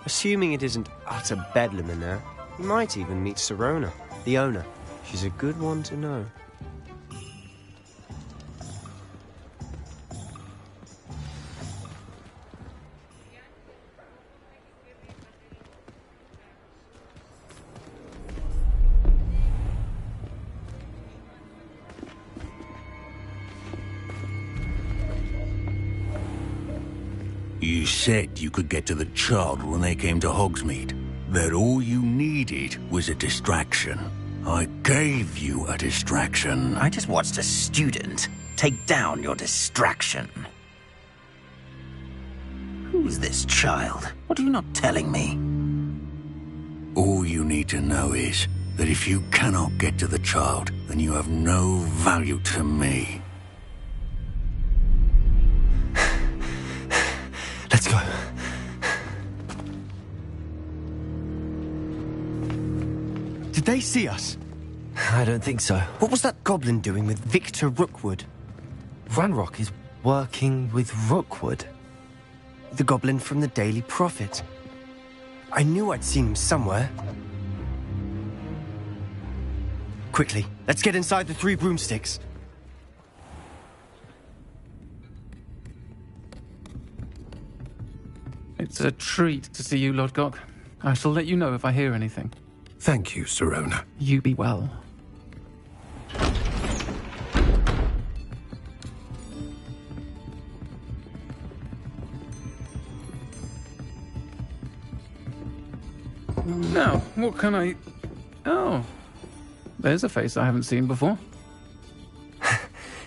Assuming it isn't utter bedlam in there, you might even meet Sirona, the owner. She's a good one to know. You said you could get to the child when they came to Hogsmeade. That all you needed was a distraction. I gave you a distraction. I just watched a student take down your distraction. Who's this child? What are you not telling me? All you need to know is that if you cannot get to the child, then you have no value to me. Let's go. Did they see us? I don't think so. What was that goblin doing with Victor Rookwood? Ranrock is working with Rookwood. The goblin from the Daily Prophet. I knew I'd seen him somewhere. Quickly, let's get inside the 3 broomsticks. It's a treat to see you, Lodgok. I shall let you know if I hear anything. Thank you, Sirona. You be well. Now, what can I... Oh, there's a face I haven't seen before.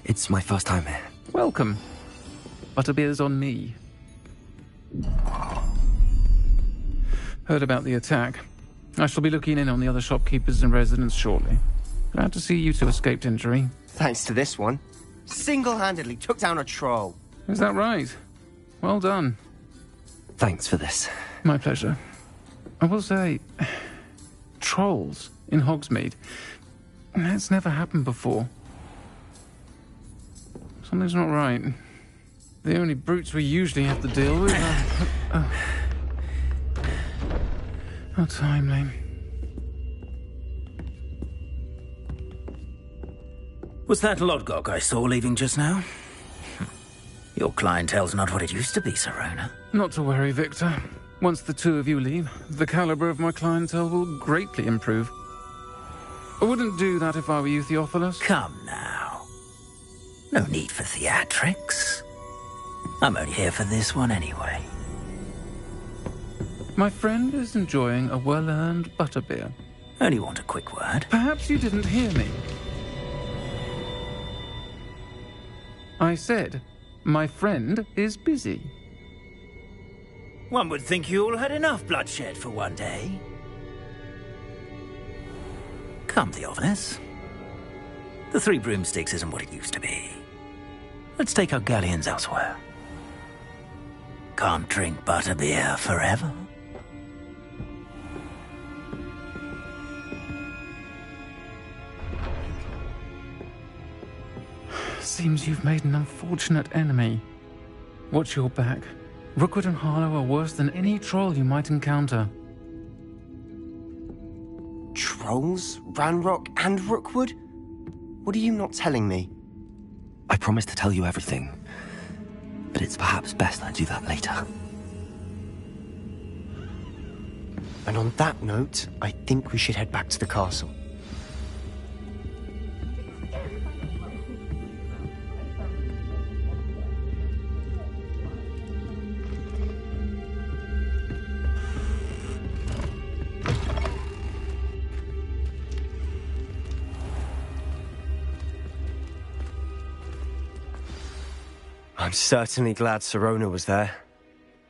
It's my first time here. Welcome. Butterbeer's on me. Heard about the attack. I shall be looking in on the other shopkeepers and residents shortly. Glad to see you two escaped injury. Thanks to this one. Single-handedly took down a troll. Is that right? Well done. Thanks for this. My pleasure. I will say, trolls in Hogsmeade. That's never happened before. Something's not right. The only brutes we usually have to deal with are... How timely. Was that Lodgok I saw leaving just now? Your clientele's not what it used to be, Sirona. Not to worry, Victor. Once the two of you leave, the caliber of my clientele will greatly improve. I wouldn't do that if I were you, Theophilus. Come now. No need for theatrics. I'm only here for this one anyway. My friend is enjoying a well-earned butterbeer. Only want a quick word. Perhaps you didn't hear me. I said, my friend is busy. One would think you all had enough bloodshed for one day. Come, Theophilus. The 3 broomsticks isn't what it used to be. Let's take our galleons elsewhere. Can't drink butterbeer forever. Seems you've made an unfortunate enemy. Watch your back. Rookwood and Harlow are worse than any troll you might encounter. Trolls? Ranrock and Rookwood? What are you not telling me? I promised to tell you everything, but it's perhaps best I do that later. And on that note, I think we should head back to the castle. I'm certainly glad Sirona was there.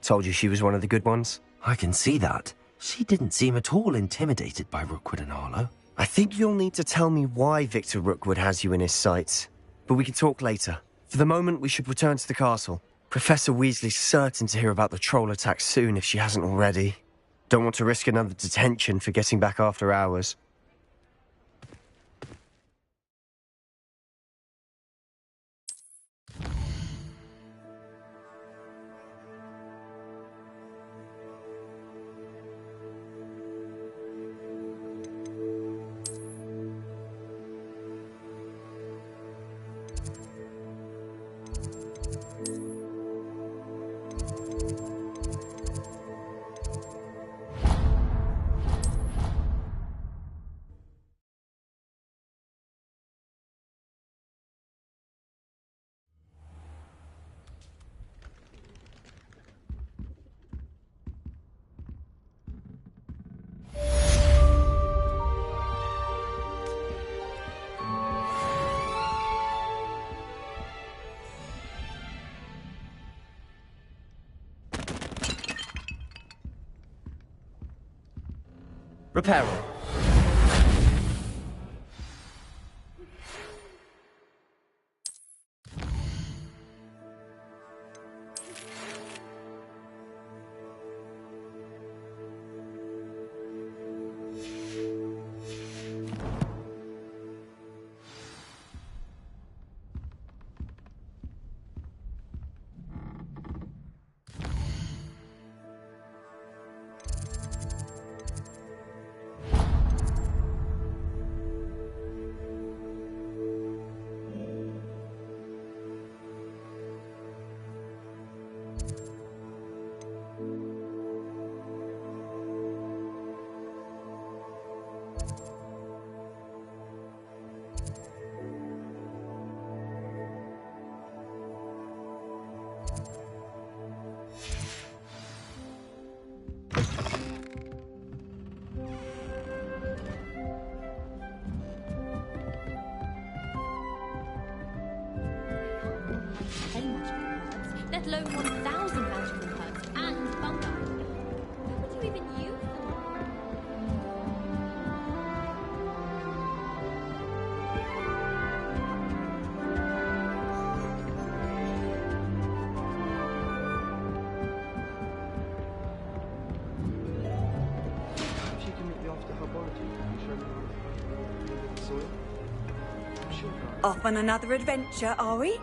Told you she was one of the good ones. I can see that. She didn't seem at all intimidated by Rookwood and Harlow. I think you'll need to tell me why Victor Rookwood has you in his sights. But we can talk later. For the moment, we should return to the castle. Professor Weasley's certain to hear about the troll attack soon if she hasn't already. Don't want to risk another detention for getting back after hours. Repair all. Let alone 1,000 magical herbs and fungi. What would you even use them? If you can meet me after herbology, can you show me the soil? I'm sure you are. Off on another adventure, are we?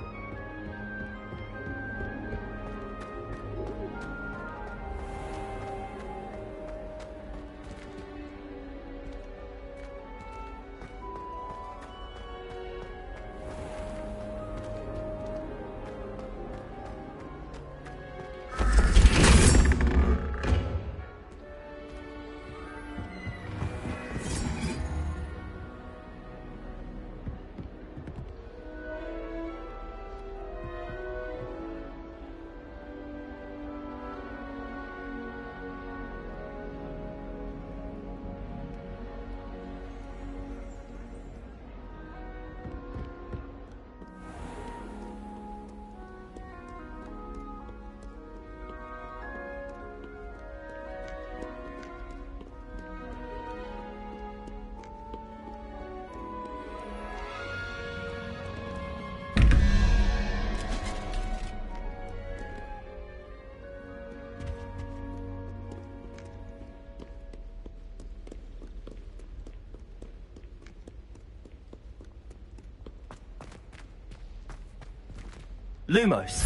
Lumos.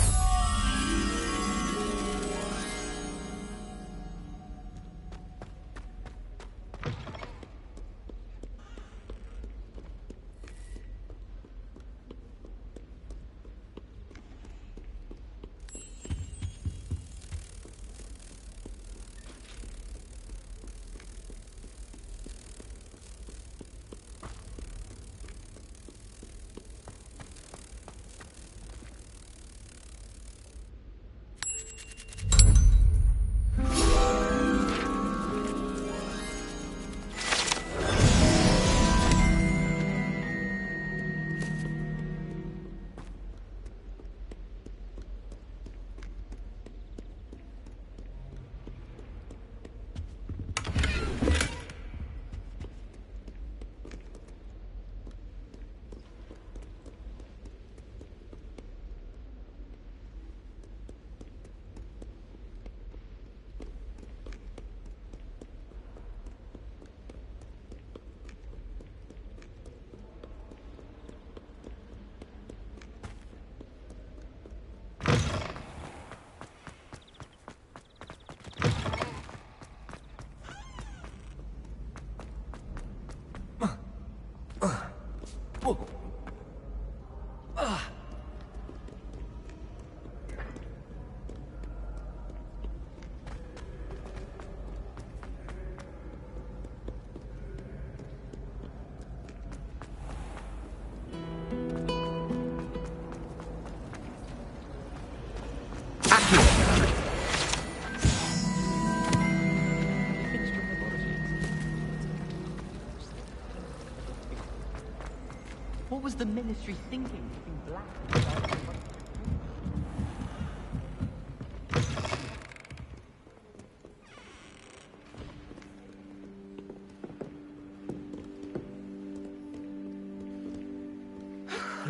What was the Ministry thinking, keeping black?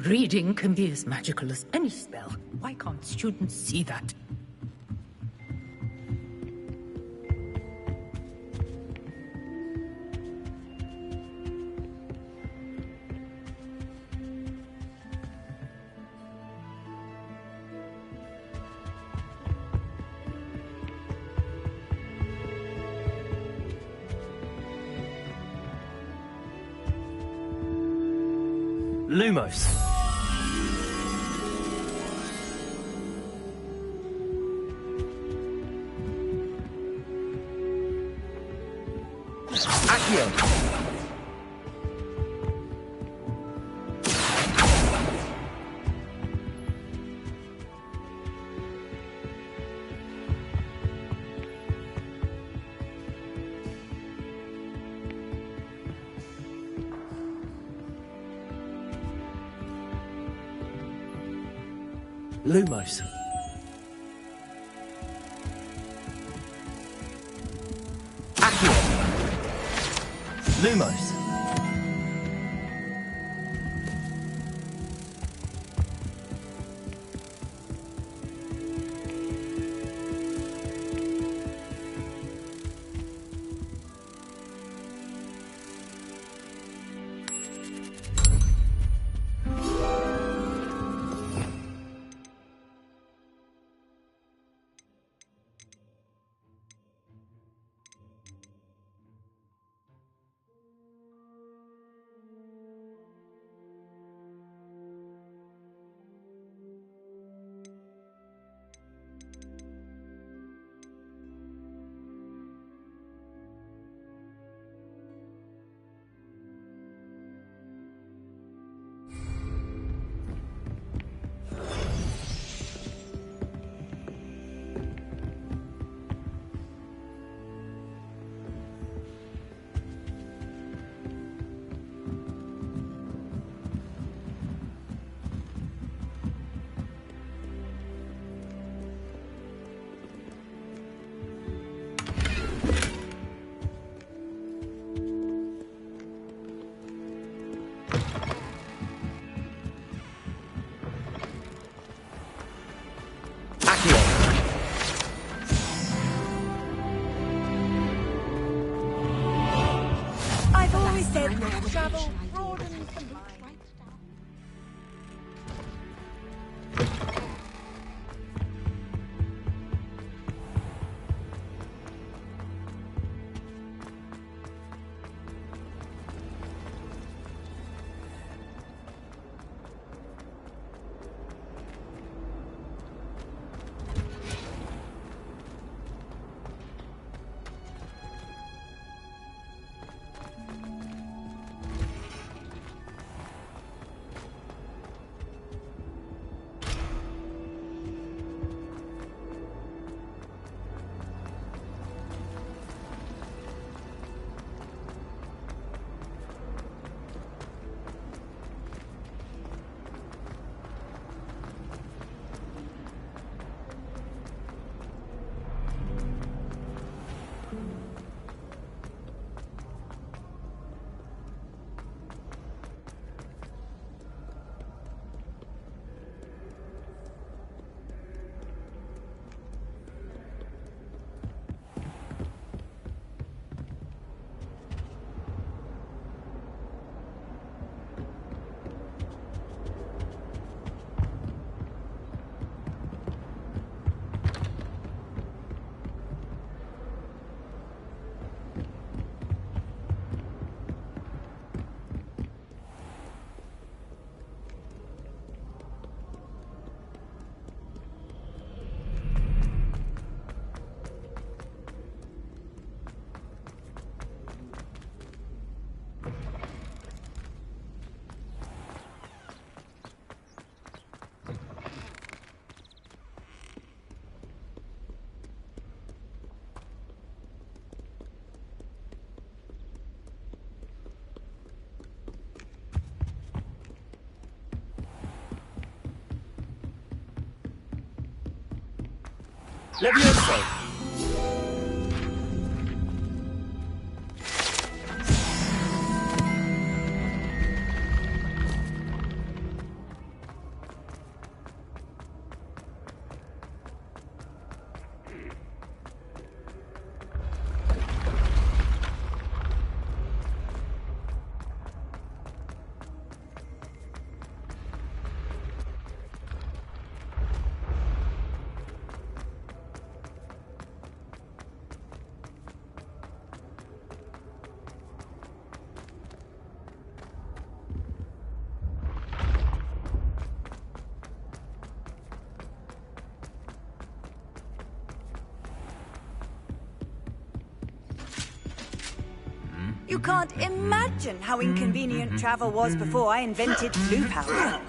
Reading can be as magical as any spell. Why can't students see that? Lumos. Accio. Lumos. Accio. Lumos. I've always said that travel broadens the mind. Levioso. You can't imagine how inconvenient travel was before I invented blue powder.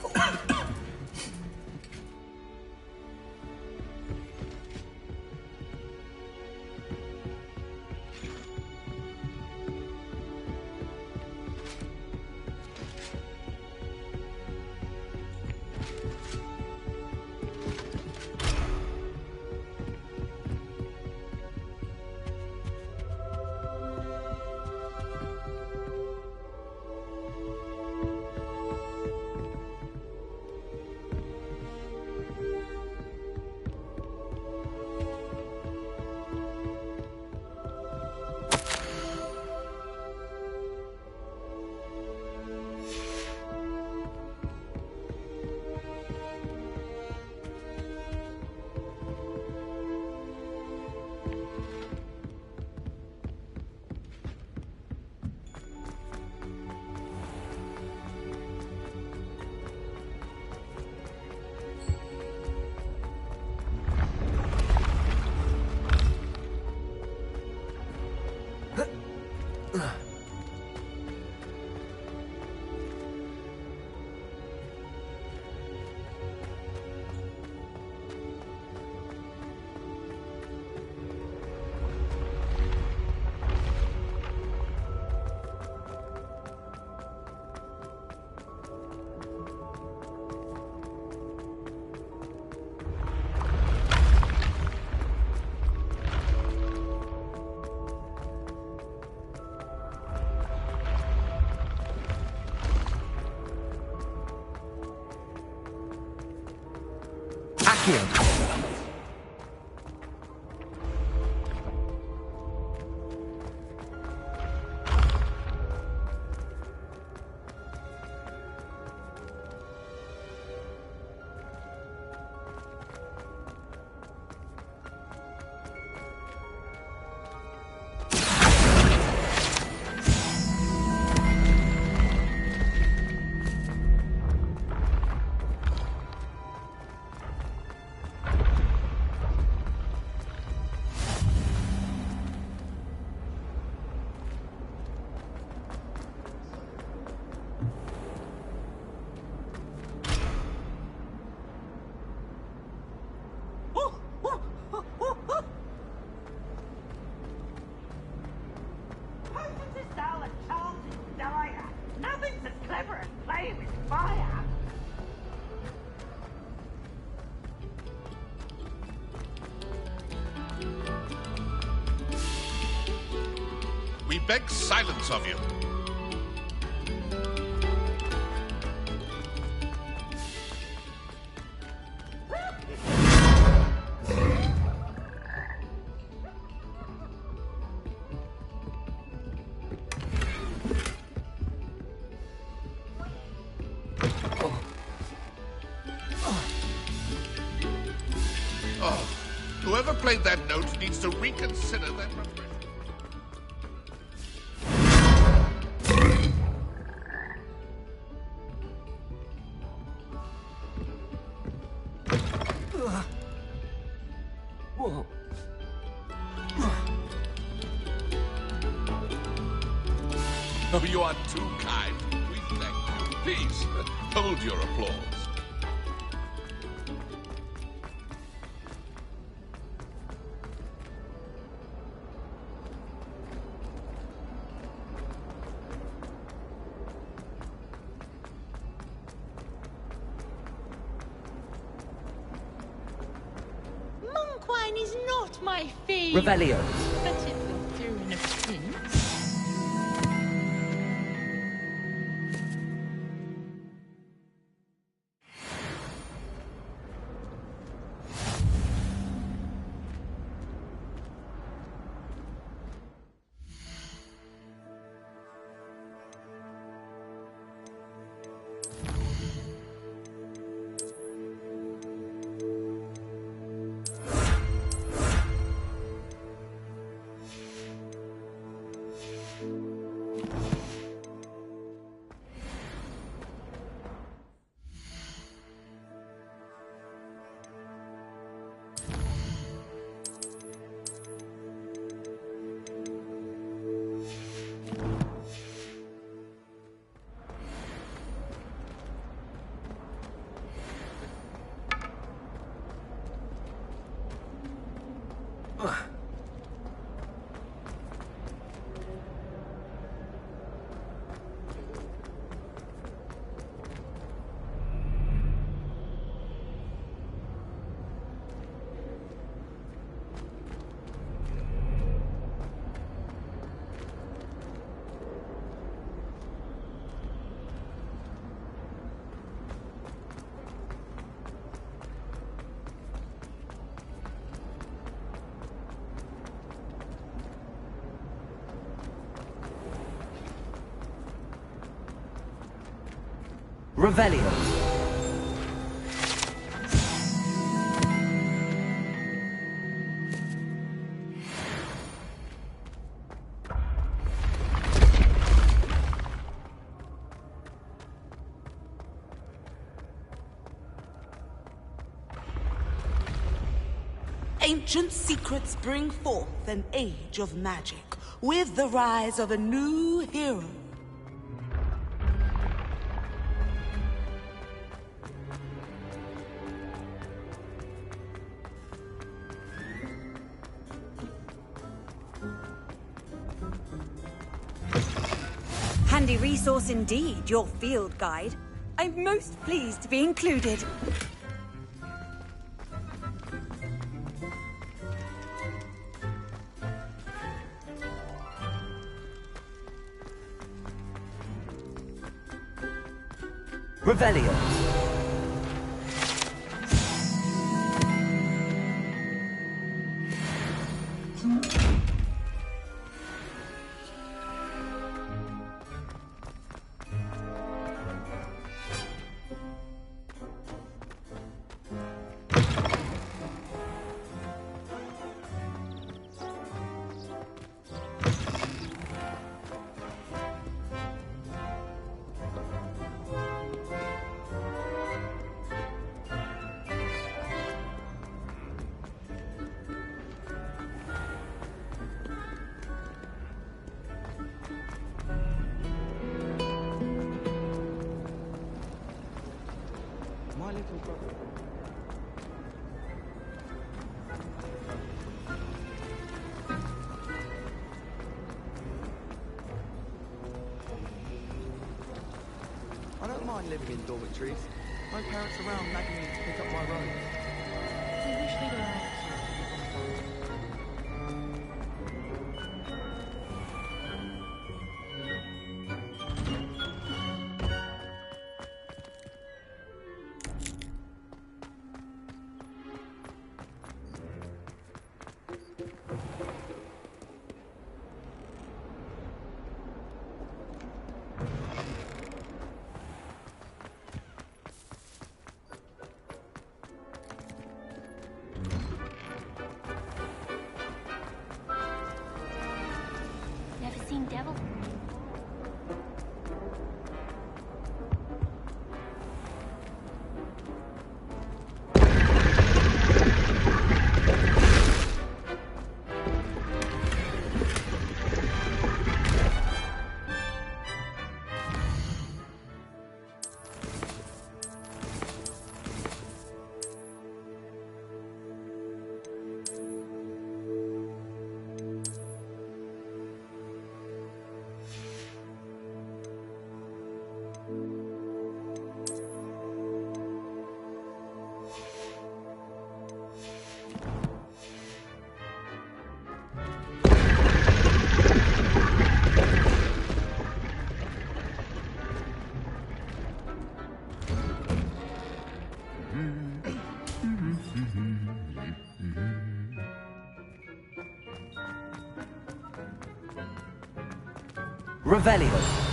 We beg silence of you. Oh, whoever played that note needs to reconsider their preparation. Oh, you are too kind. We thank you. Please, hold your applause. Monk wine is not my favorite. Revelio. But it will do in a pinch. Revelio. Ancient secrets bring forth an age of magic, with the rise of a new hero. Handy resource indeed, your field guide. I'm most pleased to be included. Revelio. My little brother. I don't mind living in dormitories. No parents around nagging me to pick up my robes. They wish they were. Never seen devil. Revelio.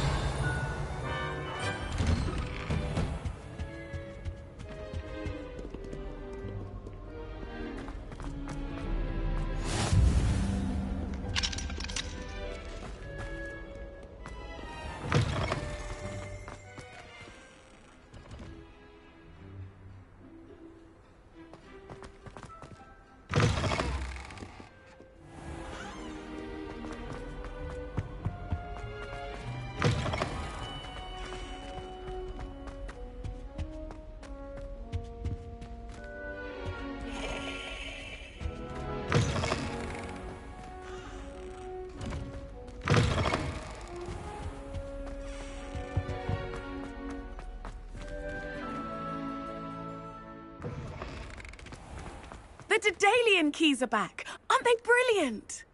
The Daedalian keys are back. Aren't they brilliant?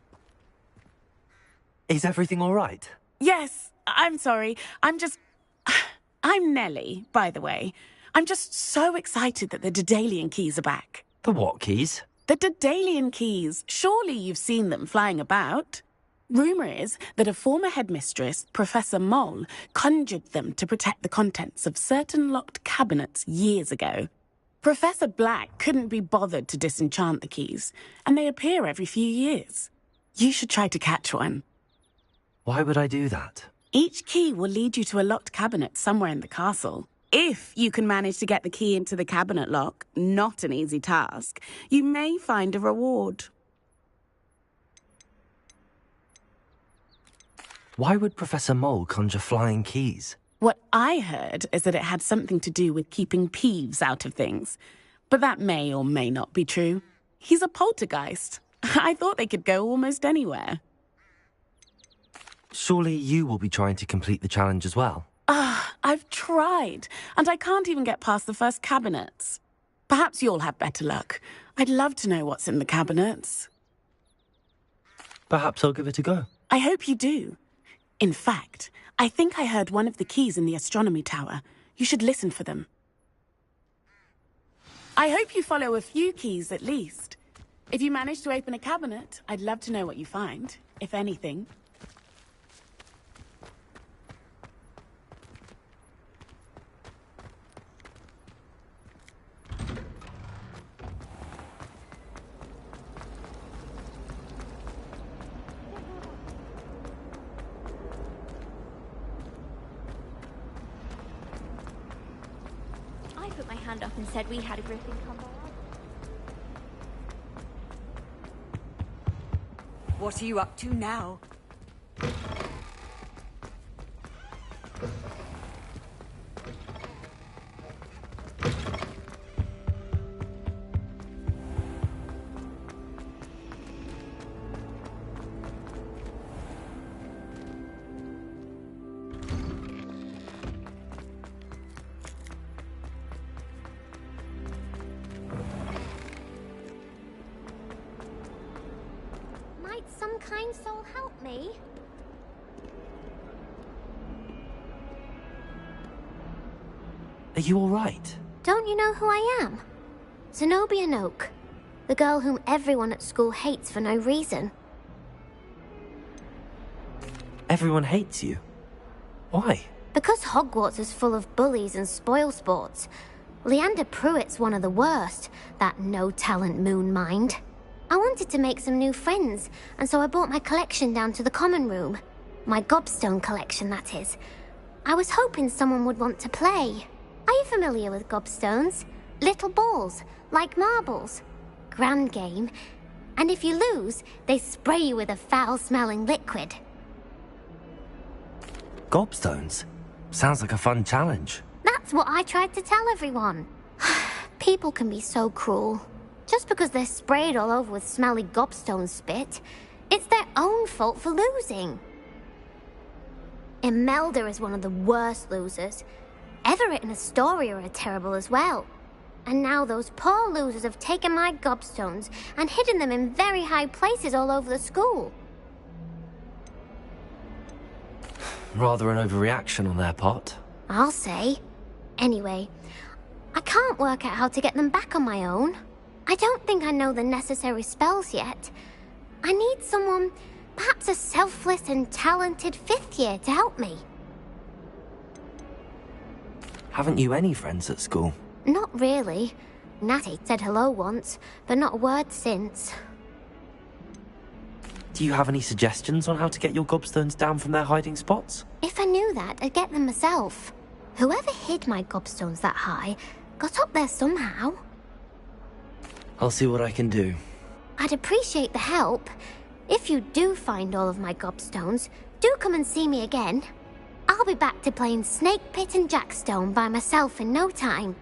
Is everything all right? Yes, I'm sorry. I'm Nellie, by the way. I'm just so excited that the Daedalian keys are back. The what keys? The Daedalian keys. Surely you've seen them flying about. Rumour is that a former headmistress, Professor Moll, conjured them to protect the contents of certain locked cabinets years ago. Professor Black couldn't be bothered to disenchant the keys, and they appear every few years. You should try to catch one. Why would I do that? Each key will lead you to a locked cabinet somewhere in the castle. If you can manage to get the key into the cabinet lock, not an easy task, you may find a reward. Why would Professor Moll conjure flying keys? What I heard is that it had something to do with keeping Peeves out of things. But that may or may not be true. He's a poltergeist. I thought they could go almost anywhere. Surely you will be trying to complete the challenge as well? I've tried, and I can't even get past the first cabinets. Perhaps you'll have better luck. I'd love to know what's in the cabinets. Perhaps I'll give it a go. I hope you do. In fact, I think I heard one of the keys in the astronomy tower. You should listen for them. I hope you follow a few keys at least. If you manage to open a cabinet, I'd love to know what you find, if anything. I put my hand up and said we had a griffin come by. What are you up to now? Might some kind soul help me? Are you all right? Don't you know who I am? Zenobia Noak, the girl whom everyone at school hates for no reason. Everyone hates you. Why? Because Hogwarts is full of bullies and spoilsports. Leander Pruitt's one of the worst, that no-talent moon mind. I wanted to make some new friends, and so I brought my collection down to the common room. My gobstone collection, that is. I was hoping someone would want to play. Are you familiar with gobstones? Little balls, like marbles. Grand game. And if you lose, they spray you with a foul-smelling liquid. Gobstones? Sounds like a fun challenge. That's what I tried to tell everyone. People can be so cruel. Just because they're sprayed all over with smelly gobstone spit, it's their own fault for losing. Imelda is one of the worst losers. Everett and Astoria are terrible as well. And now those poor losers have taken my gobstones and hidden them in very high places all over the school. Rather an overreaction on their part. I'll say. Anyway, I can't work out how to get them back on my own. I don't think I know the necessary spells yet. I need someone, perhaps a selfless and talented fifth year to help me. Haven't you any friends at school? Not really. Natty said hello once, but not a word since. Do you have any suggestions on how to get your gobstones down from their hiding spots? If I knew that, I'd get them myself. Whoever hid my gobstones that high got up there somehow. I'll see what I can do. I'd appreciate the help. If you do find all of my gobstones, do come and see me again. I'll be back to playing Snake Pit and Jackstone by myself in no time.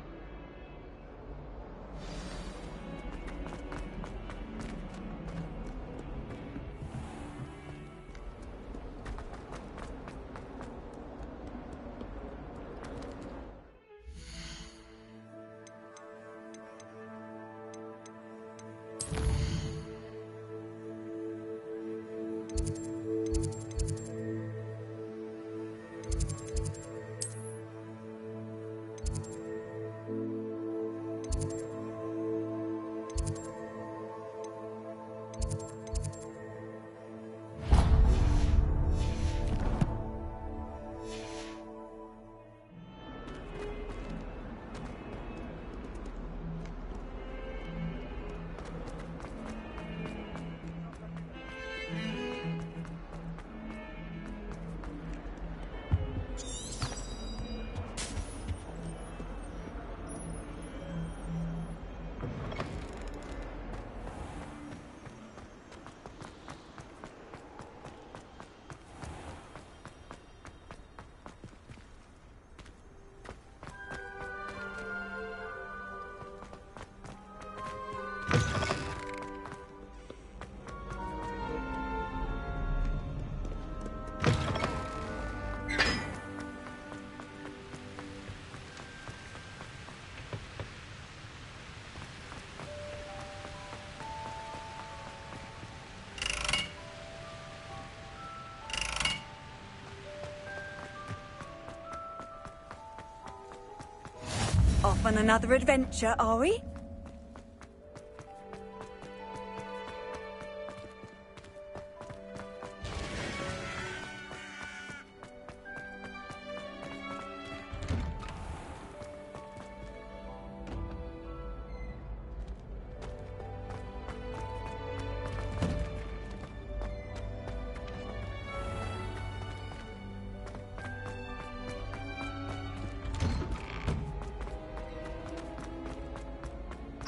off on another adventure, are we?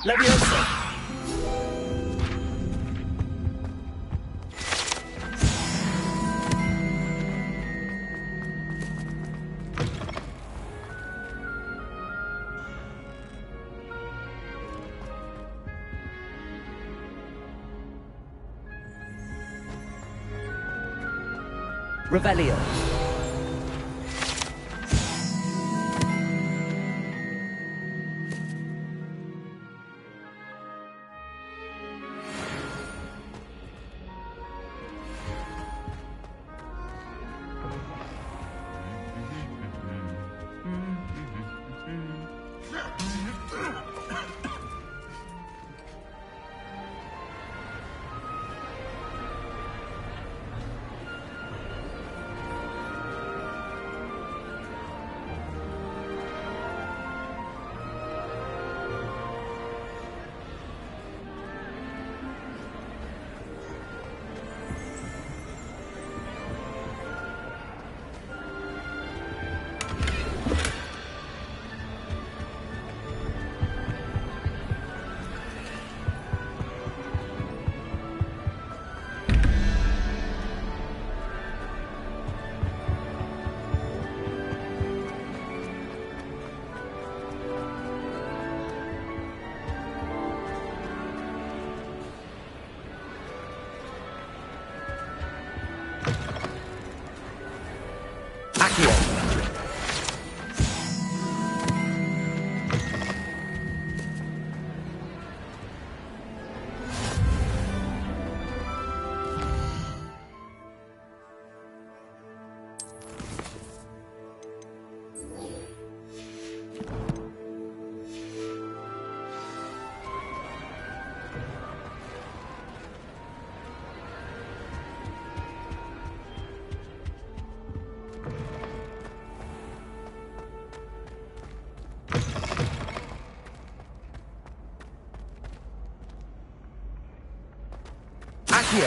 Leviosa! Revelio. Accio.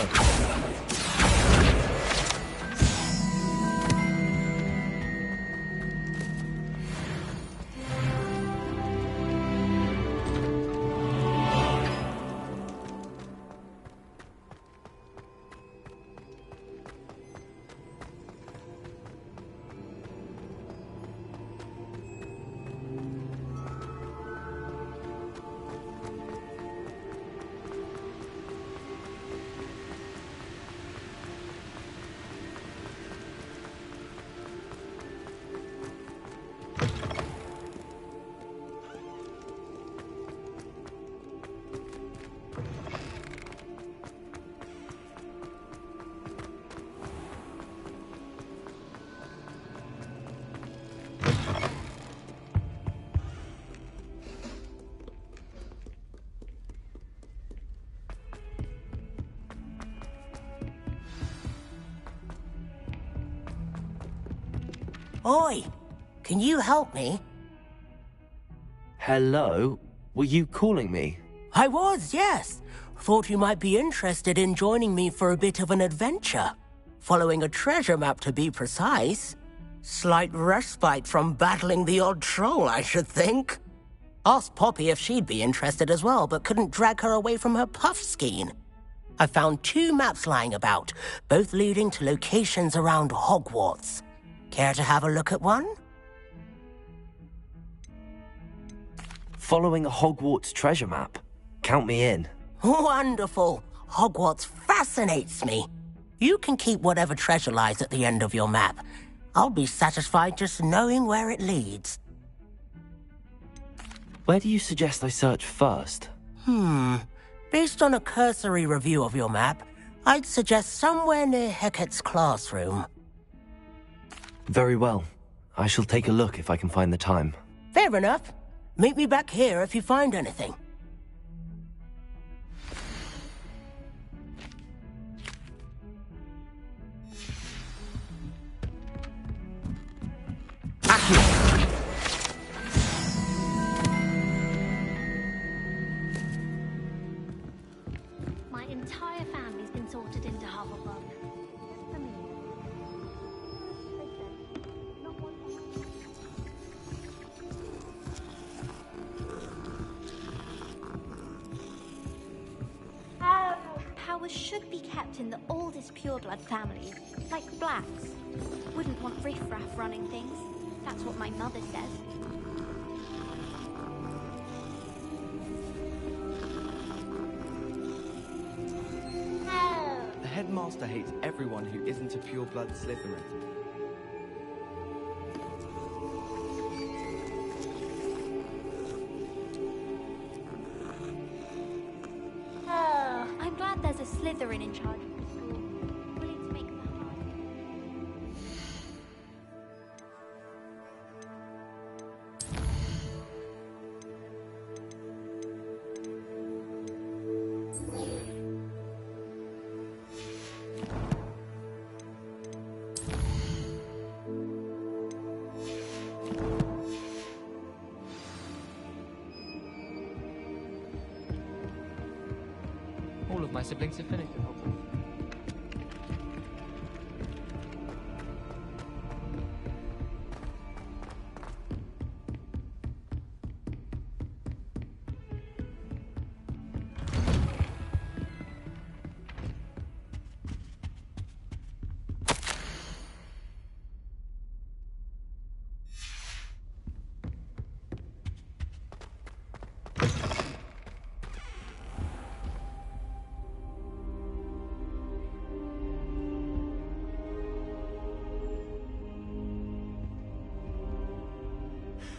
Oi! Can you help me? Hello? Were you calling me? I was, yes. Thought you might be interested in joining me for a bit of an adventure. Following a treasure map, to be precise. Slight respite from battling the odd troll, I should think. Asked Poppy if she'd be interested as well, but couldn't drag her away from her puff skein. I found 2 maps lying about, both leading to locations around Hogwarts. Care to have a look at one? Following a Hogwarts treasure map? Count me in. Wonderful! Hogwarts fascinates me. You can keep whatever treasure lies at the end of your map. I'll be satisfied just knowing where it leads. Where do you suggest I search first? Based on a cursory review of your map, I'd suggest somewhere near Hecate's classroom. Very well. I shall take a look if I can find the time. Fair enough. Meet me back here if you find anything. My entire family's been sorted into Hufflepuff. Just for me. Powers should be kept in the oldest pureblood families, like Blacks. Wouldn't want riffraff running things. That's what my mother says. The headmaster hates everyone who isn't a pure-blood Slytherin. I'm glad there's a Slytherin in charge of the school, willing to make the hard. All of my siblings have finished at Hogwarts.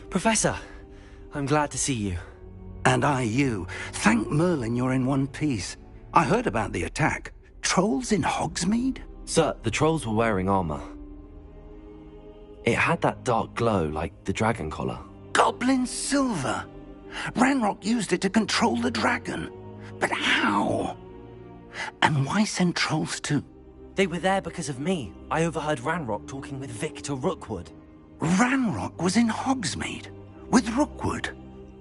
Professor, I'm glad to see you. And I you. Thank Merlin you're in one piece. I heard about the attack. Trolls in Hogsmeade? Sir, the trolls were wearing armor. It had that dark glow like the dragon collar. Goblin silver! Ranrock used it to control the dragon. But how? And why send trolls too? They were there because of me. I overheard Ranrock talking with Victor Rookwood. Ranrock was in Hogsmeade? With Rookwood?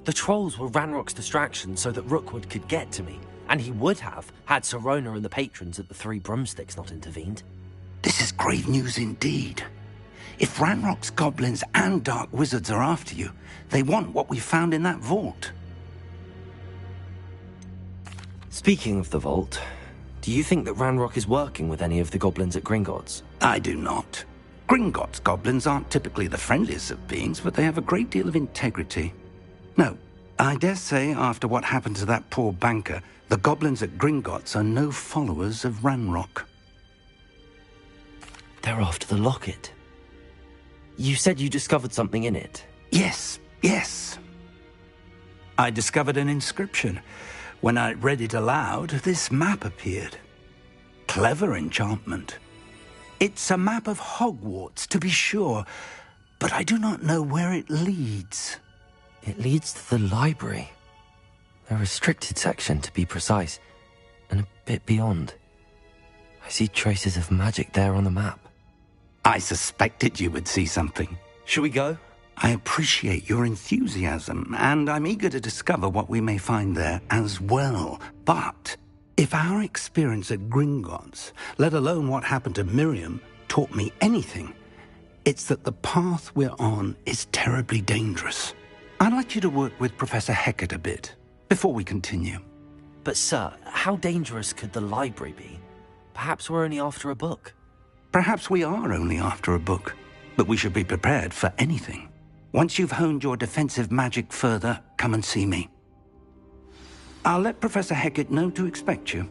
The trolls were Ranrock's distraction so that Rookwood could get to me. And he would have, had Sirona and the patrons at the Three Broomsticks not intervened. This is grave news indeed. If Ranrock's goblins and dark wizards are after you, they want what we found in that vault. Speaking of the vault, do you think that Ranrock is working with any of the goblins at Gringotts? I do not. Gringotts goblins aren't typically the friendliest of beings, but they have a great deal of integrity. No, I dare say after what happened to that poor banker, the goblins at Gringotts are no followers of Ranrock. They're after the locket. You said you discovered something in it. Yes. I discovered an inscription. When I read it aloud, this map appeared. Clever enchantment. It's a map of Hogwarts, to be sure, but I do not know where it leads. It leads to the library. A restricted section, to be precise, and a bit beyond. I see traces of magic there on the map. I suspected you would see something. Shall we go? I appreciate your enthusiasm, and I'm eager to discover what we may find there as well. But if our experience at Gringotts, let alone what happened to Miriam, taught me anything, it's that the path we're on is terribly dangerous. I'd like you to work with Professor Hecat a bit before we continue. But sir, how dangerous could the library be? Perhaps we're only after a book. Perhaps we are only after a book, but we should be prepared for anything. Once you've honed your defensive magic further, come and see me. I'll let Professor Hecat know to expect you.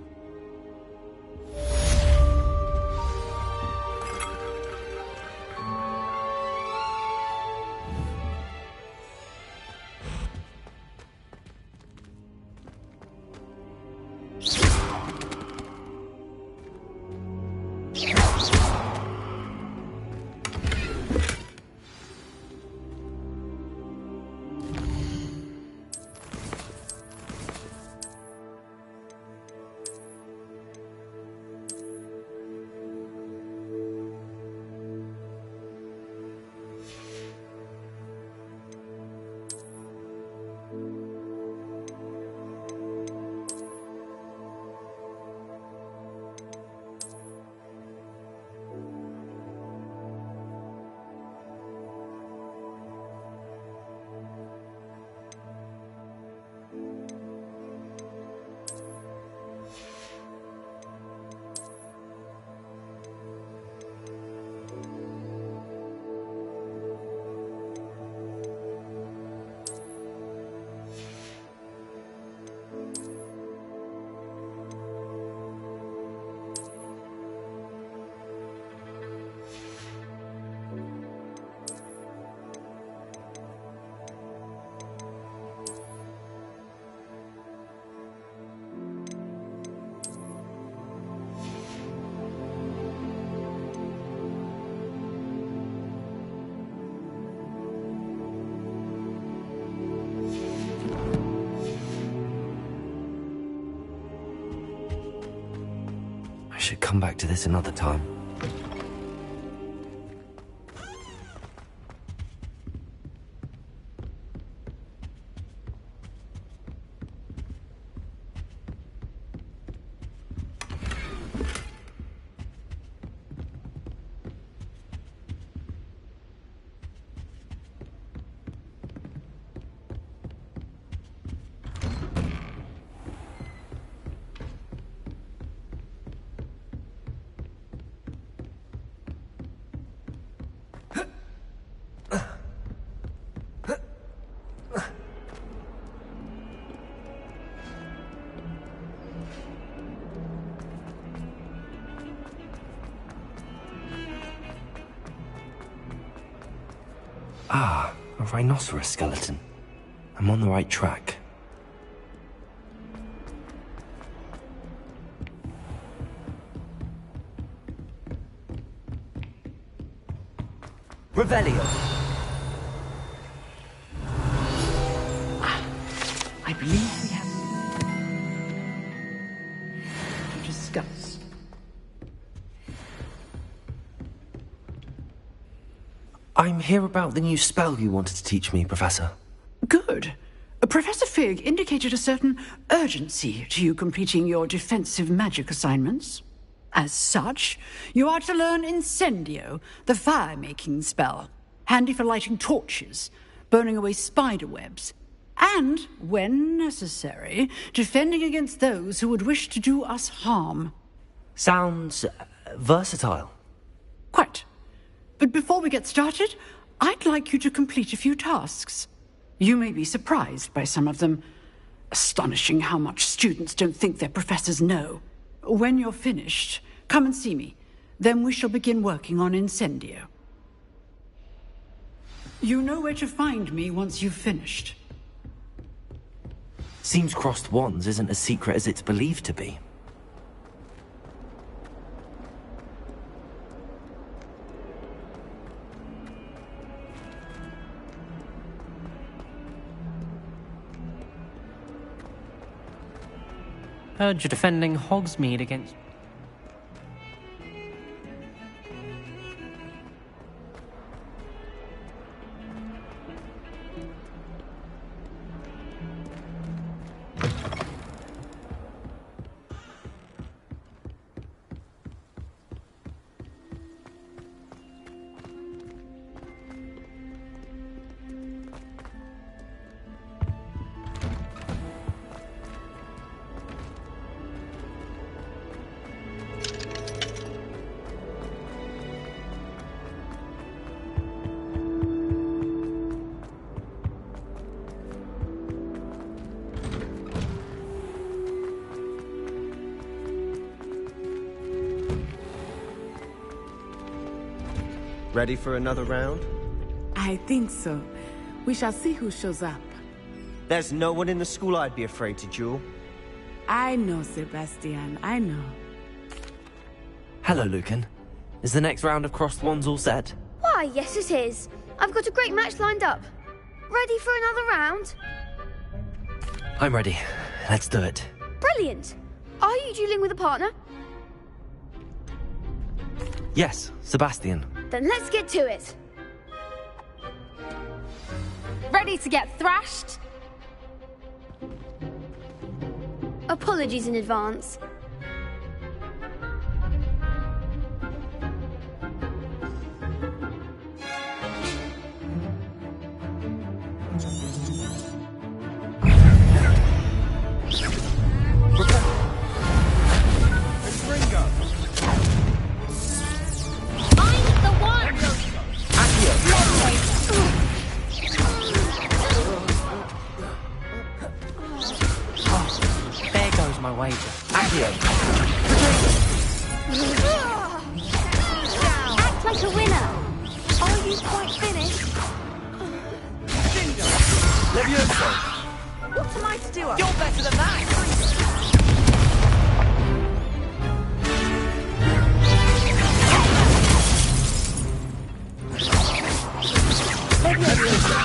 should come back to this another time. Ah, a rhinoceros skeleton. I'm on the right track. Revelio. I believe we have to discuss. I'm here about the new spell you wanted to teach me, Professor. Good. Professor Fig indicated a certain urgency to you completing your defensive magic assignments. As such, you are to learn Incendio, the fire-making spell, handy for lighting torches, burning away spider webs, and, when necessary, defending against those who would wish to do us harm. Sounds versatile. Quite. But before we get started, I'd like you to complete a few tasks. You may be surprised by some of them. Astonishing how much students don't think their professors know. When you're finished, come and see me. Then we shall begin working on Incendio. You know where to find me once you've finished. Seems crossed wands isn't as secret as it's believed to be. Heard you're defending Hogsmeade against... Ready for another round? I think so. We shall see who shows up. There's no one in the school I'd be afraid to duel. I know, Sebastian, I know. Hello, Lucan. Is the next round of crossed wands all set? Why, yes it is. I've got a great match lined up. Ready for another round? I'm ready. Let's do it. Brilliant. Are you dueling with a partner? Yes, Sebastian. Then let's get to it. Ready to get thrashed? Apologies in advance. Act like a winner. Are you quite finished? What am I to do? You're better than that! Leviosa!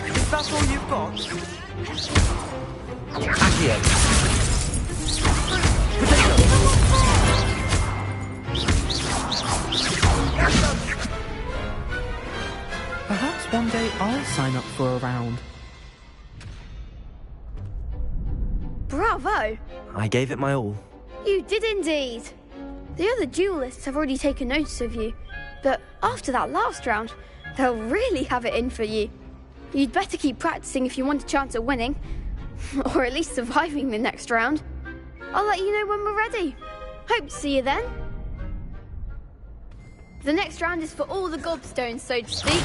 If that's all you've got... Accio. Perhaps one day I'll sign up for a round. Bravo! I gave it my all. You did indeed. The other duelists have already taken notice of you, but after that last round, they'll really have it in for you. You'd better keep practicing if you want a chance at winning, or at least surviving the next round. I'll let you know when we're ready. Hope to see you then. The next round is for all the gobstones, so to speak.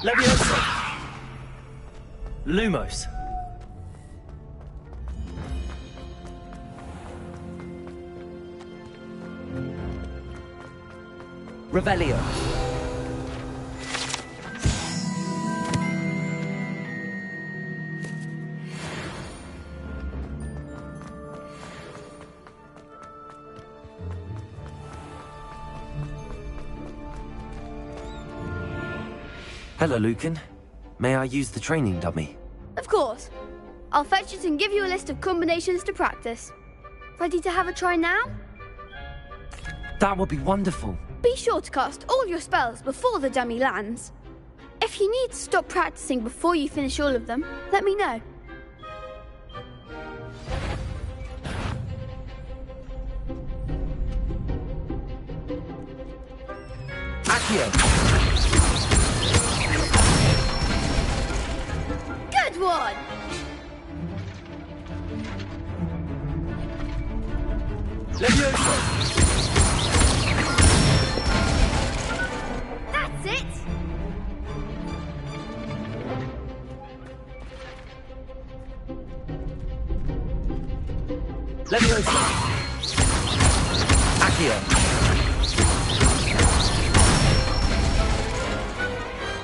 Leviosa! Lumos. Revelio. Hello, Lucan. May I use the training dummy? Of course. I'll fetch it and give you a list of combinations to practice. Ready to have a try now? That would be wonderful. Be sure to cast all your spells before the dummy lands. If you need to stop practicing before you finish all of them, let me know. Accio! Good one! Leviosa! That's it! Leviosa! Accio!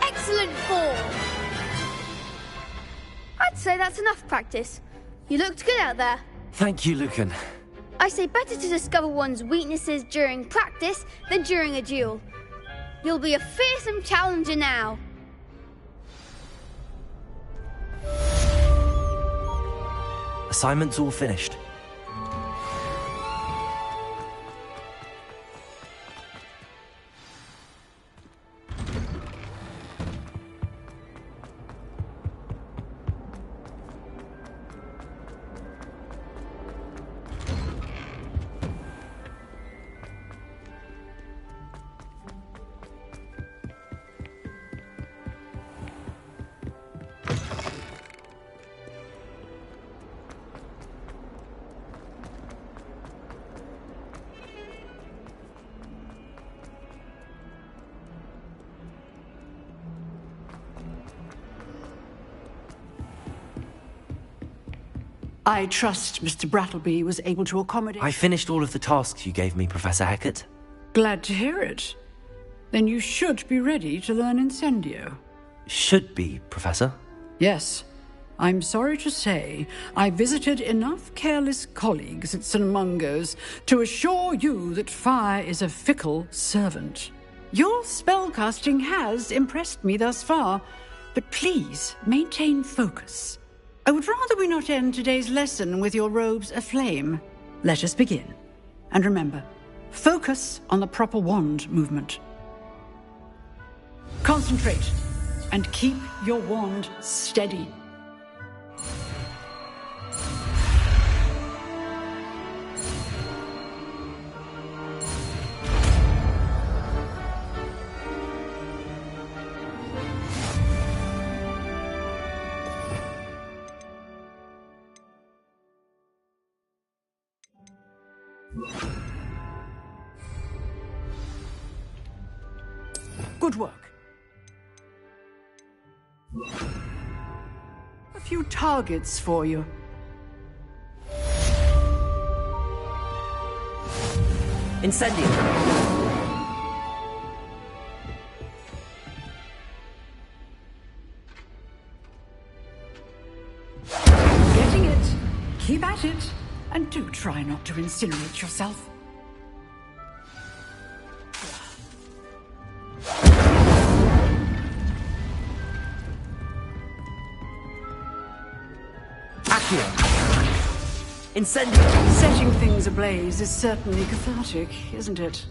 Excellent form! I'd say that's enough practice. You looked good out there. Thank you, Lucan. I say better to discover one's weaknesses during practice than during a duel. You'll be a fearsome challenger now. Assignment's all finished. I trust Mr. Brattleby was able to accommodate... I finished all of the tasks you gave me, Professor Hecat. Glad to hear it. Then you should be ready to learn Incendio. Should be, Professor. Yes. I'm sorry to say, I visited enough careless colleagues at St. Mungo's to assure you that fire is a fickle servant. Your spellcasting has impressed me thus far, but please maintain focus. I would rather we not end today's lesson with your robes aflame. Let us begin. And remember, focus on the proper wand movement. Concentrate, and keep your wand steady. Good work. A few targets for you. Incendio. it, and do try not to incinerate yourself. Incendio! Setting things ablaze is certainly cathartic, isn't it?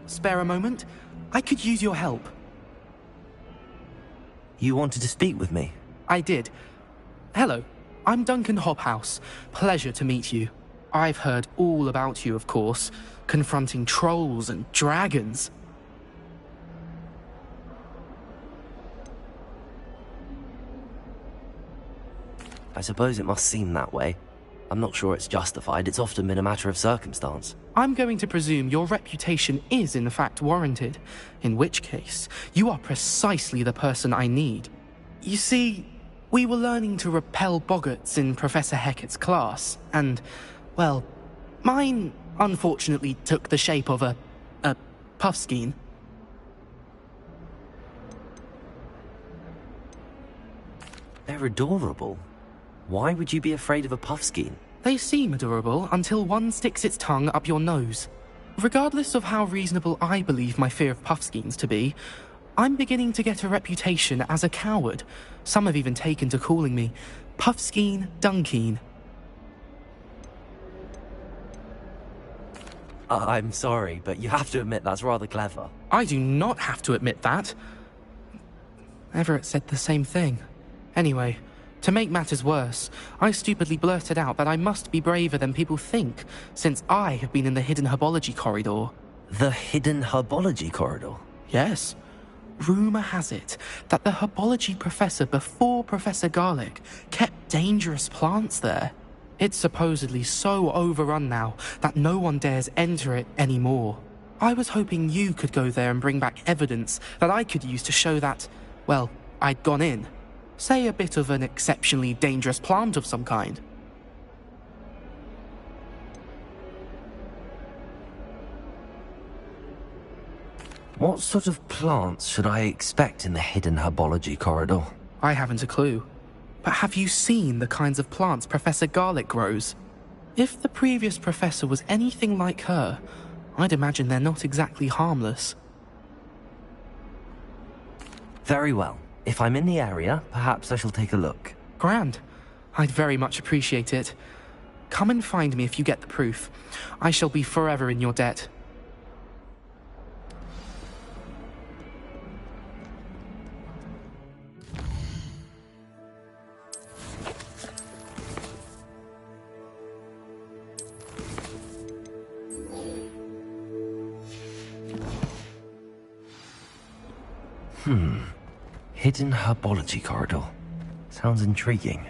Spare a moment? I could use your help. You wanted to speak with me? I did. Hello, I'm Duncan Hobhouse. Pleasure to meet you. I've heard all about you, of course, confronting trolls and dragons. I suppose it must seem that way. I'm not sure it's justified. It's often been a matter of circumstance. I'm going to presume your reputation is in fact warranted, in which case, you are precisely the person I need. You see, we were learning to repel boggarts in Professor Hecat's class, and, well, mine unfortunately took the shape of a puffskein. They're adorable. Why would you be afraid of a puffskein? They seem adorable until one sticks its tongue up your nose. Regardless of how reasonable I believe my fear of puffskeins to be, I'm beginning to get a reputation as a coward. Some have even taken to calling me Puffskein Dunkeen. I'm sorry, but you have to admit that's rather clever. I do not have to admit that. Everett said the same thing. Anyway, to make matters worse, I stupidly blurted out that I must be braver than people think, since I have been in the hidden herbology corridor. The hidden herbology corridor? Yes. Rumour has it that the herbology professor before Professor Garlic kept dangerous plants there. It's supposedly so overrun now that no one dares enter it anymore. I was hoping you could go there and bring back evidence that I could use to show that, well, I'd gone in. Say a bit of an exceptionally dangerous plant of some kind. What sort of plants should I expect in the hidden herbology corridor? I haven't a clue. But have you seen the kinds of plants Professor Garlic grows? If the previous professor was anything like her, I'd imagine they're not exactly harmless. Very well. If I'm in the area, perhaps I shall take a look. Grand. I'd very much appreciate it. Come and find me if you get the proof. I shall be forever in your debt. Hidden herbology corridor. Sounds intriguing.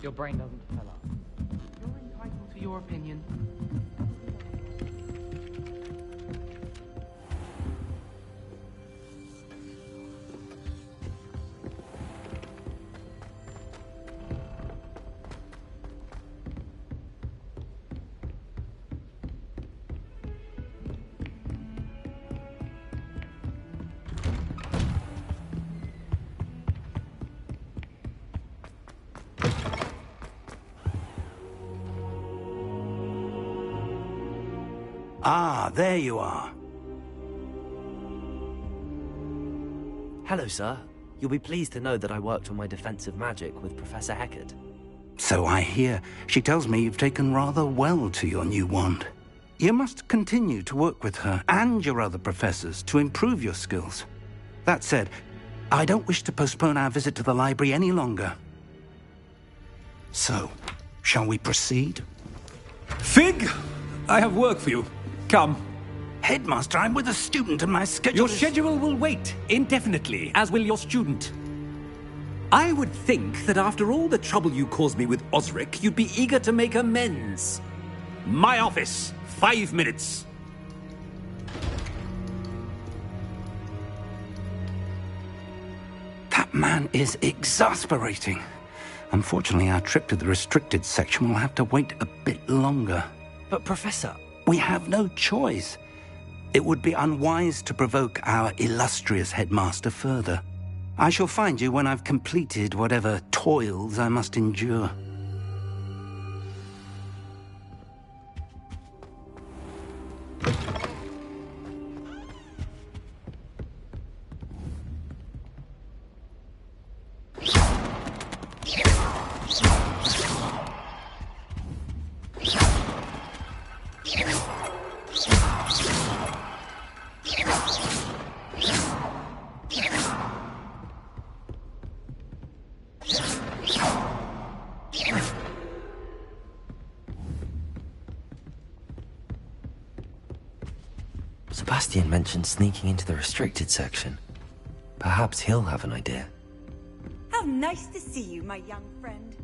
Your brain doesn't fill up. You're entitled to your opinion. Ah, there you are. Hello, sir. You'll be pleased to know that I worked on my defensive magic with Professor Heckard. So I hear. She tells me you've taken rather well to your new wand. You must continue to work with her and your other professors to improve your skills. That said, I don't wish to postpone our visit to the library any longer. So, shall we proceed? Fig! I have work for you. Come. Headmaster, I'm with a student and my schedule Your schedule will wait indefinitely, as will your student. I would think that after all the trouble you caused me with Osric, you'd be eager to make amends. My office, 5 minutes. That man is exasperating. Unfortunately, our trip to the restricted section will have to wait a bit longer. But, Professor... We have no choice. It would be unwise to provoke our illustrious headmaster further. I shall find you when I've completed whatever toils I must endure. Sebastian mentioned sneaking into the restricted section. Perhaps he'll have an idea. How nice to see you, my young friend.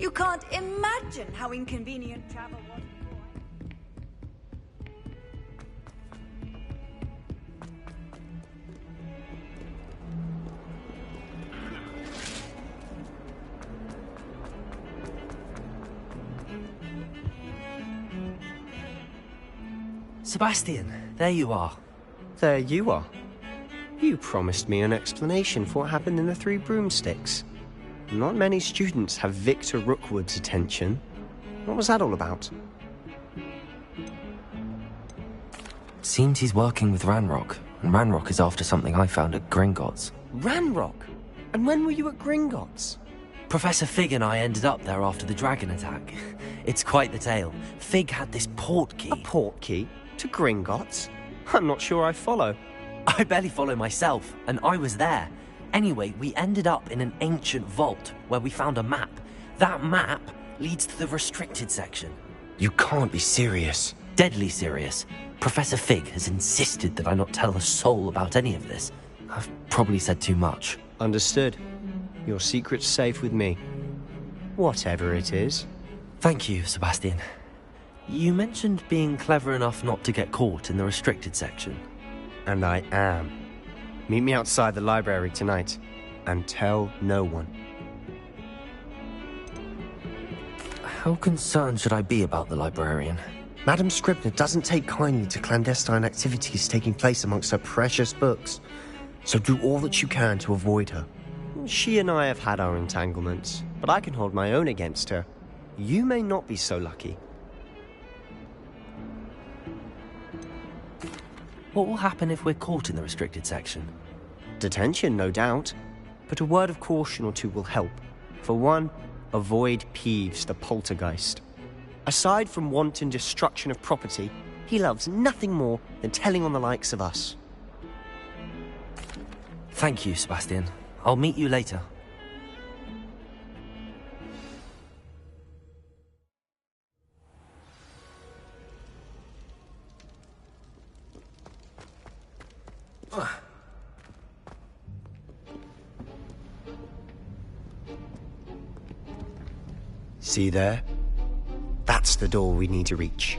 You can't imagine how inconvenient travel was Sebastian, there you are. There you are. You promised me an explanation for what happened in the Three Broomsticks. Not many students have Victor Rookwood's attention. What was that all about? It seems he's working with Ranrock, and Ranrock is after something I found at Gringotts. Ranrock? And when were you at Gringotts? Professor Fig and I ended up there after the dragon attack. It's quite the tale. Fig had this port key. A port key? To Gringotts? I'm not sure I follow. I barely follow myself, and I was there. Anyway, we ended up in an ancient vault where we found a map. That map leads to the restricted section. You can't be serious. Deadly serious. Professor Fig has insisted that I not tell a soul about any of this. I've probably said too much. Understood. Your secret's safe with me. Whatever it is. Thank you, Sebastian. You mentioned being clever enough not to get caught in the restricted section. And I am. Meet me outside the library tonight, and tell no one. How concerned should I be about the librarian? Madame Scribner doesn't take kindly to clandestine activities taking place amongst her precious books, so do all that you can to avoid her. She and I have had our entanglements, but I can hold my own against her. You may not be so lucky. What will happen if we're caught in the restricted section? Detention, no doubt. But a word of caution or two will help. For one, avoid Peeves, the poltergeist. Aside from wanton destruction of property, he loves nothing more than telling on the likes of us. Thank you, Sebastian. I'll meet you later. See there? That's the door we need to reach.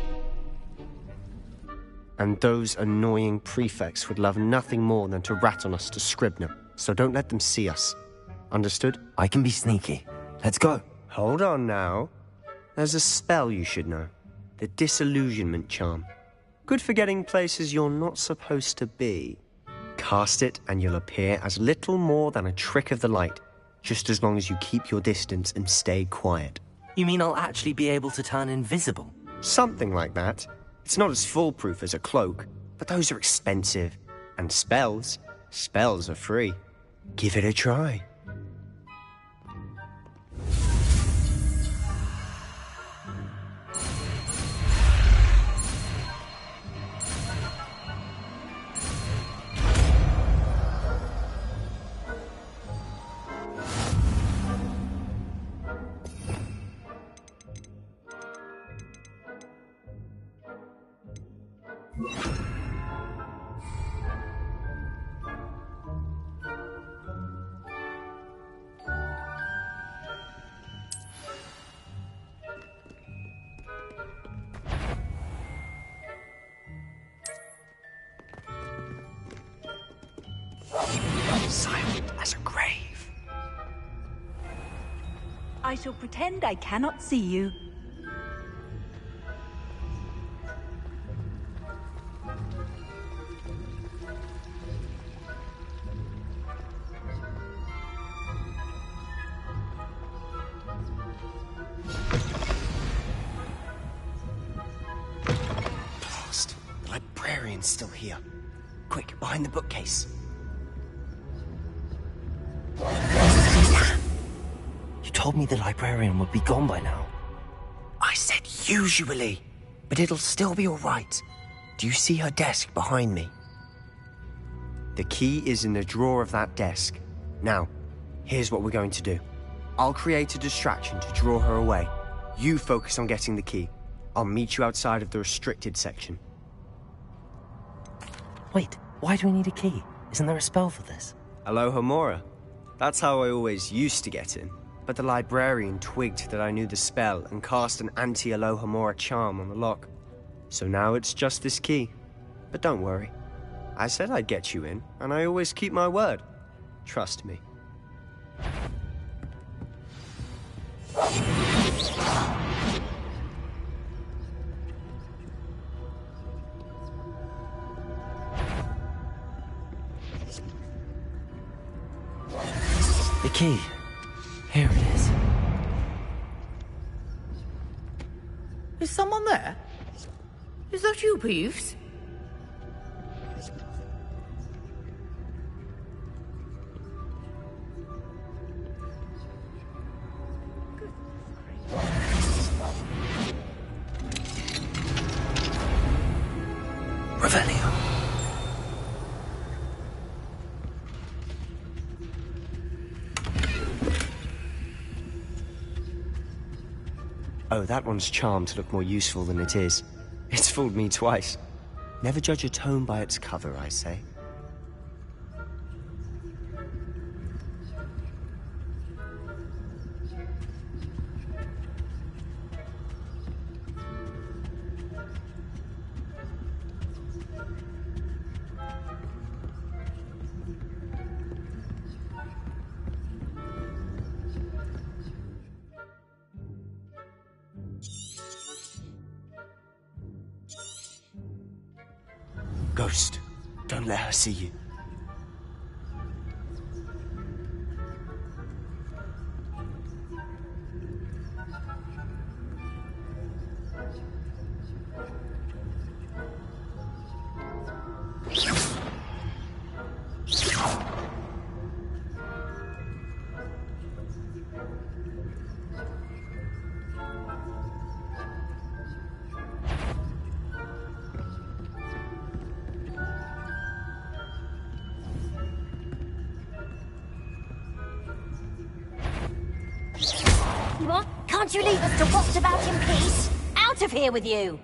And those annoying prefects would love nothing more than to rat on us to Scribner, so don't let them see us. Understood? I can be sneaky. Let's go. Hold on now. There's a spell you should know. The Disillusionment Charm. Good for getting places you're not supposed to be. Cast it and you'll appear as little more than a trick of the light, just as long as you keep your distance and stay quiet. You mean I'll actually be able to turn invisible? Something like that. It's not as foolproof as a cloak, but those are expensive. And spells are free. Give it a try. Silent as a grave. I shall pretend I cannot see you. Blast! The librarian's still here. Quick, behind the bookcase. You told me the librarian would be gone by now. I said usually, but it'll still be all right. Do you see her desk behind me? The key is in the drawer of that desk. Now, here's what we're going to do. I'll create a distraction to draw her away. You focus on getting the key. I'll meet you outside of the restricted section. Wait, why do we need a key? Isn't there a spell for this? Alohomora. That's how I always used to get in. But the librarian twigged that I knew the spell and cast an anti-Alohomora charm on the lock. So now it's just this key. But don't worry. I said I'd get you in, and I always keep my word. Trust me. The key. Here it is. Is someone there? Is that you, Peeves? Revelio. Oh, that one's charmed to look more useful than it is. It's fooled me twice. Never judge a tome by its cover, I say. Ghost, don't let her see you. What? Can't you leave us to watch about in peace? Out of here with you!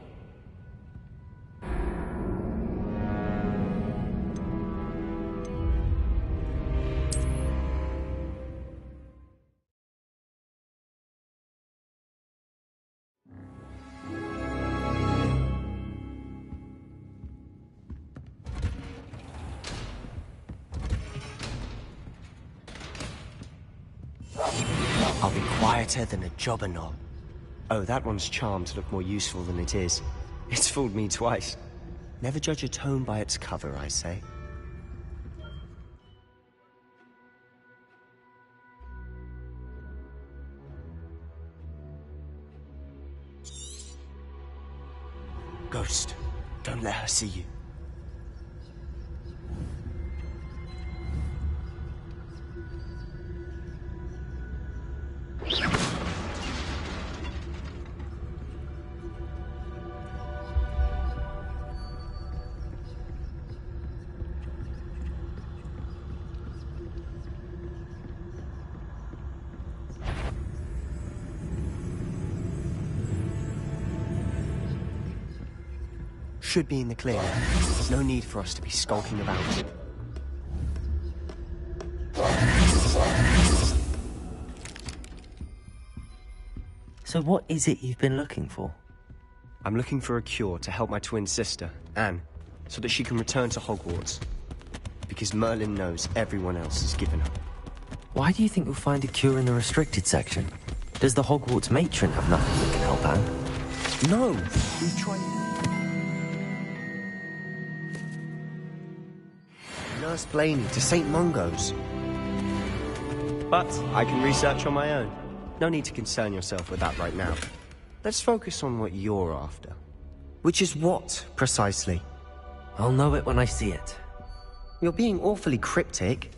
I'll be quieter than a jobber knoll. Oh, that one's charmed to look more useful than it is. It's fooled me twice. Never judge a tome by its cover, I say. Ghost, don't let her see you. Should be in the clear. No need for us to be skulking about. So what is it you've been looking for? I'm looking for a cure to help my twin sister, Anne, so that she can return to Hogwarts. Because Merlin knows everyone else has given up. Why do you think you'll find a cure in the restricted section? Does the Hogwarts matron have nothing that can help Anne? No! We've tried... Nurse Blaney to St. Mungo's. But I can research on my own. No need to concern yourself with that right now. Let's focus on what you're after. Which is what, precisely? I'll know it when I see it. You're being awfully cryptic.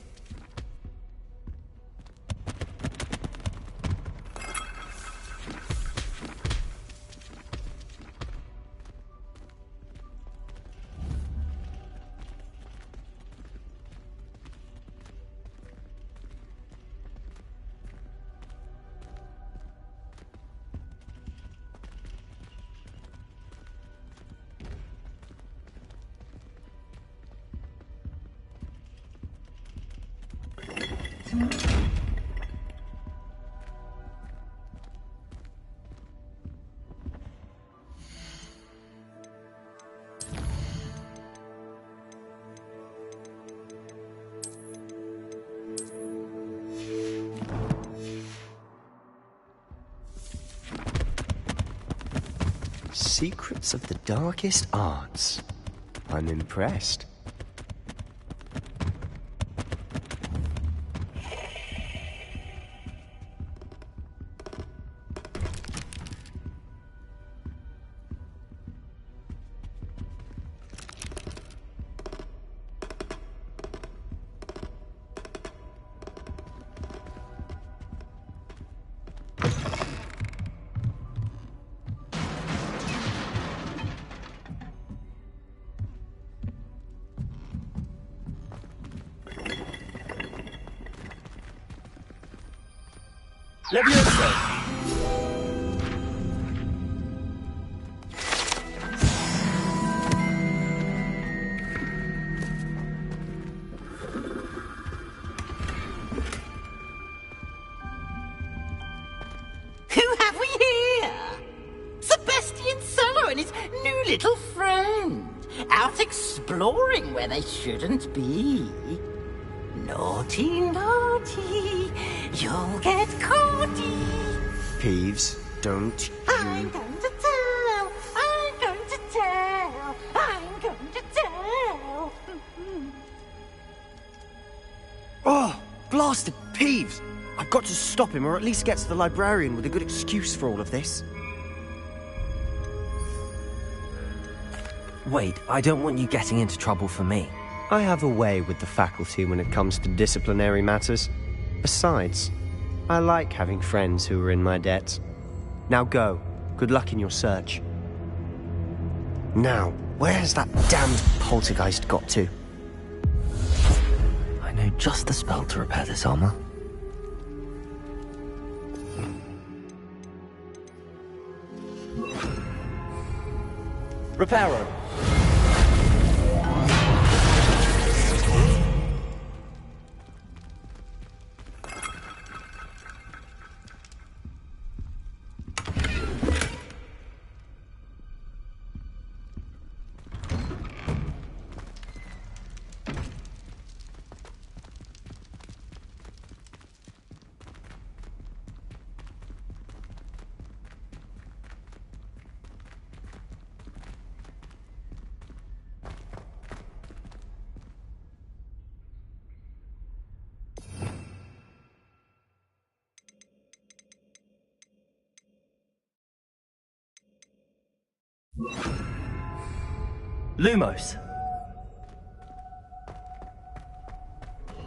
Secrets of the darkest arts. I'm impressed. Leviosa! Who have we here? Sebastian Solo and his new little friend. Out exploring where they shouldn't be. Naughty, naughty, you'll get caughty. Peeves, don't you... I'm going to tell, I'm going to tell, I'm going to tell. blasted Peeves! I've got to stop him, or at least get to the librarian with a good excuse for all of this. Wait, I don't want you getting into trouble for me. I have a way with the faculty when it comes to disciplinary matters. Besides, I like having friends who are in my debt. Now go. Good luck in your search. Now, where's that damned poltergeist got to? I know just the spell to repair this armor. Reparo. Lumos!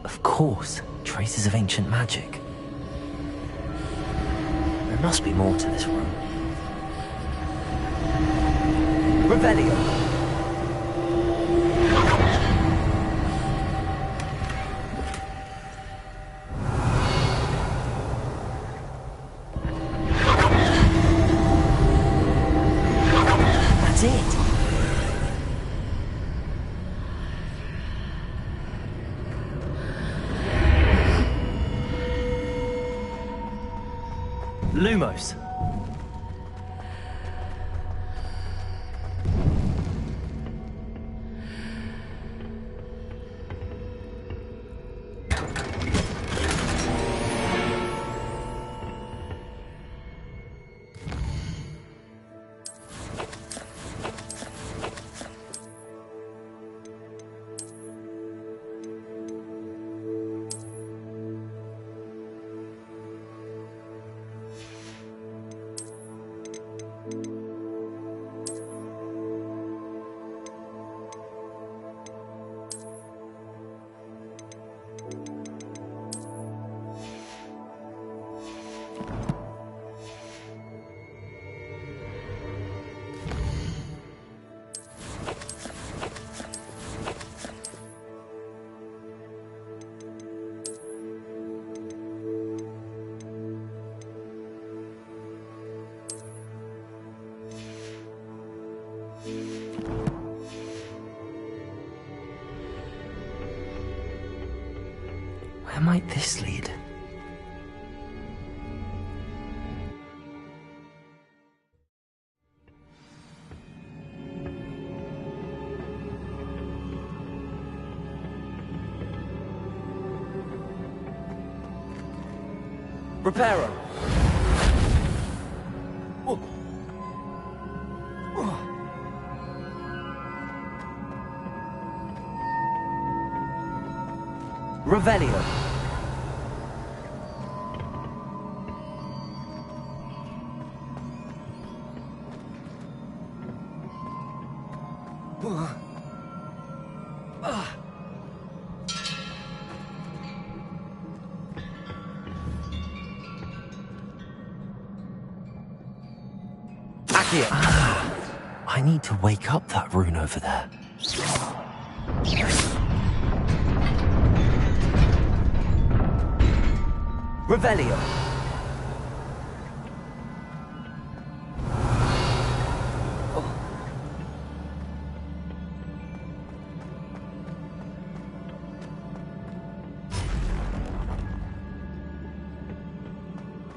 Of course, traces of ancient magic. There must be more to this room. Revelio. That's it! Lumos. Where might this lead? Reparo. Revelio. I need to wake up that rune over there. Revelio.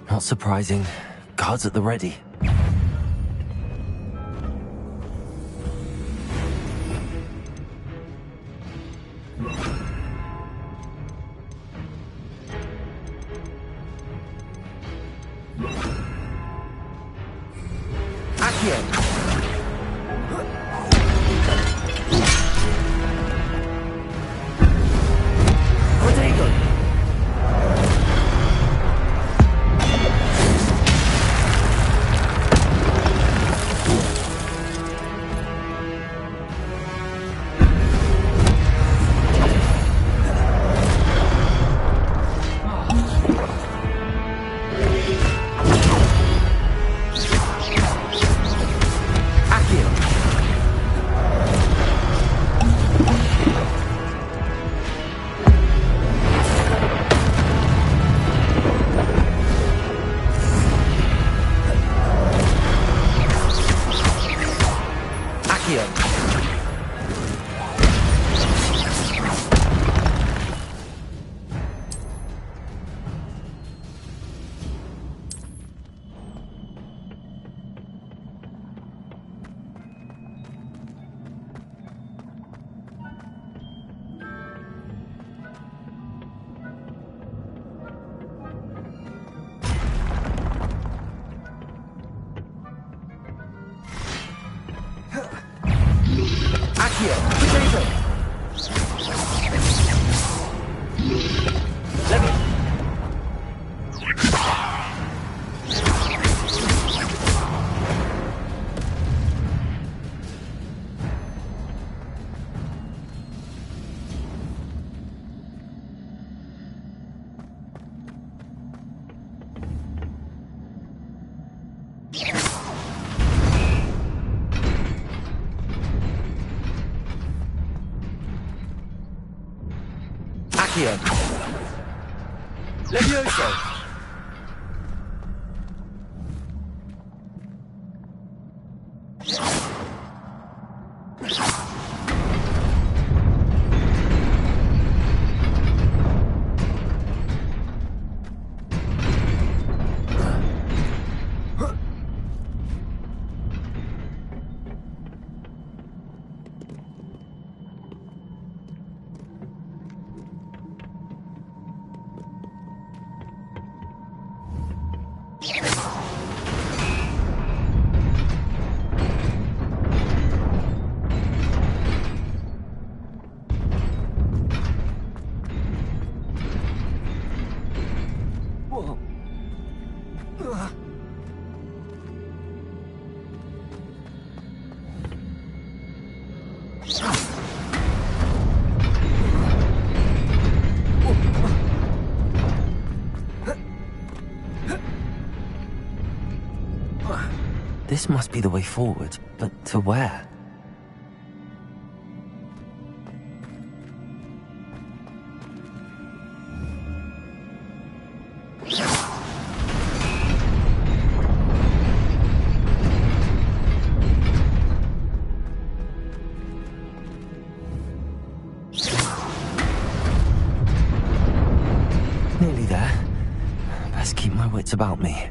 Not surprising. Guards at the ready. Accio. Levioso. This must be the way forward, but to where? Nearly there. Best keep my wits about me.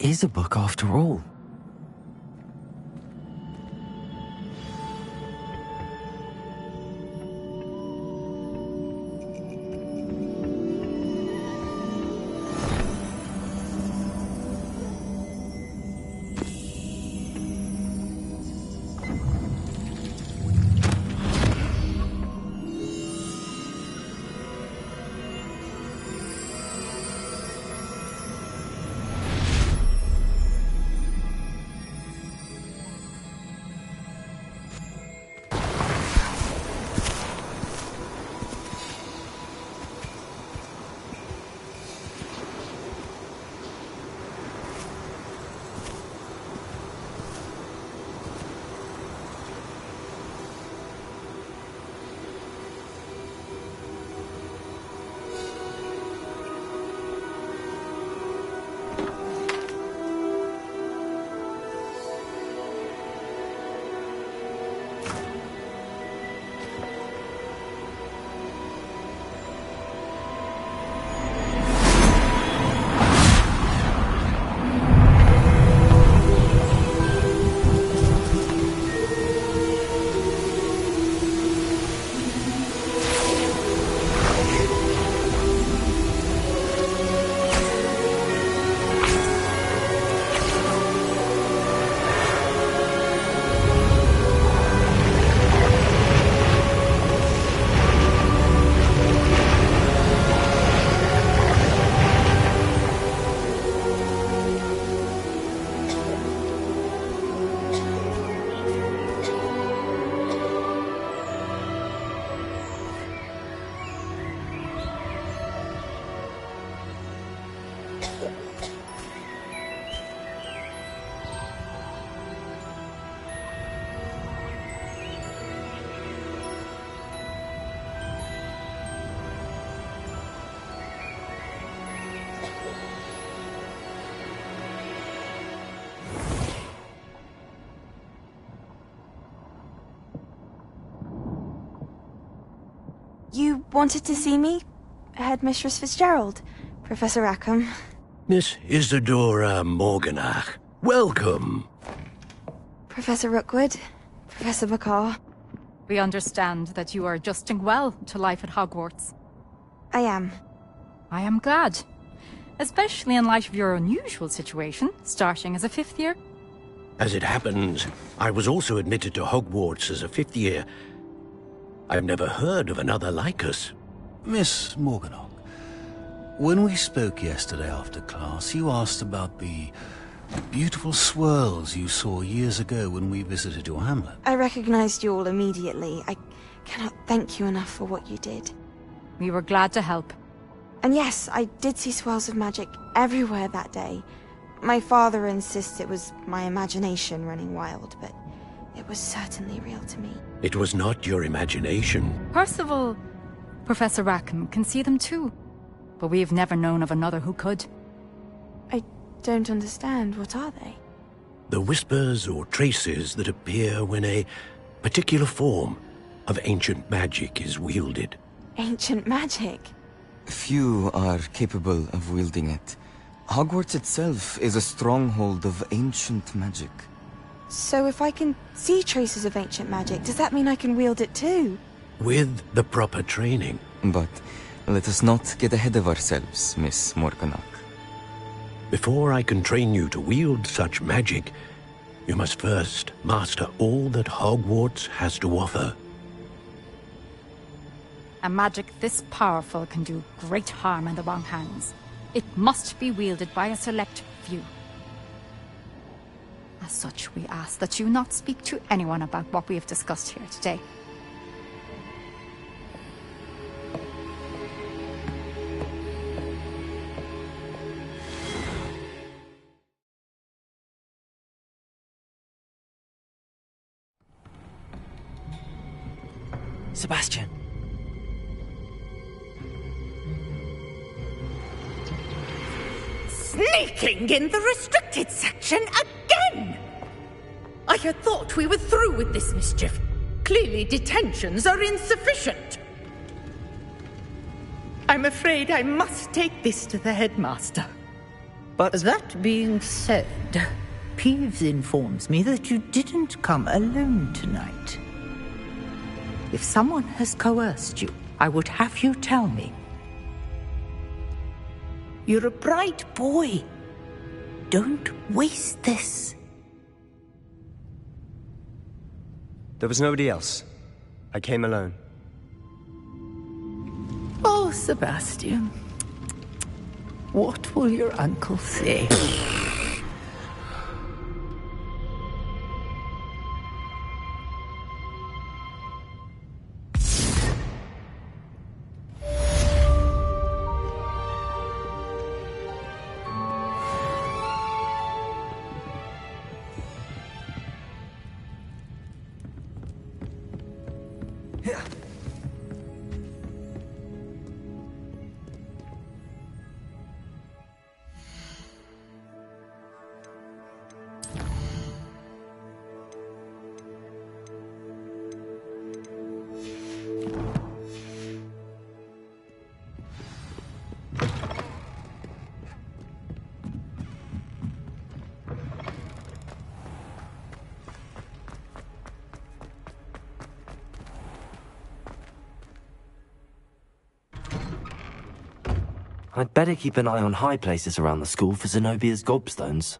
is a book after all. You wanted to see me? Headmistress Fitzgerald? Professor Rackham? Miss Isadora Morganach, welcome. Professor Rookwood? Professor Bakar? We understand that you are adjusting well to life at Hogwarts. I am. I am glad. Especially in light of your unusual situation, starting as a 5th year. As it happens, I was also admitted to Hogwarts as a 5th year. I've never heard of another like us. Miss Morganach, when we spoke yesterday after class, you asked about the beautiful swirls you saw years ago when we visited your hamlet. I recognized you all immediately. I cannot thank you enough for what you did. We were glad to help. And yes, I did see swirls of magic everywhere that day. My father insists it was my imagination running wild, but it was certainly real to me. It was not your imagination. Percival, Professor Rackham can see them too. But we have never known of another who could. I don't understand. What are they? The whispers or traces that appear when a particular form of ancient magic is wielded. Ancient magic? Few are capable of wielding it. Hogwarts itself is a stronghold of ancient magic. So if I can see traces of ancient magic, does that mean I can wield it too? With the proper training. But let us not get ahead of ourselves, Miss Morganach. Before I can train you to wield such magic, you must first master all that Hogwarts has to offer. A magic this powerful can do great harm in the wrong hands. It must be wielded by a select few. As such, we ask that you not speak to anyone about what we have discussed here today. Sebastian. Sneaking in the restricted section again! I had thought we were through with this mischief. Clearly detentions are insufficient. I'm afraid I must take this to the headmaster. But that being said, Peeves informs me that you didn't come alone tonight. If someone has coerced you, I would have you tell me. You're a bright boy. Don't waste this. There was nobody else. I came alone. Oh, Sebastian. What will your uncle say? I'd better keep an eye on high places around the school for Zenobia's gobstones.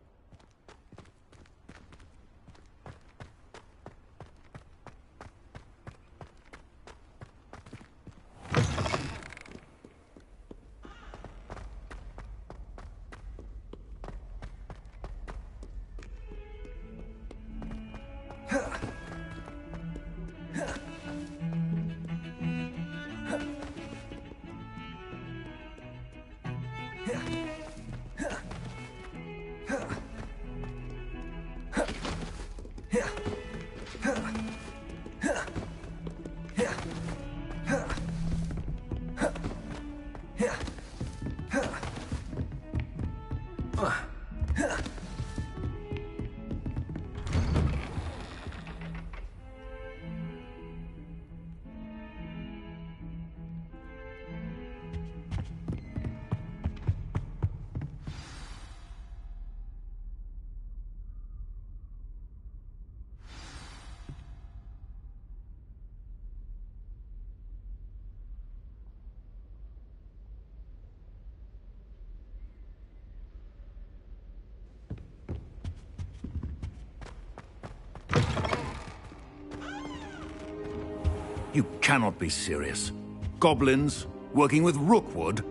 You cannot be serious. Goblins working with Rookwood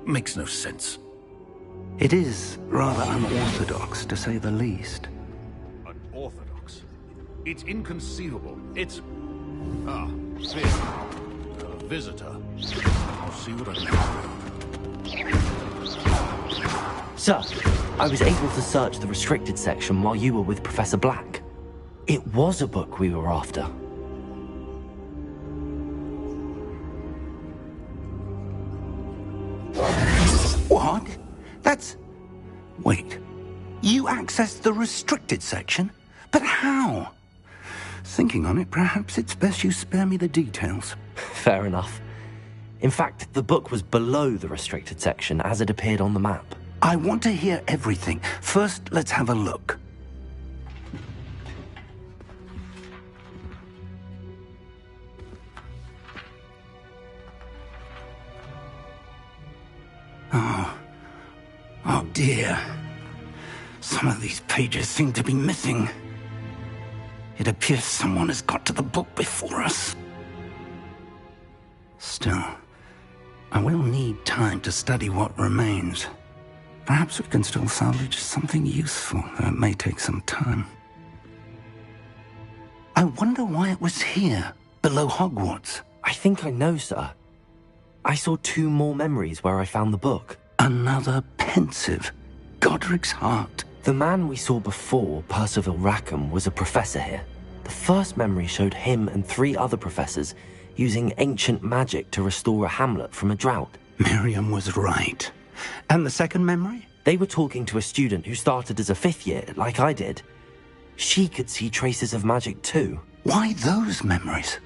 makes no sense. It is rather unorthodox, to say the least. Unorthodox? It's inconceivable. It's... Ah, Fig. A visitor. I'll see what I can do. Sir, I was able to search the restricted section while you were with Professor Black. It was a book we were after. What? That's... Wait. You accessed the restricted section? But how? Thinking on it, perhaps it's best you spare me the details. Fair enough. In fact, the book was below the restricted section as it appeared on the map. I want to hear everything. First, let's have a look. Oh dear. Some of these pages seem to be missing. It appears someone has got to the book before us. Still, I will need time to study what remains. Perhaps we can still salvage something useful, though it may take some time. I wonder why it was here, below Hogwarts. I think I know, sir. I saw 2 more memories where I found the book. Another pensive. Godric's heart. The man we saw before, Percival Rackham, was a professor here. The first memory showed him and 3 other professors using ancient magic to restore a hamlet from a drought. Miriam was right. And the second memory? They were talking to a student who started as a 5th year, like I did. She could see traces of magic too. Why those memories?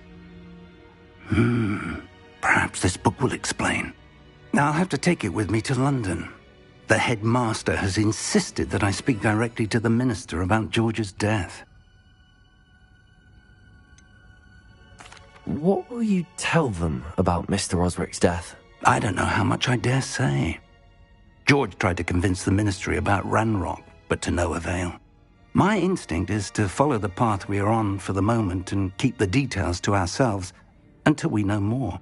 Perhaps this book will explain. I'll have to take it with me to London. The headmaster has insisted that I speak directly to the minister about George's death. What will you tell them about Mr. Osric's death? I don't know how much I dare say. George tried to convince the ministry about Ranrock, but to no avail. My instinct is to follow the path we are on for the moment and keep the details to ourselves until we know more.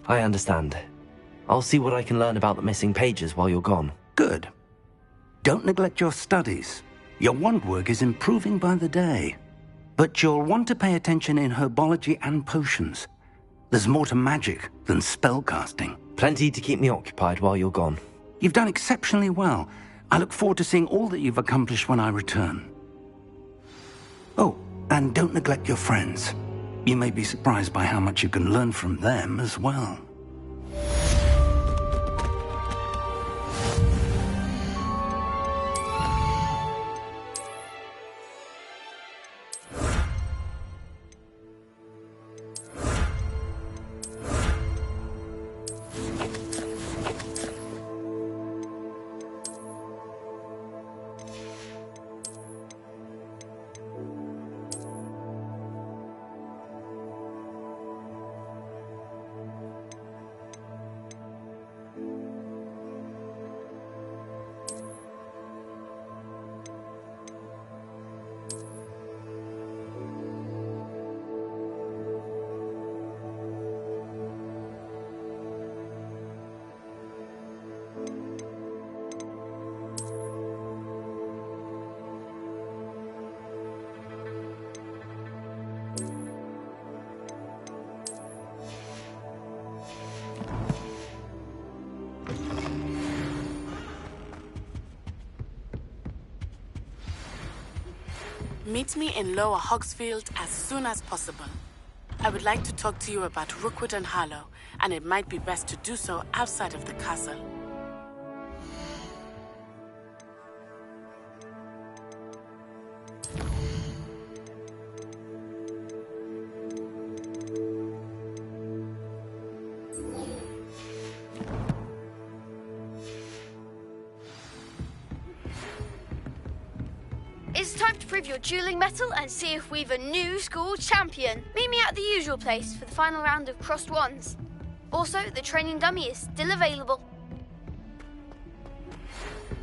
I understand. I'll see what I can learn about the missing pages while you're gone. Good. Don't neglect your studies. Your wand work is improving by the day. But you'll want to pay attention in herbology and potions. There's more to magic than spellcasting. Plenty to keep me occupied while you're gone. You've done exceptionally well. I look forward to seeing all that you've accomplished when I return. Oh, and don't neglect your friends. You may be surprised by how much you can learn from them as well. Meet me in Lower Hogsfield as soon as possible. I would like to talk to you about Rookwood and Harlow, and it might be best to do so outside of the castle. It's time to prove your dueling mettle and see if we've a new school champion. Meet me at the usual place for the final round of crossed wands. Also, the training dummy is still available.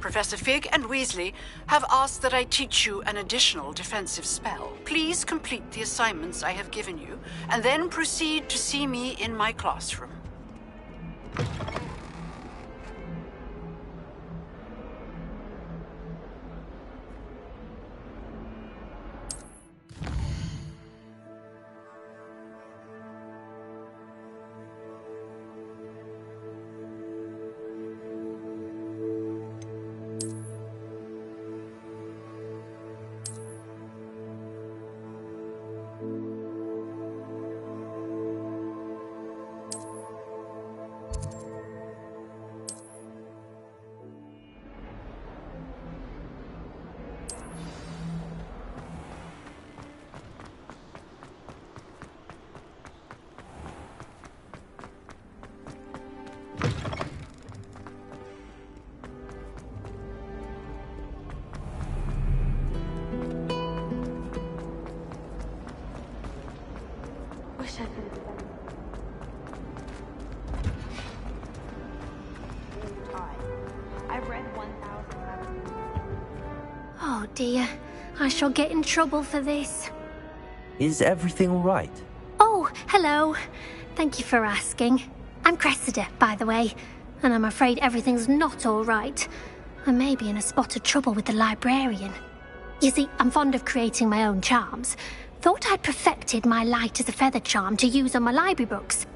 Professor Fig and Weasley have asked that I teach you an additional defensive spell. Please complete the assignments I have given you, and then proceed to see me in my classroom. Oh dear, I shall get in trouble for this. Is everything all right? Oh, hello. Thank you for asking. I'm Cressida, by the way, and I'm afraid everything's not all right. I may be in a spot of trouble with the librarian. You see, I'm fond of creating my own charms. Thought I'd perfected my light as a feather charm to use on my library books.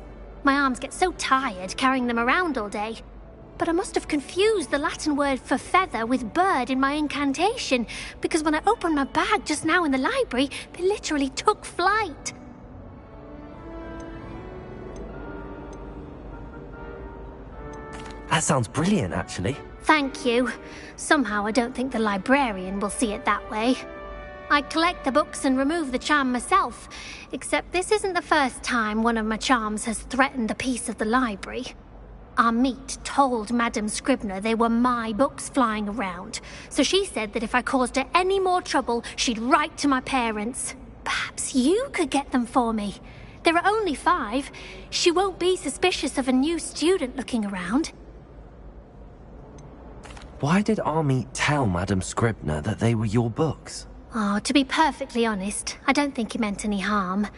My arms get so tired carrying them around all day. But I must have confused the Latin word for feather with bird in my incantation, because when I opened my bag just now in the library, they literally took flight. That sounds brilliant, actually. Thank you. Somehow I don't think the librarian will see it that way. I collect the books and remove the charm myself, except this isn't the first time one of my charms has threatened a piece of the library. Amit told Madame Scribner they were my books flying around, so she said that if I caused her any more trouble, she'd write to my parents. Perhaps you could get them for me. There are only 5. She won't be suspicious of a new student looking around. Why did Amit tell Madame Scribner that they were your books? Oh, to be perfectly honest, I don't think he meant any harm.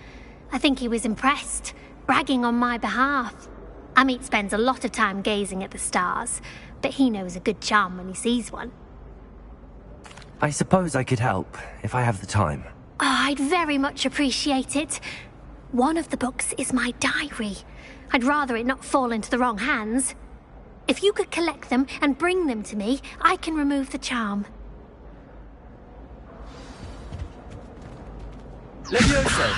I think he was impressed, bragging on my behalf. Amit spends a lot of time gazing at the stars, but he knows a good charm when he sees one. I suppose I could help, if I have the time. Oh, I'd very much appreciate it. One of the books is my diary. I'd rather it not fall into the wrong hands. If you could collect them and bring them to me, I can remove the charm. Levioso!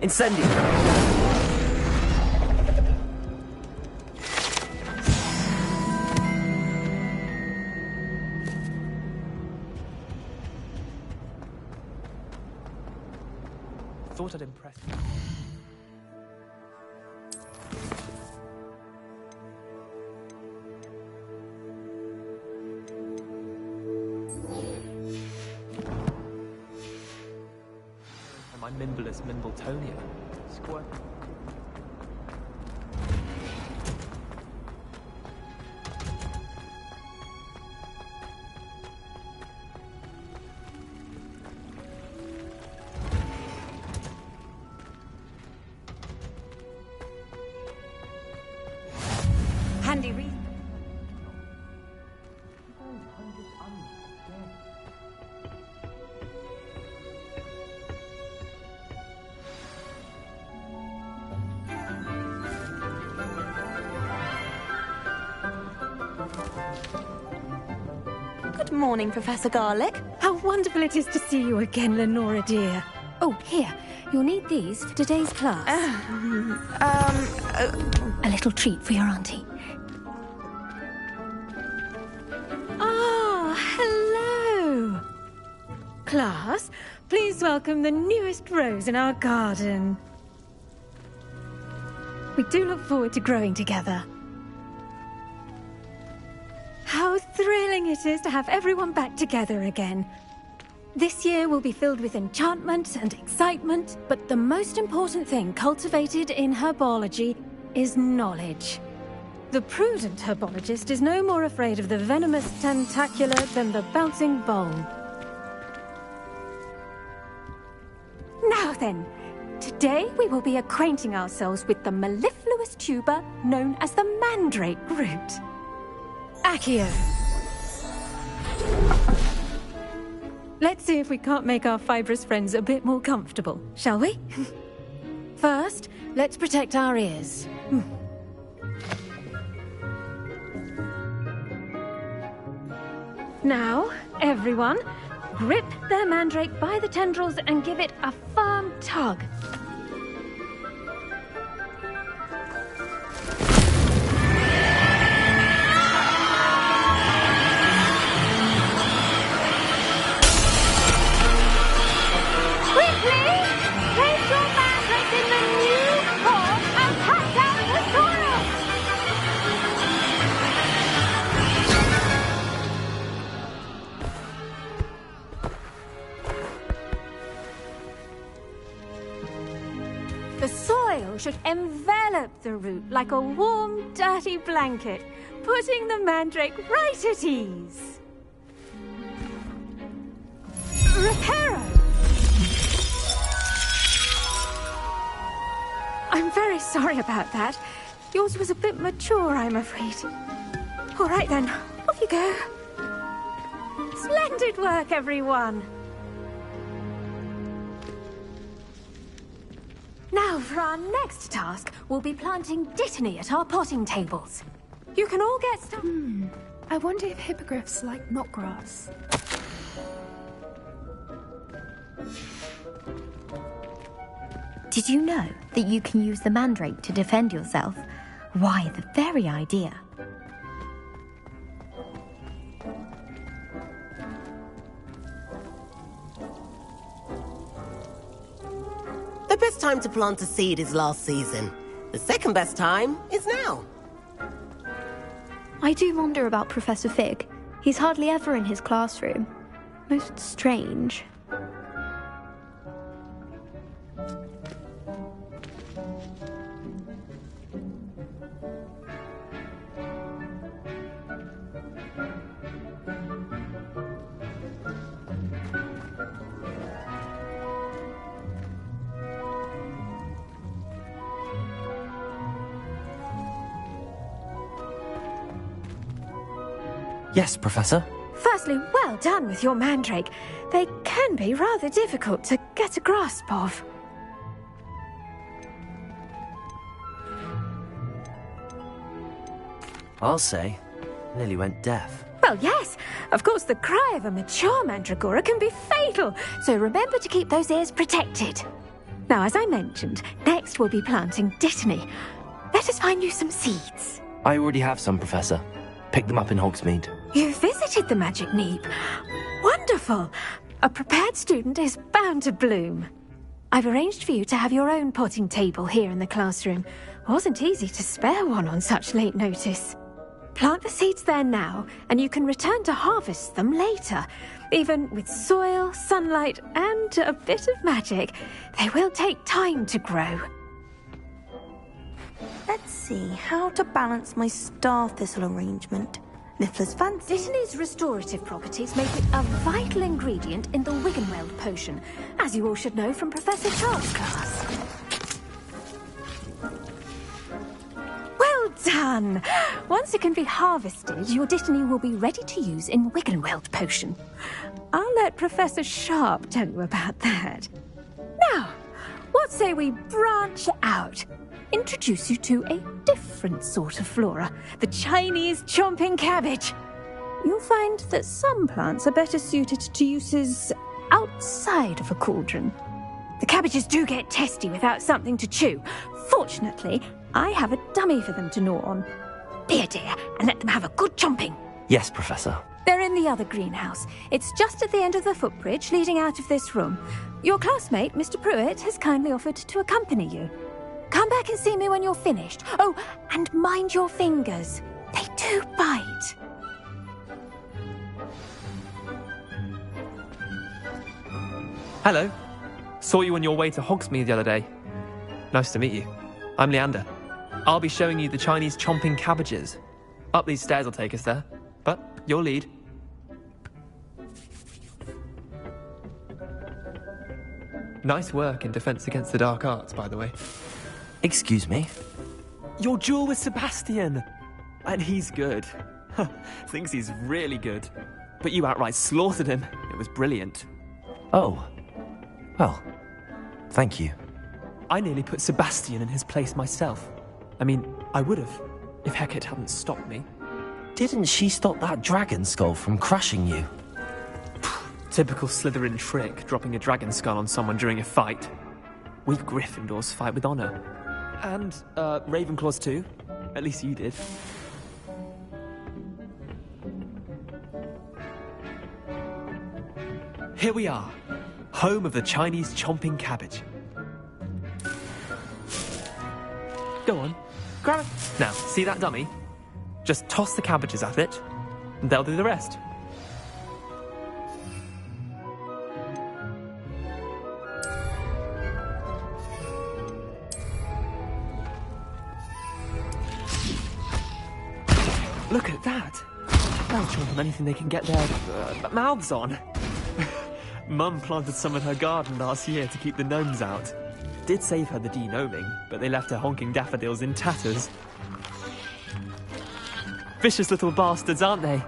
Incendio! Thought I'd impress you. My Mimblus Mimbletonia. Squirt. Handy read. Good morning, Professor Garlic. How wonderful it is to see you again, Lenora dear. Oh, here. You'll need these for today's class. A little treat for your auntie. Ah, hello. Class, please welcome the newest rose in our garden. We do look forward to growing together. How thrilling it is to have everyone back together again. This year will be filled with enchantment and excitement, but the most important thing cultivated in herbology is knowledge. The prudent herbologist is no more afraid of the venomous tentacula than the bouncing bulb. Now then, today we will be acquainting ourselves with the mellifluous tuber known as the mandrake root. Accio. Let's see if we can't make our fibrous friends a bit more comfortable, shall we? First, let's protect our ears. Now, everyone, grip their mandrake by the tendrils and give it a firm tug. Should envelop the root like a warm, dirty blanket, putting the mandrake right at ease. Reparo! I'm very sorry about that. Yours was a bit mature, I'm afraid. All right then, off you go. Splendid work, everyone. Now, for our next task, we'll be planting dittany at our potting tables. You can all get started. I wonder if hippogriffs like knotgrass. Did you know that you can use the mandrake to defend yourself? Why, the very idea. The best time to plant a seed is last season. The second best time is now. I do wonder about Professor Fig. He's hardly ever in his classroom. Most strange. Yes, Professor? Firstly, well done with your mandrake. They can be rather difficult to get a grasp of. I'll say, nearly went deaf. Well, yes. Of course, the cry of a mature mandragora can be fatal, so remember to keep those ears protected. Now, as I mentioned, next we'll be planting dittany. Let us find you some seeds. I already have some, Professor. Picked them up in Hogsmeade. You visited the Magic Neep. Wonderful. A prepared student is bound to bloom. I've arranged for you to have your own potting table here in the classroom. Wasn't easy to spare one on such late notice. Plant the seeds there now, and you can return to harvest them later. Even with soil, sunlight, and a bit of magic, they will take time to grow. Let's see how to balance my star thistle arrangement. Niffler's fancy. Dittany's restorative properties make it a vital ingredient in the Wiggenweld potion, as you all should know from Professor Charles' class. Well done! Once it can be harvested, your dittany will be ready to use in Wiggenweld potion. I'll let Professor Sharp tell you about that. Now, what say we branch out? Introduce you to a different sort of flora, the Chinese chomping cabbage. You'll find that some plants are better suited to uses outside of a cauldron. The cabbages do get testy without something to chew. Fortunately, I have a dummy for them to gnaw on. Be a dear and let them have a good chomping. Yes, Professor. They're in the other greenhouse. It's just at the end of the footbridge leading out of this room. Your classmate, Mr. Pruitt, has kindly offered to accompany you. Come back and see me when you're finished. Oh, and mind your fingers. They do bite. Hello. Saw you on your way to Hogsmeade the other day. Nice to meet you. I'm Leander. I'll be showing you the Chinese chomping cabbages. Up these stairs will take us there. But your lead. Nice work in Defense Against the Dark Arts, by the way. Excuse me? Your duel with Sebastian! And he's good. Thinks he's really good. But you outright slaughtered him. It was brilliant. Oh. Well, thank you. I nearly put Sebastian in his place myself. I mean, I would have, if Hecate hadn't stopped me. Didn't she stop that dragon skull from crushing you? Typical Slytherin trick, dropping a dragon skull on someone during a fight. We Gryffindors fight with honor. And, Ravenclaws too. At least you did. Here we are, home of the Chinese chomping cabbage. Go on, grab it. Now, see that dummy? Just toss the cabbages at it, and they'll do the rest. Look at that! They'll chomp on anything they can get their mouths on. Mum planted some in her garden last year to keep the gnomes out. Did save her the de-gnoming, but they left her honking daffodils in tatters. Vicious little bastards, aren't they?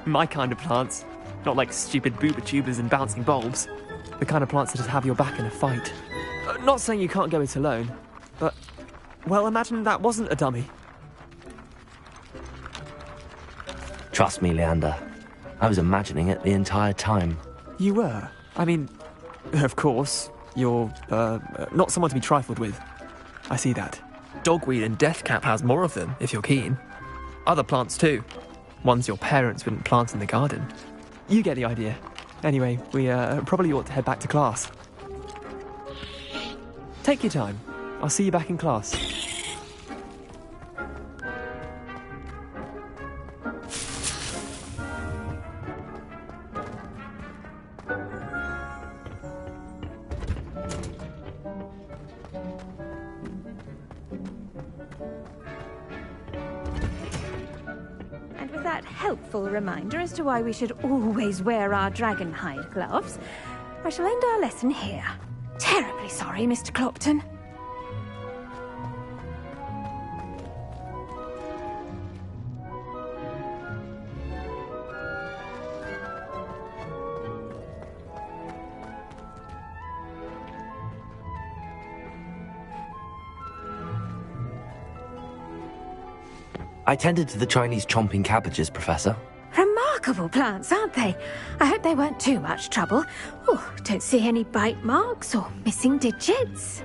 My kind of plants. Not like stupid booba-tubers and bouncing bulbs. The kind of plants that just have your back in a fight. Not saying you can't go it alone, but... well, imagine that wasn't a dummy. Trust me, Leander. I was imagining it the entire time. You were? I mean, of course, you're, not someone to be trifled with. I see that. Dogweed and Deathcap has more of them, if you're keen. Other plants too. Ones your parents wouldn't plant in the garden. You get the idea. Anyway, we probably ought to head back to class. Take your time. I'll see you back in class. And with that helpful reminder as to why we should always wear our dragonhide gloves, I shall end our lesson here. Terribly sorry, Mr. Clopton. I tended to the Chinese chomping cabbages, Professor. Remarkable plants, aren't they? I hope they weren't too much trouble. Oh, don't see any bite marks or missing digits.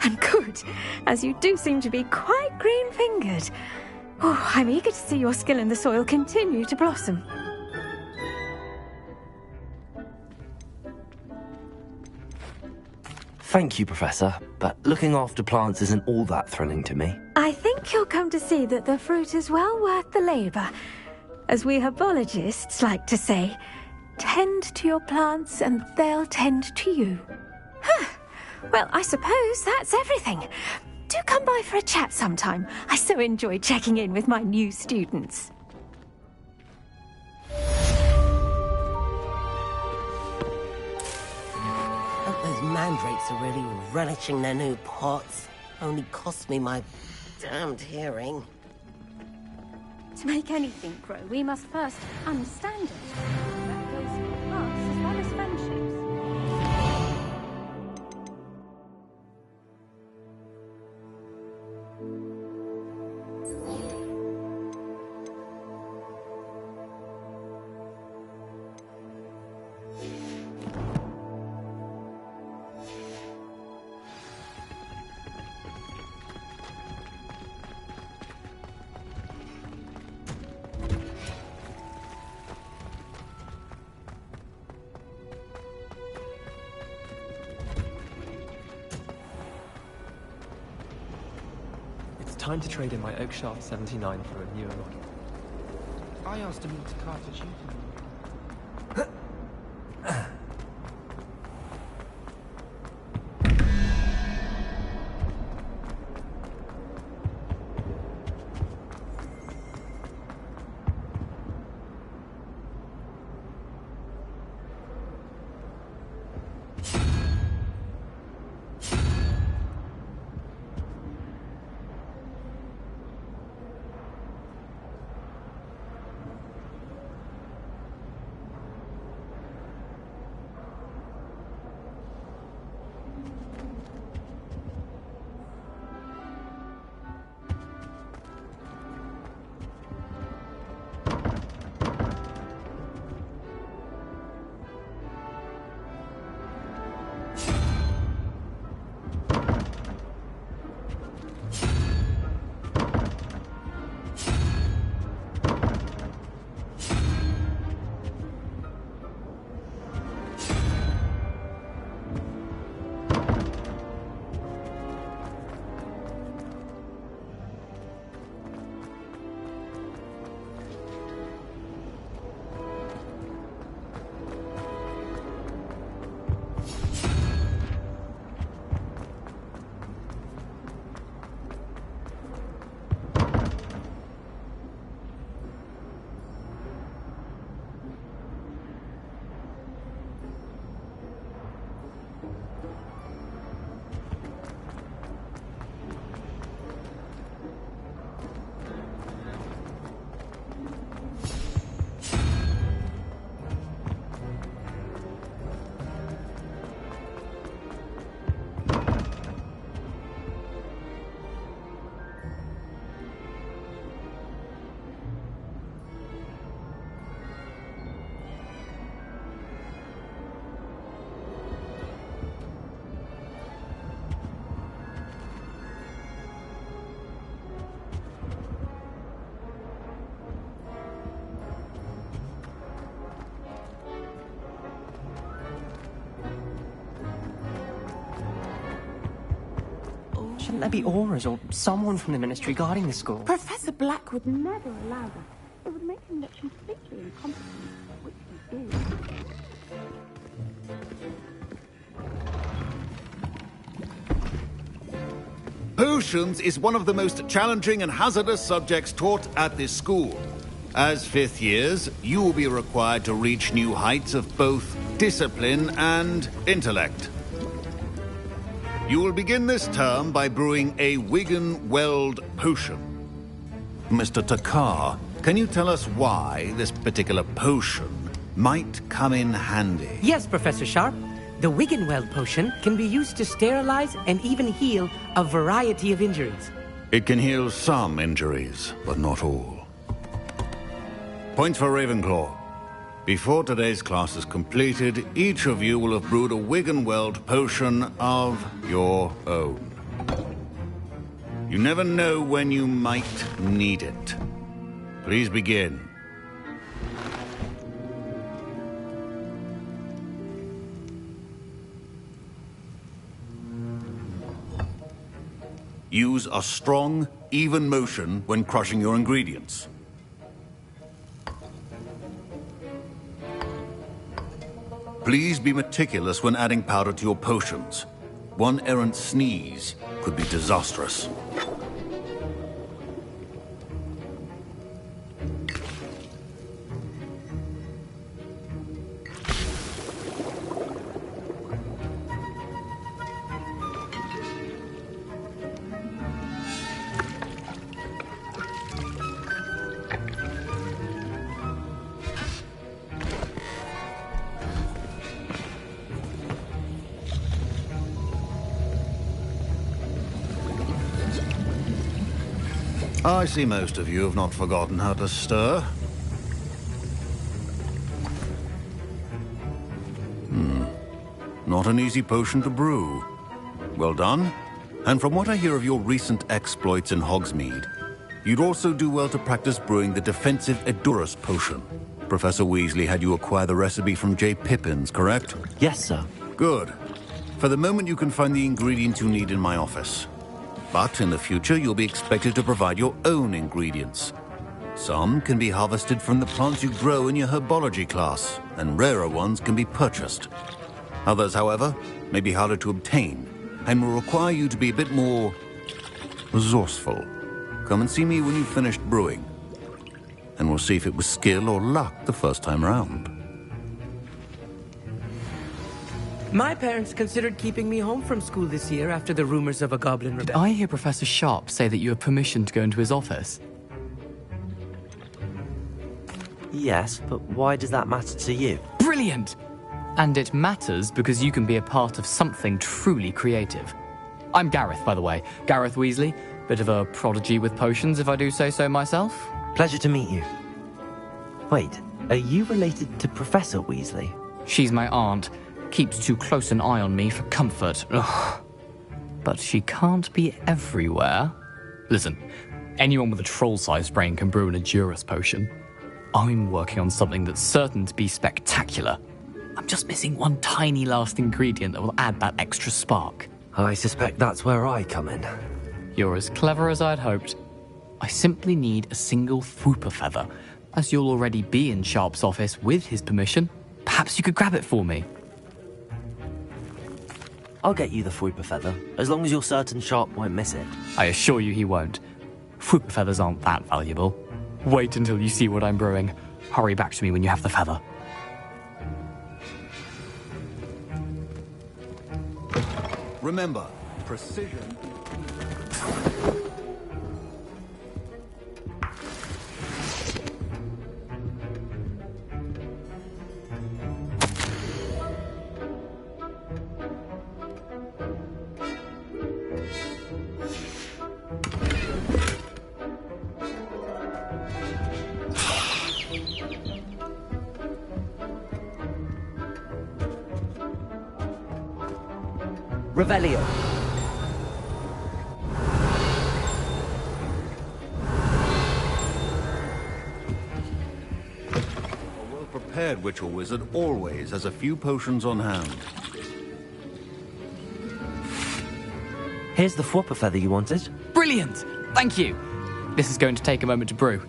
And good, as you do seem to be quite green-fingered. Oh, I'm eager to see your skill in the soil continue to blossom. Thank you, Professor, but looking after plants isn't all that thrilling to me. I think you'll come to see that the fruit is well worth the labour. As we herbologists like to say, tend to your plants and they'll tend to you. Huh. Well, I suppose that's everything. Do come by for a chat sometime. I so enjoy checking in with my new students. Hope those mandrakes are really relishing their new pots. Only cost me my damned hearing. To make anything grow, we must first understand it. That goes for plants as well as friendships. Time to trade in my Oak Shaft 79 for a newer model. I asked him to cartridge you. there be auras or someone from the Ministry guarding the school? Professor Black would never allow that. It would make him look completely incompetent, which he is. Potions is one of the most challenging and hazardous subjects taught at this school. As fifth years, you will be required to reach new heights of both discipline and intellect. You will begin this term by brewing a Wigan-Weld potion. Mr. Takar, can you tell us why this particular potion might come in handy? Yes, Professor Sharp. The Wigan-Weld potion can be used to sterilize and even heal a variety of injuries. It can heal some injuries, but not all. Points for Ravenclaw. Before today's class is completed, each of you will have brewed a Wigan-Weld potion of your own. You never know when you might need it. Please begin. Use a strong, even motion when crushing your ingredients. Please be meticulous when adding powder to your potions. One errant sneeze could be disastrous. I see most of you have not forgotten how to stir. Not an easy potion to brew. Well done. And from what I hear of your recent exploits in Hogsmeade, you'd also do well to practice brewing the defensive Edurus potion. Professor Weasley had you acquire the recipe from J. Pippins, correct? Yes, sir. Good. For the moment, you can find the ingredients you need in my office. But in the future, you'll be expected to provide your own ingredients. Some can be harvested from the plants you grow in your herbology class, and rarer ones can be purchased. Others, however, may be harder to obtain, and will require you to be a bit more resourceful. Come and see me when you've finished brewing, and we'll see if it was skill or luck the first time round. My parents considered keeping me home from school this year after the rumors of a goblin rebellion. I hear Professor Sharp say that you have permission to go into his office. Yes, but why does that matter to you? Brilliant! And it matters because you can be a part of something truly creative. I'm Gareth, by the way. Gareth Weasley. Bit of a prodigy with potions, if I do say so myself. Pleasure to meet you. Wait, are you related to Professor Weasley? She's my aunt. Keeps too close an eye on me for comfort. Ugh. But she can't be everywhere. Listen, anyone with a troll-sized brain can brew an Edurus potion. I'm working on something that's certain to be spectacular. I'm just missing one tiny last ingredient that will add that extra spark. I suspect that's where I come in. You're as clever as I'd hoped. I simply need a single Fwooper feather. As you'll already be in Sharp's office with his permission, perhaps you could grab it for me. I'll get you the Fwooper feather, as long as you're certain Sharp won't miss it. I assure you he won't. Fwooper feathers aren't that valuable. Wait until you see what I'm brewing. Hurry back to me when you have the feather. Remember, precision... Revelio. A well-prepared witch or wizard always has a few potions on hand. Here's the flopper feather you wanted. Brilliant! Thank you! This is going to take a moment to brew.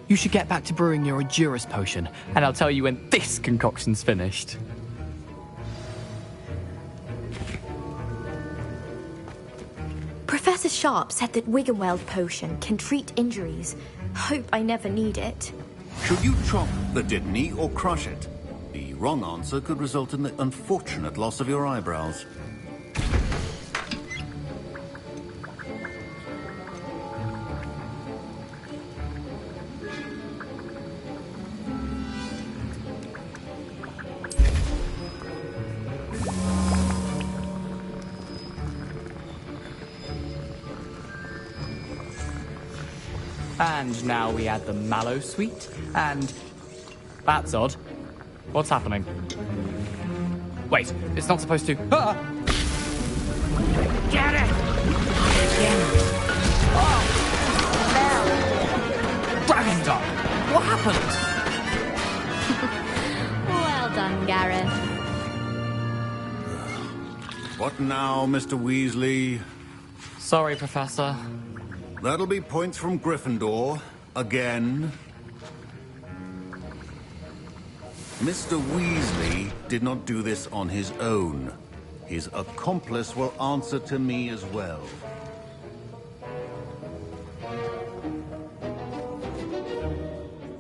You should get back to brewing your Adurus potion, and I'll tell you when this concoction's finished. Professor Sharp said that Wiggenweld potion can treat injuries. Hope I never need it. Should you chop the Didney or crush it? The wrong answer could result in the unfortunate loss of your eyebrows. And now we add the mallow sweet, and... That's odd. What's happening? Wait, it's not supposed to... Ah! Get it! Oh! Dragon Dog! What happened? Well done, Gareth. What now, Mr. Weasley? Sorry, Professor. That'll be points from Gryffindor. Again. Mr. Weasley did not do this on his own. His accomplice will answer to me as well.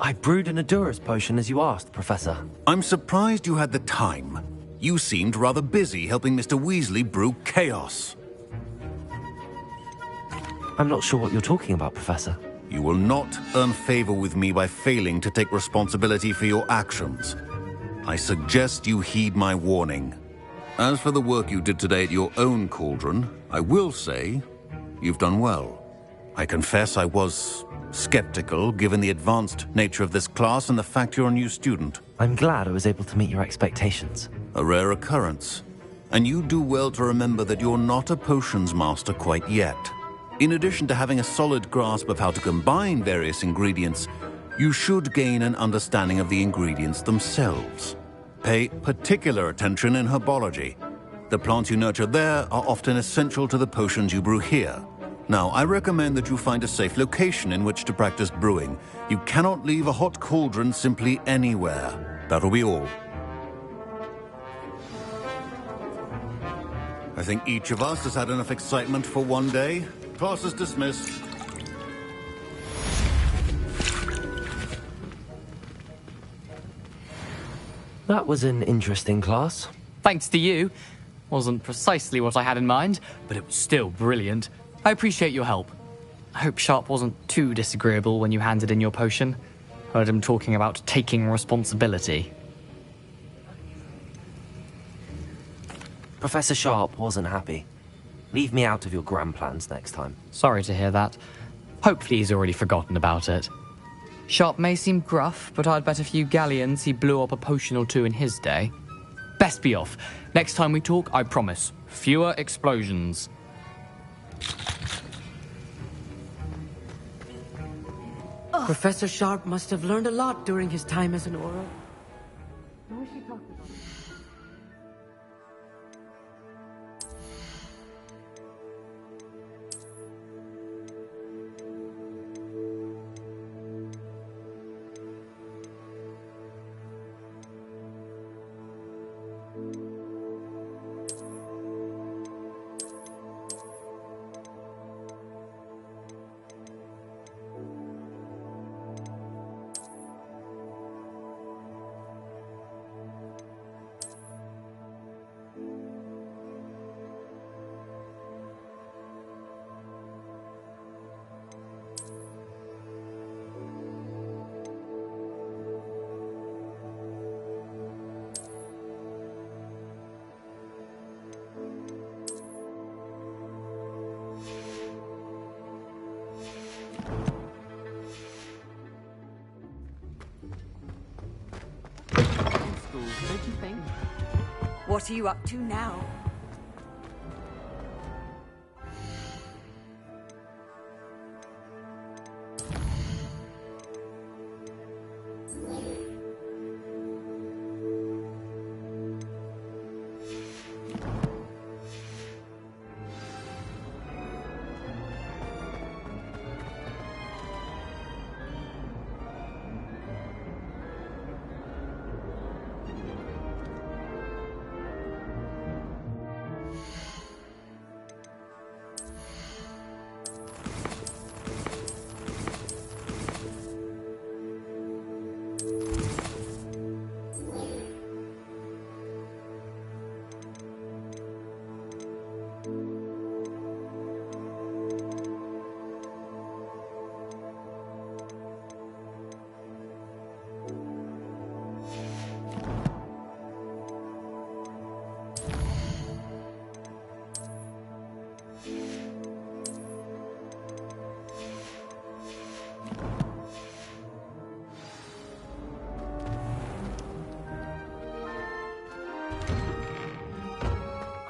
I brewed an Adurus potion as you asked, Professor. I'm surprised you had the time. You seemed rather busy helping Mr. Weasley brew chaos. I'm not sure what you're talking about, Professor. You will not earn favor with me by failing to take responsibility for your actions. I suggest you heed my warning. As for the work you did today at your own cauldron, I will say you've done well. I confess I was skeptical, given the advanced nature of this class and the fact you're a new student. I'm glad I was able to meet your expectations. A rare occurrence. And you do well to remember that you're not a potions master quite yet. In addition to having a solid grasp of how to combine various ingredients, you should gain an understanding of the ingredients themselves. Pay particular attention in herbology. The plants you nurture there are often essential to the potions you brew here. Now, I recommend that you find a safe location in which to practice brewing. You cannot leave a hot cauldron simply anywhere. That'll be all. I think each of us has had enough excitement for one day. Class is dismissed. That was an interesting class. Thanks to you. Wasn't precisely what I had in mind, but it was still brilliant. I appreciate your help. I hope Sharp wasn't too disagreeable when you handed in your potion. Heard him talking about taking responsibility. Professor Sharp wasn't happy. Leave me out of your grand plans next time. Sorry to hear that. Hopefully he's already forgotten about it. Sharp may seem gruff, but I'd bet a few galleons he blew up a potion or two in his day. Best be off. Next time we talk, I promise, fewer explosions. Professor Sharp must have learned a lot during his time as an Auror. What was she talking about? Don't you think? What are you up to now?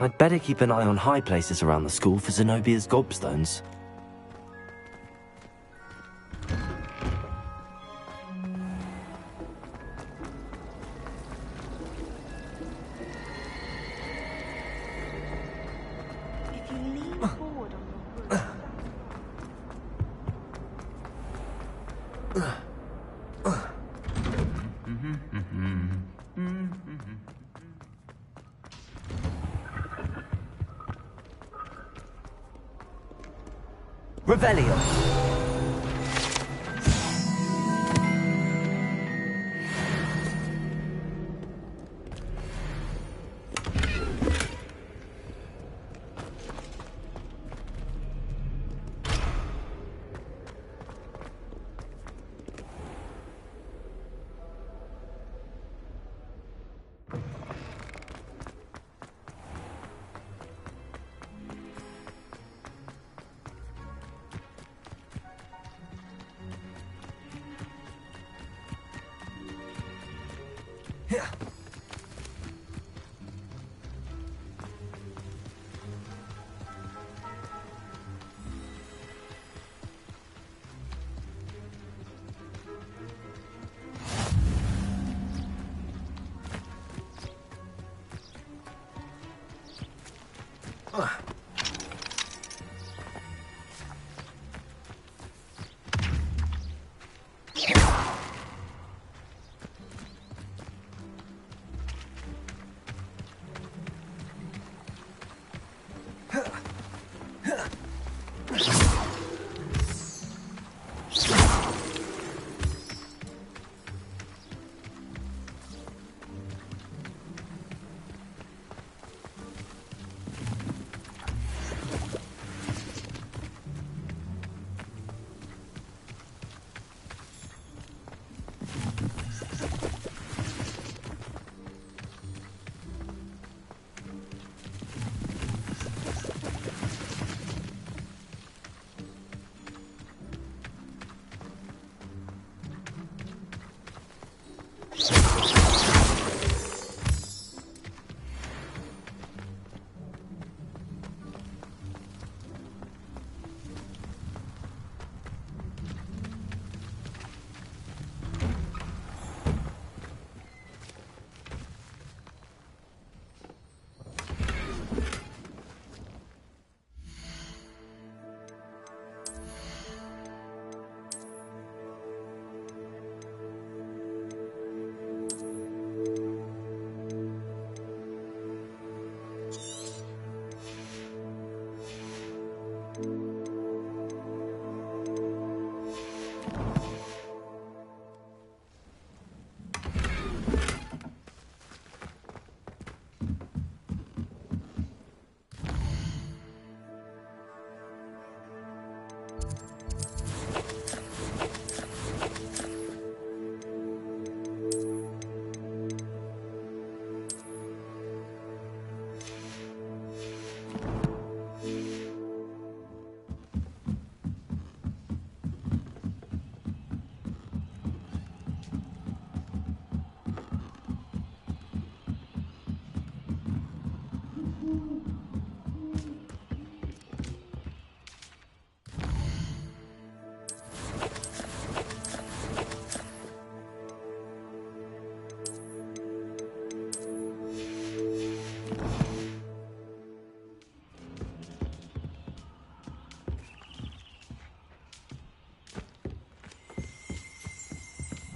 I'd better keep an eye on high places around the school for Zenobia's gobstones. If you lean forward on your Revelio!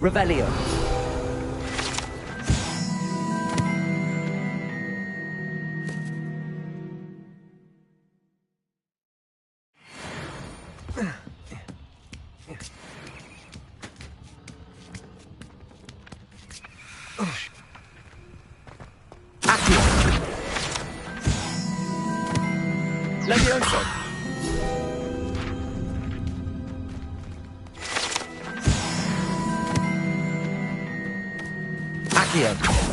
Revelio. Levioso. Accio.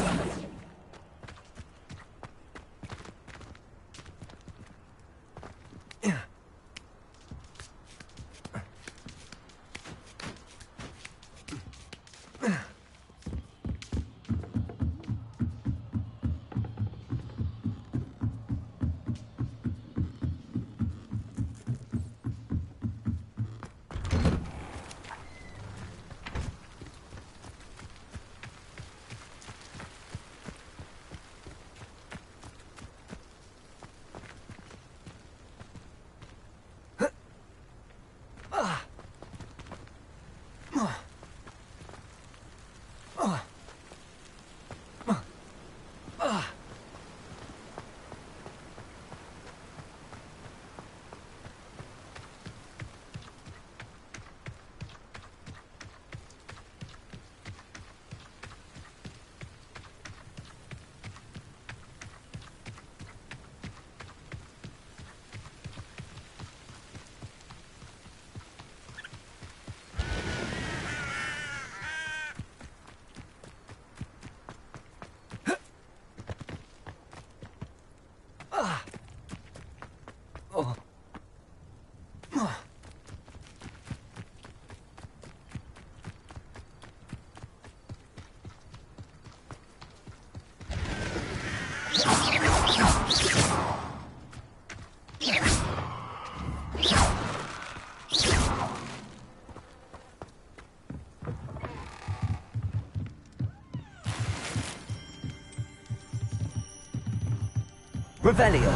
Revelio.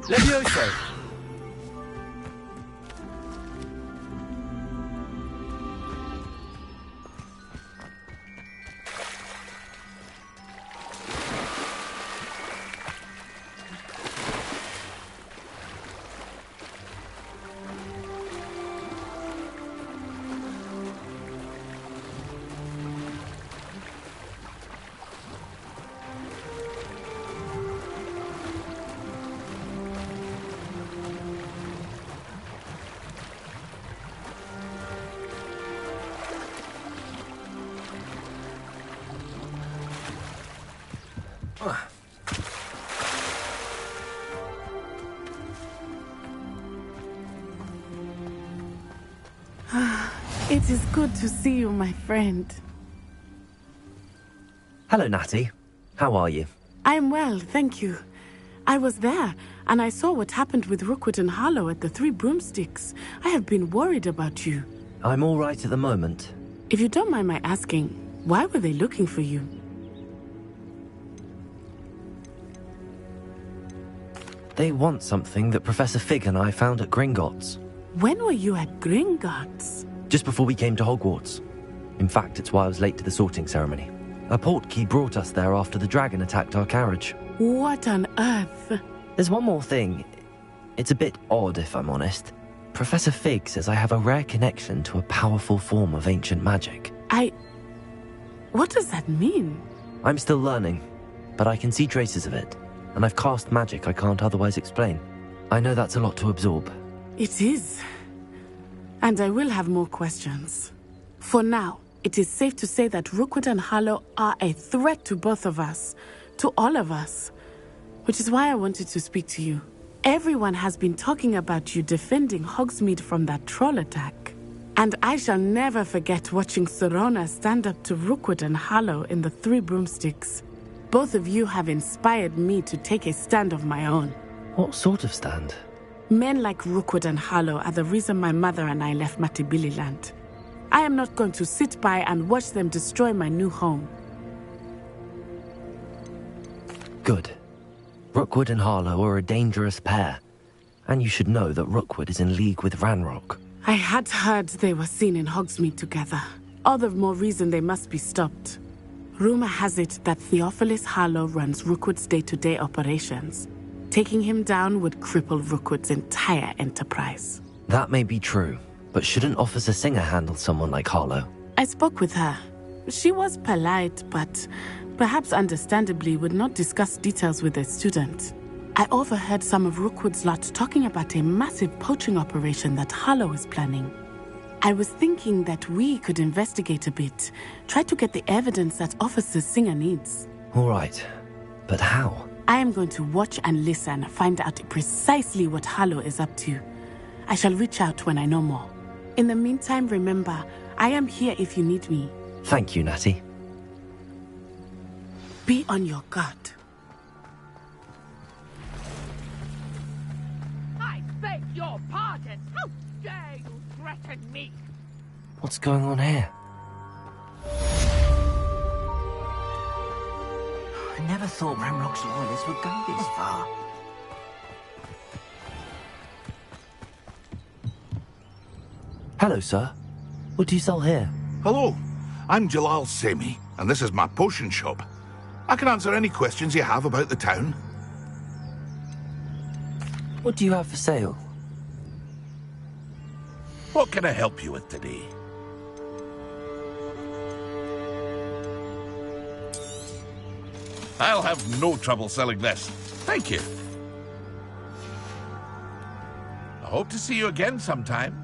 Levioso! It is good to see you, my friend. Hello, Natty. How are you? I'm well, thank you. I was there, and I saw what happened with Rookwood and Harlow at the Three Broomsticks. I have been worried about you. I'm all right at the moment. If you don't mind my asking, why were they looking for you? They want something that Professor Fig and I found at Gringotts. When were you at Gringotts? Just before we came to Hogwarts. In fact, it's why I was late to the sorting ceremony. A portkey brought us there after the dragon attacked our carriage. What on earth? There's one more thing. It's a bit odd, if I'm honest. Professor Fig says I have a rare connection to a powerful form of ancient magic. What does that mean? I'm still learning, but I can see traces of it, and I've cast magic I can't otherwise explain. I know that's a lot to absorb. It is. And I will have more questions. For now, it is safe to say that Rookwood and Harlow are a threat to both of us, to all of us. Which is why I wanted to speak to you. Everyone has been talking about you defending Hogsmeade from that troll attack. And I shall never forget watching Sorona stand up to Rookwood and Harlow in the Three Broomsticks. Both of you have inspired me to take a stand of my own. What sort of stand? Men like Rookwood and Harlow are the reason my mother and I left Mattibililand. I am not going to sit by and watch them destroy my new home. Good. Rookwood and Harlow are a dangerous pair. And you should know that Rookwood is in league with Ranrock. I had heard they were seen in Hogsmeade together. All the more reason they must be stopped. Rumor has it that Theophilus Harlow runs Rookwood's day-to-day operations. Taking him down would cripple Rookwood's entire enterprise. That may be true, but shouldn't Officer Singer handle someone like Harlow? I spoke with her. She was polite, but perhaps understandably would not discuss details with a student. I overheard some of Rookwood's lot talking about a massive poaching operation that Harlow is planning. I was thinking that we could investigate a bit, try to get the evidence that Officer Singer needs. All right, but how? I am going to watch and listen, find out precisely what Harlow is up to. I shall reach out when I know more. In the meantime, remember, I am here if you need me. Thank you, Natty. Be on your guard. I beg your pardon! How dare you threaten me? What's going on here? I never thought Ranrock's loyalists would go this far. Hello, sir. What do you sell here? Hello, I'm Jalal Semi, and this is my potion shop. I can answer any questions you have about the town. What do you have for sale? What can I help you with today? I'll have no trouble selling this. Thank you. I hope to see you again sometime.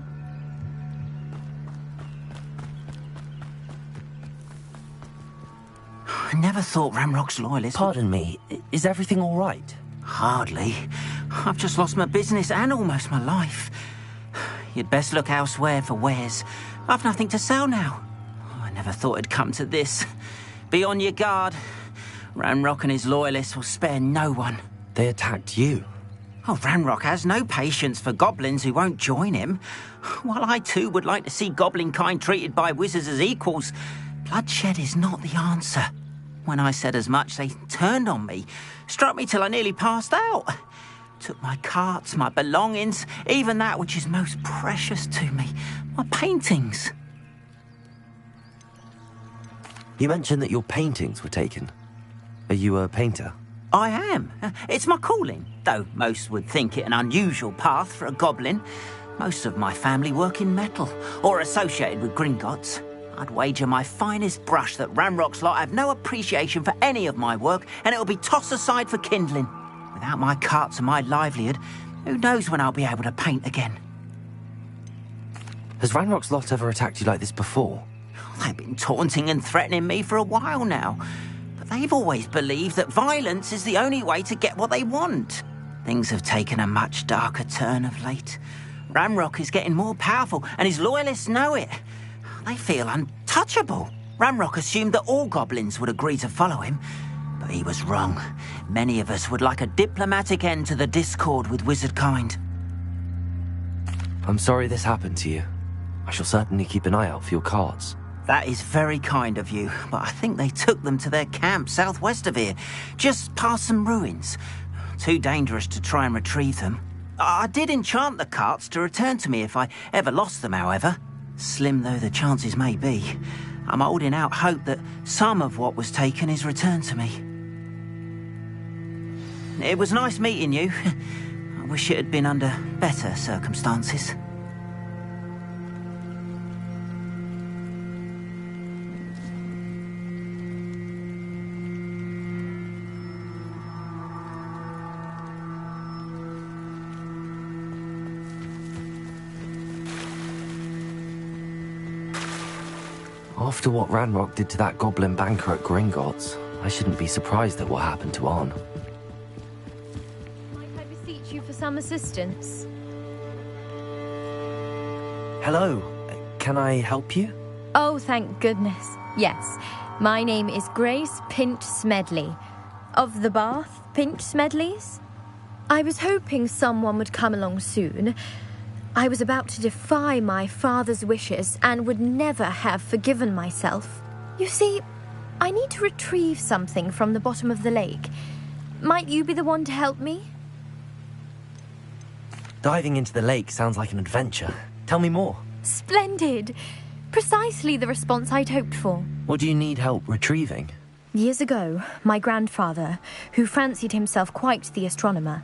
I never thought Ramrock's loyalists... Pardon me, is everything all right? Hardly. I've just lost my business and almost my life. You'd best look elsewhere for wares. I've nothing to sell now. I never thought it'd come to this. Be on your guard. Ranrock and his loyalists will spare no one. They attacked you? Oh, Ranrock has no patience for goblins who won't join him. While I too would like to see goblin kind treated by wizards as equals, bloodshed is not the answer. When I said as much, they turned on me, struck me till I nearly passed out. Took my carts, my belongings, even that which is most precious to me, my paintings. You mentioned that your paintings were taken. Are you a painter? I am. It's my calling, though most would think it an unusual path for a goblin. Most of my family work in metal, or associated with Gringotts. I'd wager my finest brush that Ranrock's lot have no appreciation for any of my work, and it'll be tossed aside for kindling. Without my carts and my livelihood, who knows when I'll be able to paint again. Has Ranrock's lot ever attacked you like this before? They've been taunting and threatening me for a while now. But they've always believed that violence is the only way to get what they want. Things have taken a much darker turn of late. Ranrock is getting more powerful, and his loyalists know it. They feel untouchable. Ranrock assumed that all goblins would agree to follow him, but he was wrong. Many of us would like a diplomatic end to the discord with wizard kind. I'm sorry this happened to you. I shall certainly keep an eye out for your carts. That is very kind of you, but I think they took them to their camp southwest of here, just past some ruins. Too dangerous to try and retrieve them. I did enchant the carts to return to me if I ever lost them, however. Slim though the chances may be, I'm holding out hope that some of what was taken is returned to me. It was nice meeting you. I wish it had been under better circumstances. After what Ranrock did to that goblin banker at Gringotts, I shouldn't be surprised at what happened to Arn. Might I beseech you for some assistance? Hello, can I help you? Oh, thank goodness. Yes, my name is Grace Pinch Smedley, of the Bath Pinch Smedleys. I was hoping someone would come along soon. I was about to defy my father's wishes and would never have forgiven myself. You see, I need to retrieve something from the bottom of the lake. Might you be the one to help me? Diving into the lake sounds like an adventure. Tell me more. Splendid! Precisely the response I'd hoped for. What do you need help retrieving? Years ago, my grandfather, who fancied himself quite the astronomer,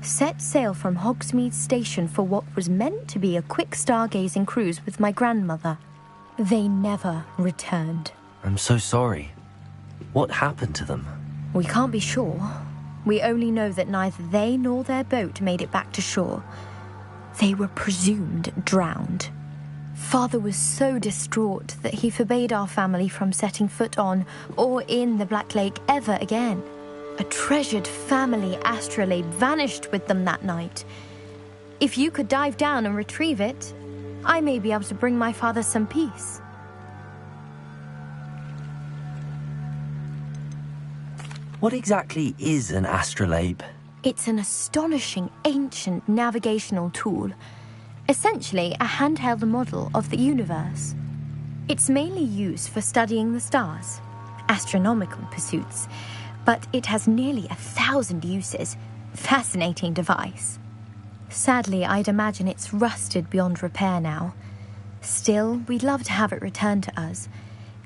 set sail from Hogsmeade Station for what was meant to be a quick stargazing cruise with my grandmother. They never returned. I'm so sorry. What happened to them? We can't be sure. We only know that neither they nor their boat made it back to shore. They were presumed drowned. Father was so distraught that he forbade our family from setting foot on or in the Black Lake ever again. A treasured family astrolabe vanished with them that night. If you could dive down and retrieve it, I may be able to bring my father some peace. What exactly is an astrolabe? It's an astonishing ancient navigational tool. Essentially, a handheld model of the universe. It's mainly used for studying the stars, astronomical pursuits, but it has nearly 1,000 uses. Fascinating device. Sadly, I'd imagine it's rusted beyond repair now. Still, we'd love to have it returned to us.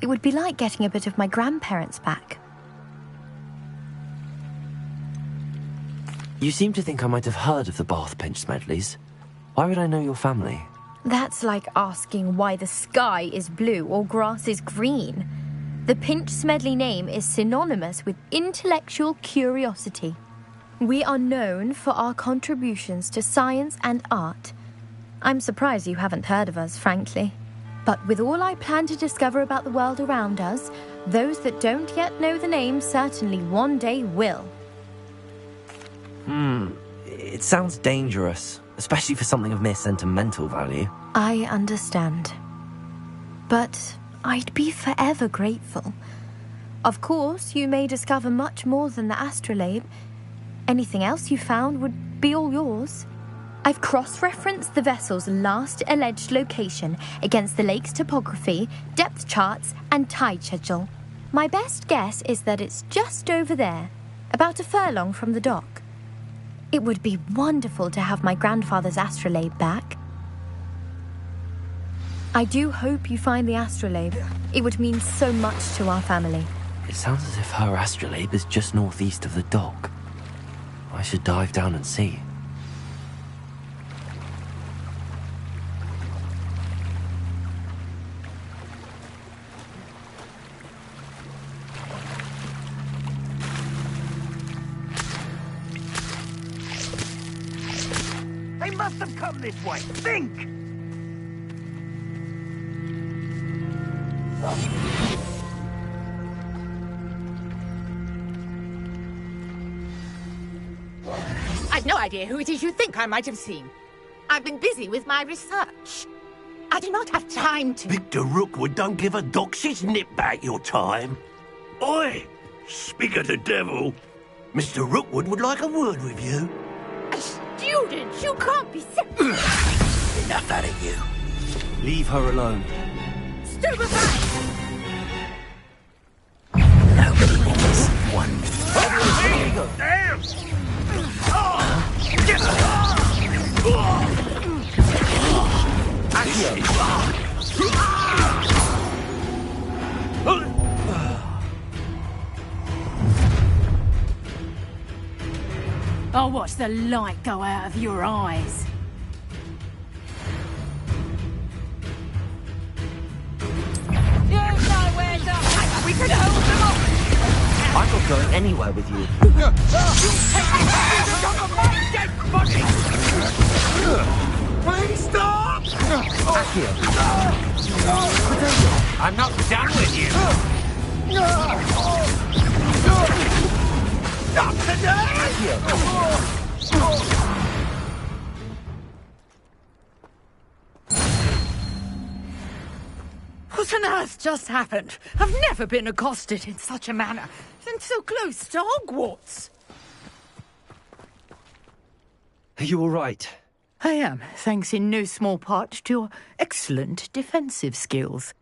It would be like getting a bit of my grandparents back. You seem to think I might have heard of the Bath Pinch Smedleys. Why would I know your family? That's like asking why the sky is blue or grass is green. The Pinch Smedley name is synonymous with intellectual curiosity. We are known for our contributions to science and art. I'm surprised you haven't heard of us, frankly. But with all I plan to discover about the world around us, those that don't yet know the name certainly one day will. It sounds dangerous, especially for something of mere sentimental value. I understand. But I'd be forever grateful. Of course, you may discover much more than the astrolabe. Anything else you found would be all yours. I've cross-referenced the vessel's last alleged location against the lake's topography, depth charts, and tide schedule. My best guess is that it's just over there, about a furlong from the dock. It would be wonderful to have my grandfather's astrolabe back. I do hope you find the astrolabe. It would mean so much to our family. It sounds as if her astrolabe is just northeast of the dock. I should dive down and see. They must have come this way. Think! I've no idea who it is you think I might have seen. I've been busy with my research. I do not have time to... Victor Rookwood don't give a doxy's nip back your time. Oi! Speak of the devil. Mr. Rookwood would like a word with you. A student? You can't be... Enough out of you. Leave her alone. Stupefy! Nobody wants one. Damn! I'll watch the light go out of your eyes. You know where to hide. We can hold them off. I'm not going anywhere with you. Please stop! Accio. I'm not done with you. Stop today! What on earth just happened? I've never been accosted in such a manner, and so close to Hogwarts. Are you all right? I am, thanks in no small part to your excellent defensive skills.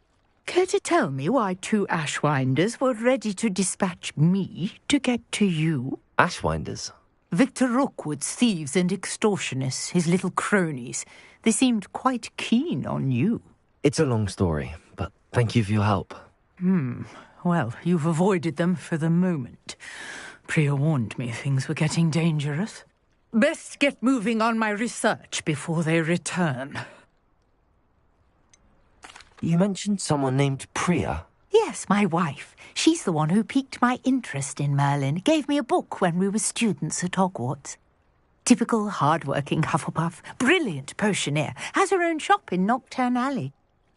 Care to tell me why 2 Ashwinders were ready to dispatch me to get to you? Ashwinders? Victor Rookwood's thieves and extortionists, his little cronies. They seemed quite keen on you. It's a long story, but thank you for your help. Well, you've avoided them for the moment. Priya warned me things were getting dangerous. Best get moving on my research before they return. You mentioned someone named Priya. Yes, my wife. She's the one who piqued my interest in Merlin. Gave me a book when we were students at Hogwarts. Typical hard-working Hufflepuff. Brilliant potioneer. Has her own shop in Nocturne Alley.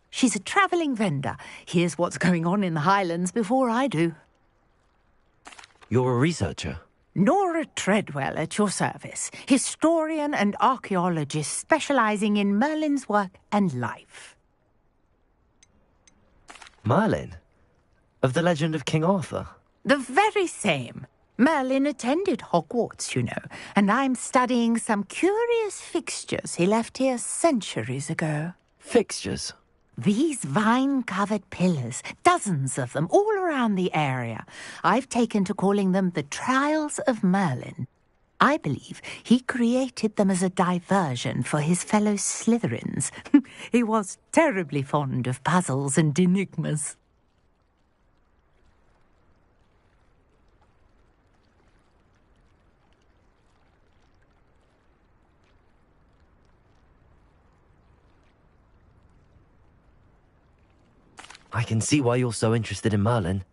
She's a travelling vendor. Hears what's going on in the Highlands before I do. You're a researcher? Nora Treadwell at your service. Historian and archaeologist specialising in Merlin's work and life. Merlin? Of the legend of King Arthur? The very same. Merlin attended Hogwarts, you know, and I'm studying some curious fixtures he left here centuries ago. Fixtures? These vine-covered pillars, dozens of them, all around the area. I've taken to calling them the Trials of Merlin. I believe he created them as a diversion for his fellow Slytherins. He was terribly fond of puzzles and enigmas. I can see why you're so interested in Merlin.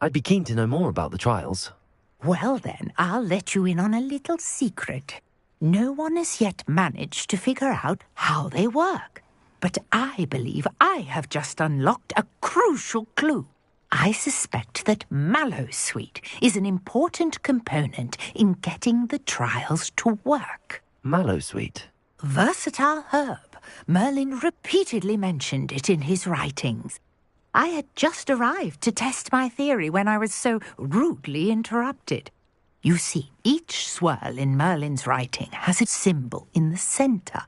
I'd be keen to know more about the trials. Well then, I'll let you in on a little secret. No one has yet managed to figure out how they work. But I believe I have just unlocked a crucial clue. I suspect that mallowsweet is an important component in getting the trials to work. Mallowsweet? Versatile herb. Merlin repeatedly mentioned it in his writings. I had just arrived to test my theory when I was so rudely interrupted. You see, each swirl in Merlin's writing has a symbol in the center.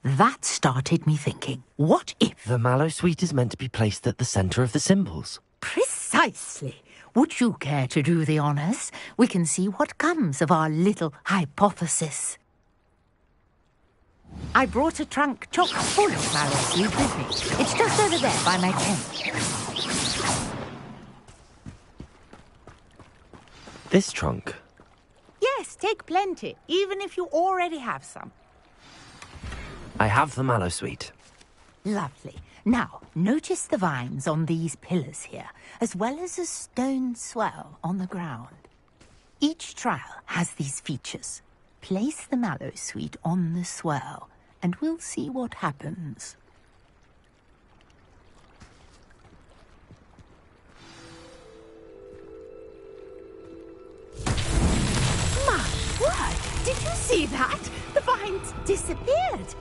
That started me thinking, what if... The mallowsweet is meant to be placed at the center of the symbols. Precisely. Would you care to do the honors? We can see what comes of our little hypothesis. I brought a trunk chock full of mallowsweet with me. It's just over there by my tent. This trunk? Yes, take plenty, even if you already have some. I have the mallowsweet. Lovely. Now, notice the vines on these pillars here, as well as a stone swell on the ground. Each trial has these features. Place the mallowsweet on the swell, and we'll see what happens. My word! Did you see that? The vines disappeared.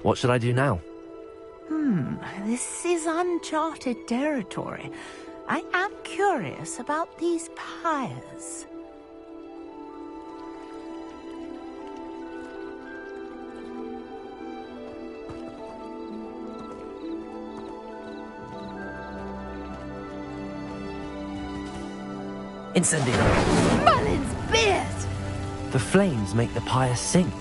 What should I do now? This is uncharted territory. I am curious about these pyres. Incendio! Merlin's beard! The flames make the pyre sink.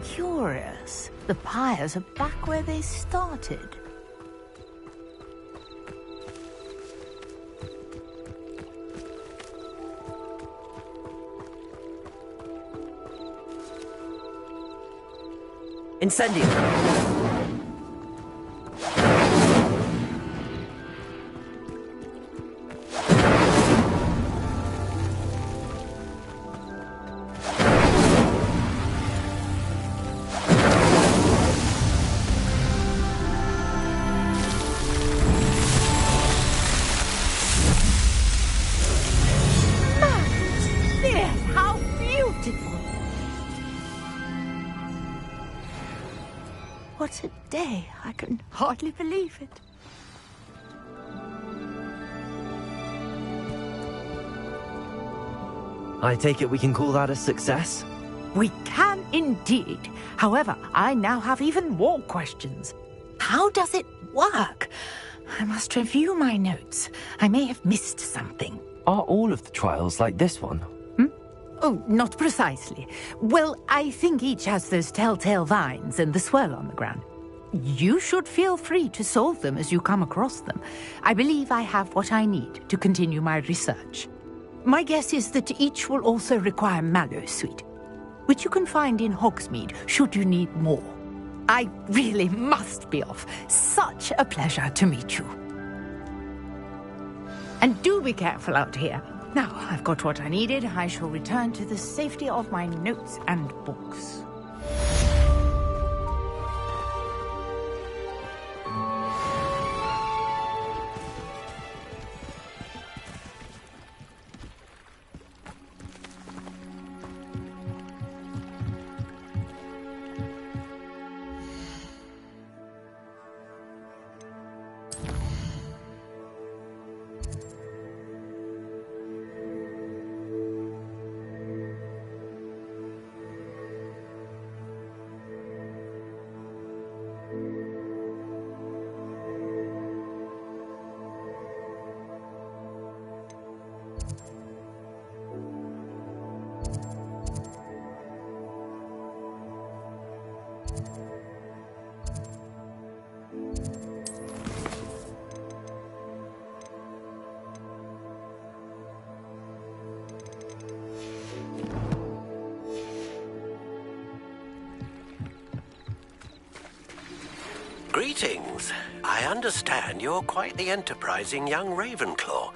Curious. The pyres are back where they started. Incendio! How beautiful! What a day! I can hardly believe it. I take it we can call that a success? We can indeed. However, I now have even more questions. How does it work? I must review my notes. I may have missed something. Are all of the trials like this one? Oh, not precisely. Well, I think each has those telltale vines and the swirl on the ground. You should feel free to solve them as you come across them. I believe I have what I need to continue my research. My guess is that each will also require mallowsweet, which you can find in Hogsmeade should you need more. I really must be off. Such a pleasure to meet you. And do be careful out here. Now I've got what I needed, I shall return to the safety of my notes and books. Greetings. I understand you're quite the enterprising young Ravenclaw.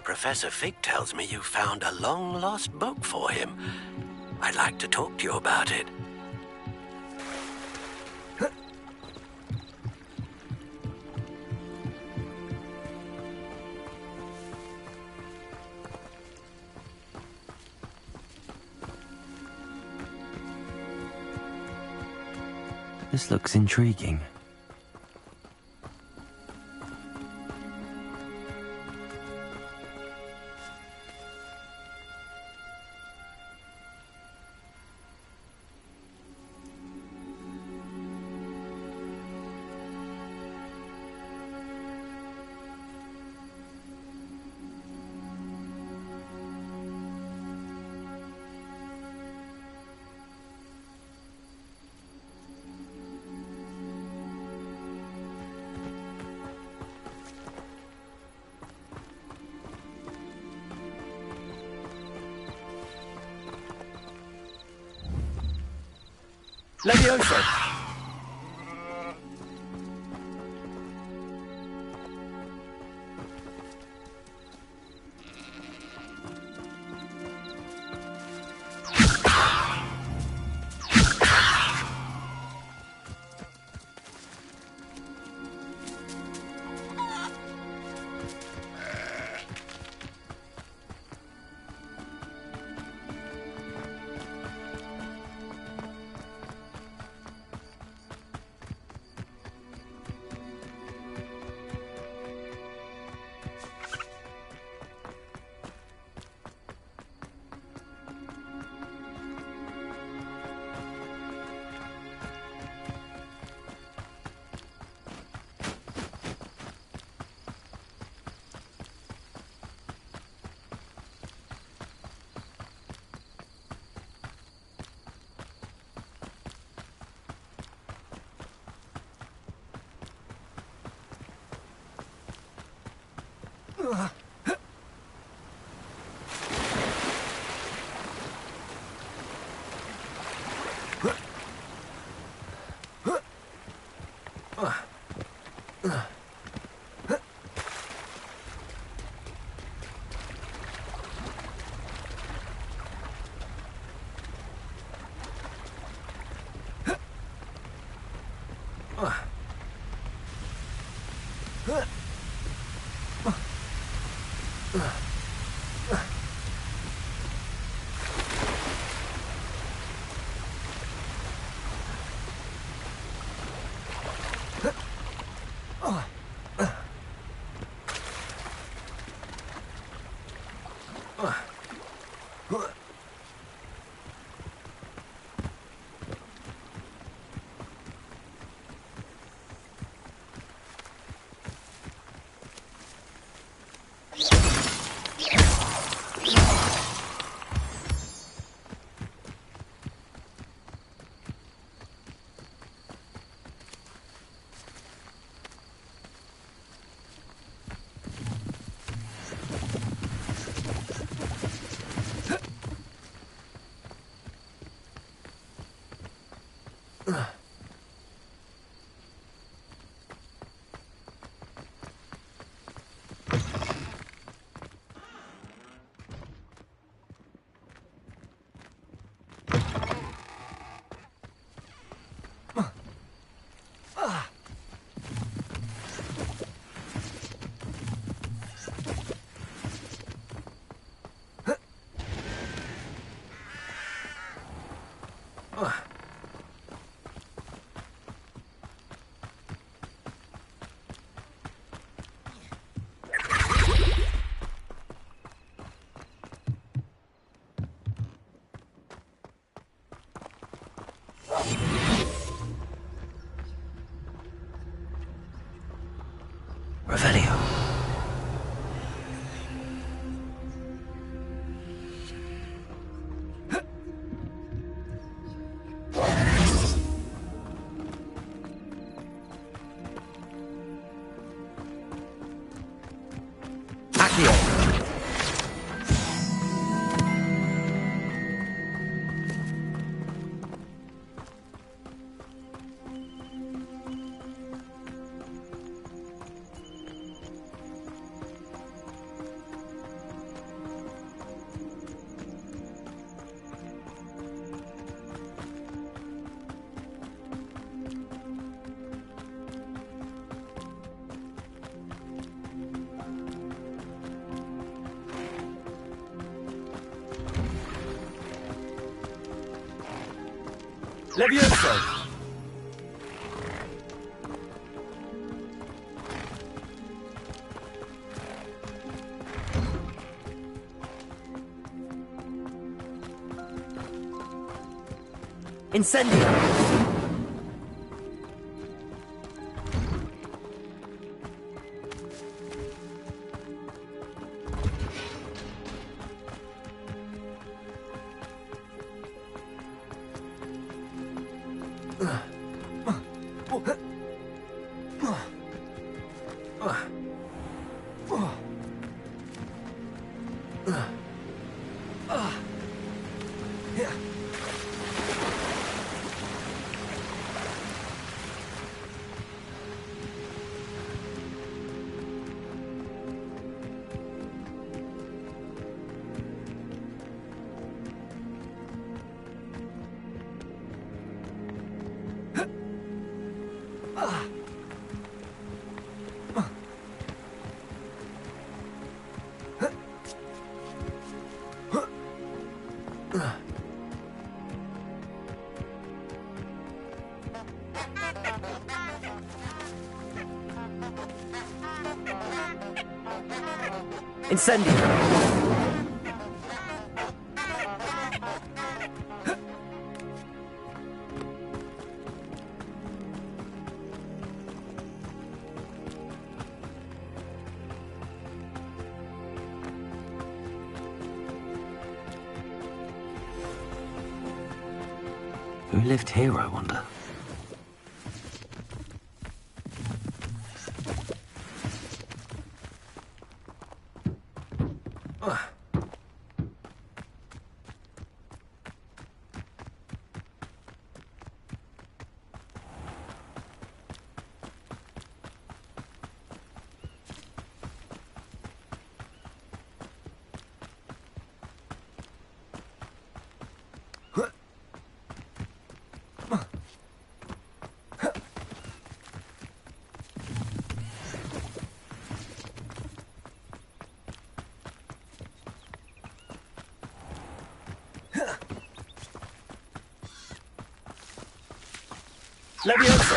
Professor Fig tells me you found a long-lost book for him. I'd like to talk to you about it. This looks intriguing. Levioso! Revelio. Levioso! Incendio! Incendio! Who lived here, I wonder? Levioso!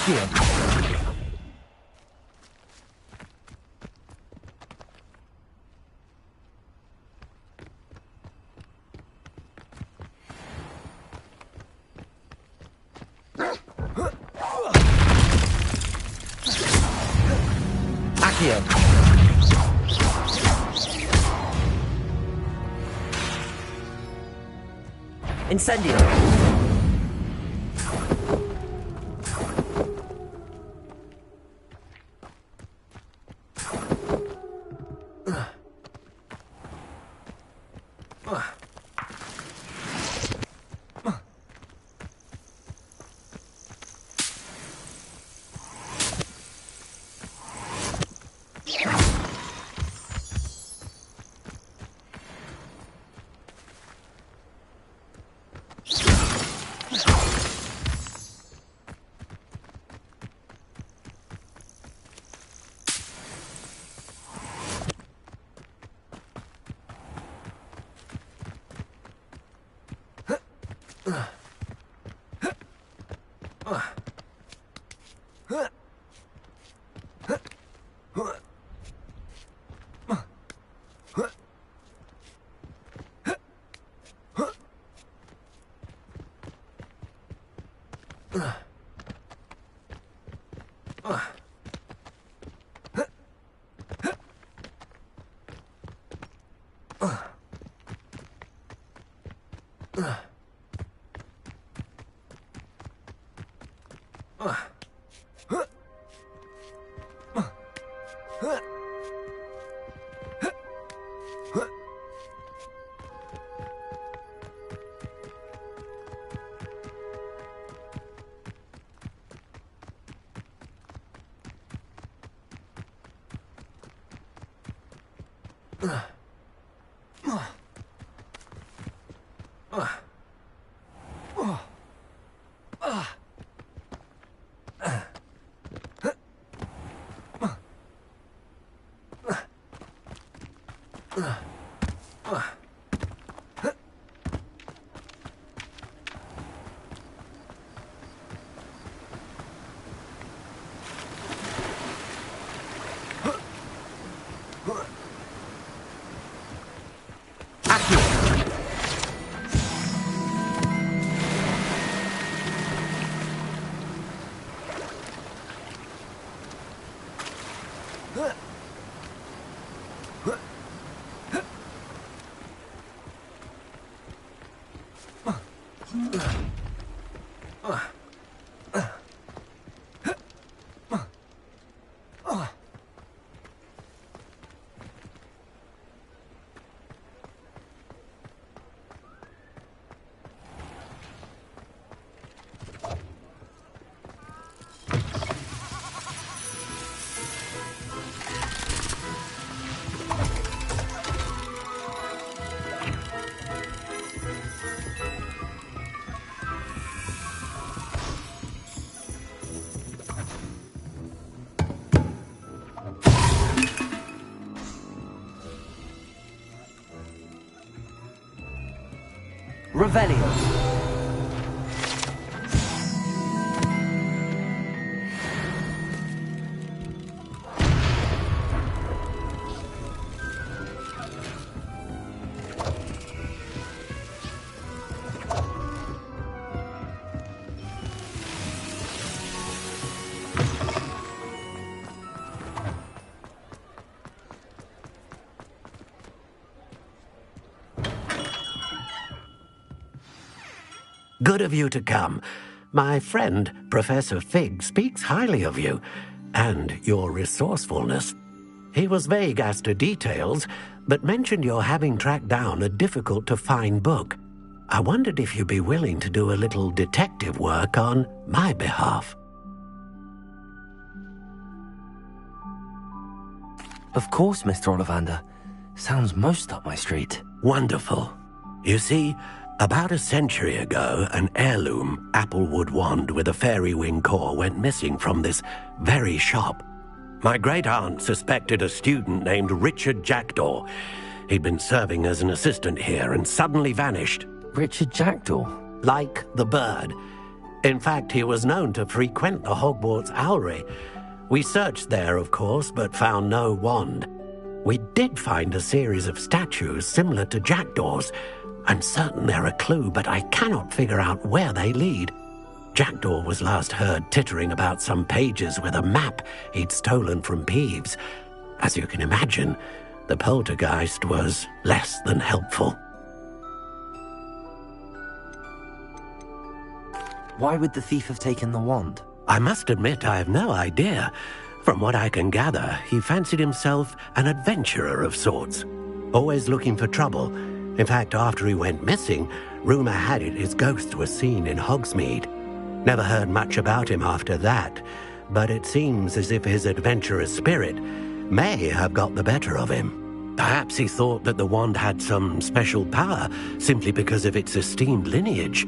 Accio! Accio! Incendio! Revelio. Good of you to come. My friend, Professor Fig, speaks highly of you and your resourcefulness. He was vague as to details, but mentioned your having tracked down a difficult-to-find book. I wondered if you'd be willing to do a little detective work on my behalf. Of course, Mr. Ollivander. Sounds most up my street. Wonderful. You see, about a century ago, an heirloom applewood wand with a fairy wing core went missing from this very shop. My great-aunt suspected a student named Richard Jackdaw. He'd been serving as an assistant here and suddenly vanished. Richard Jackdaw? Like the bird. In fact, he was known to frequent the Hogwarts Owlery. We searched there, of course, but found no wand. We did find a series of statues similar to Jackdaw's. I'm certain they're a clue, but I cannot figure out where they lead. Jackdaw was last heard tittering about some pages with a map he'd stolen from Peeves. As you can imagine, the poltergeist was less than helpful. Why would the thief have taken the wand? I must admit I have no idea. From what I can gather, he fancied himself an adventurer of sorts, always looking for trouble. In fact, after he went missing, rumour had it his ghost was seen in Hogsmeade. Never heard much about him after that, but it seems as if his adventurous spirit may have got the better of him. Perhaps he thought that the wand had some special power simply because of its esteemed lineage.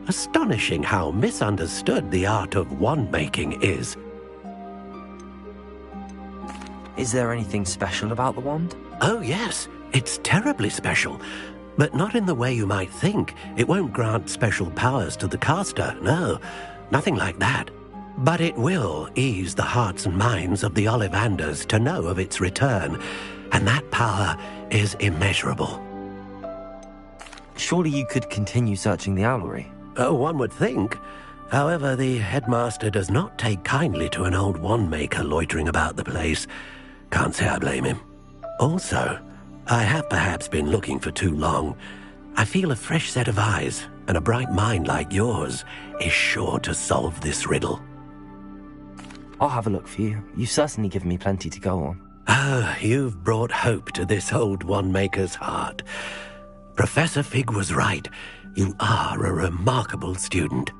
Astonishing how misunderstood the art of wand-making is. Is there anything special about the wand? Oh, yes. It's terribly special, but not in the way you might think. It won't grant special powers to the caster, no, nothing like that. But it will ease the hearts and minds of the Ollivanders to know of its return, and that power is immeasurable. Surely you could continue searching the Owlery? Oh, one would think. However, the headmaster does not take kindly to an old wand-maker loitering about the place. Can't say I blame him. Also, I have perhaps been looking for too long. I feel a fresh set of eyes, and a bright mind like yours is sure to solve this riddle. I'll have a look for you. You've certainly given me plenty to go on. Ah, you've brought hope to this old wand-maker's heart. Professor Fig was right. You are a remarkable student.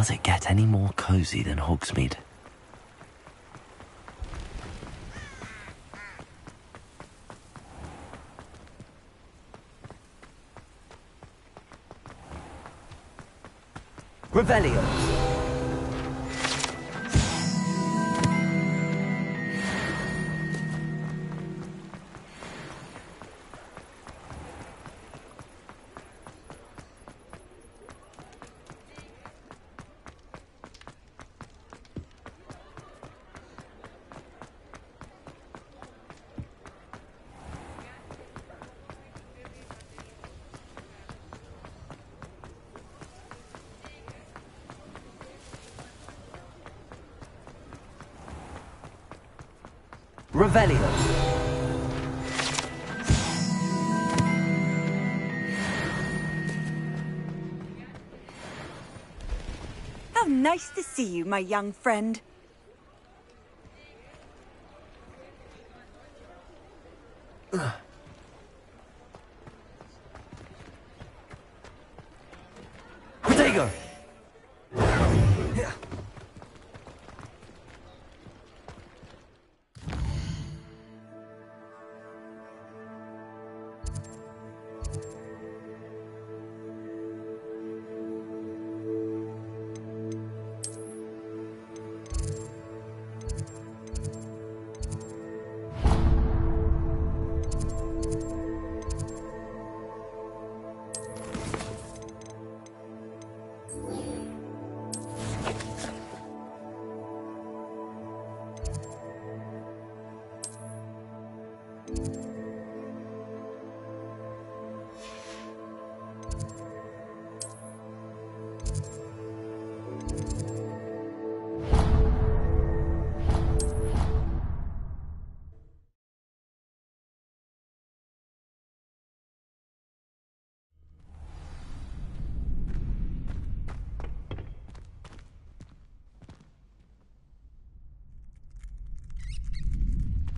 Does it get any more cozy than Hogsmeade? Revelio. Revelio. How nice to see you, my young friend. Protego!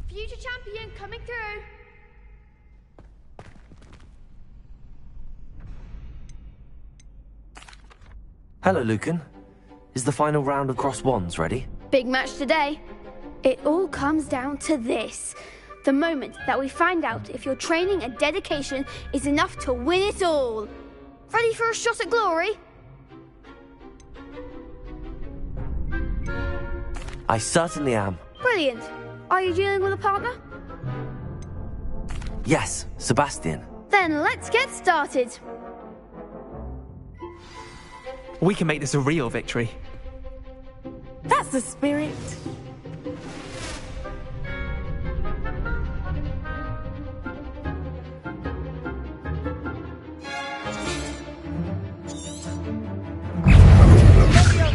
Future champion coming through. Hello, Lucan. Is the final round of Cross Wands ready? Big match today. It all comes down to this. The moment that we find out if your training and dedication is enough to win it all. Ready for a shot at glory? I certainly am. Brilliant. Are you dealing with a partner? Yes, Sebastian. Then let's get started. We can make this a real victory. That's the spirit.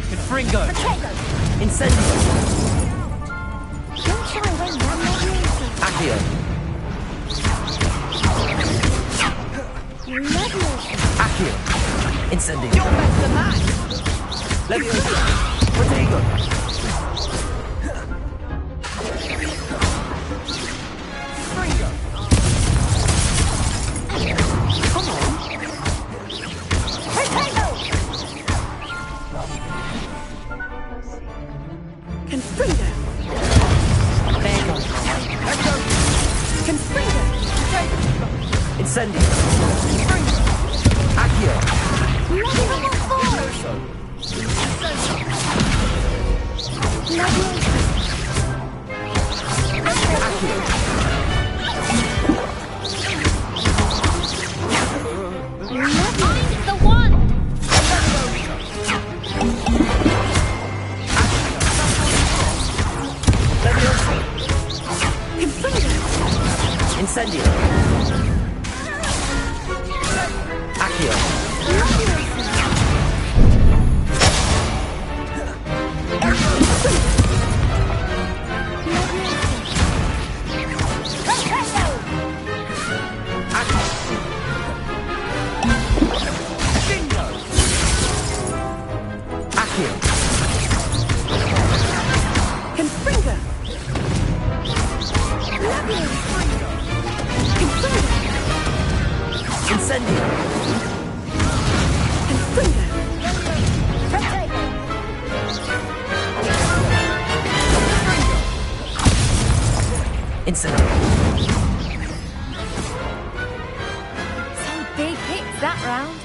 Confringo! Incendio! Accio! Accio! Incendio! You're better than that! Leviosa! Protego! Fringo! Come on! Protego! Confringo! There goes! Confringo! Incendio! Accio! Find the one! Incendio! Accio! Confringo! Incendio! Confringo! Incendio. Some big hits that round.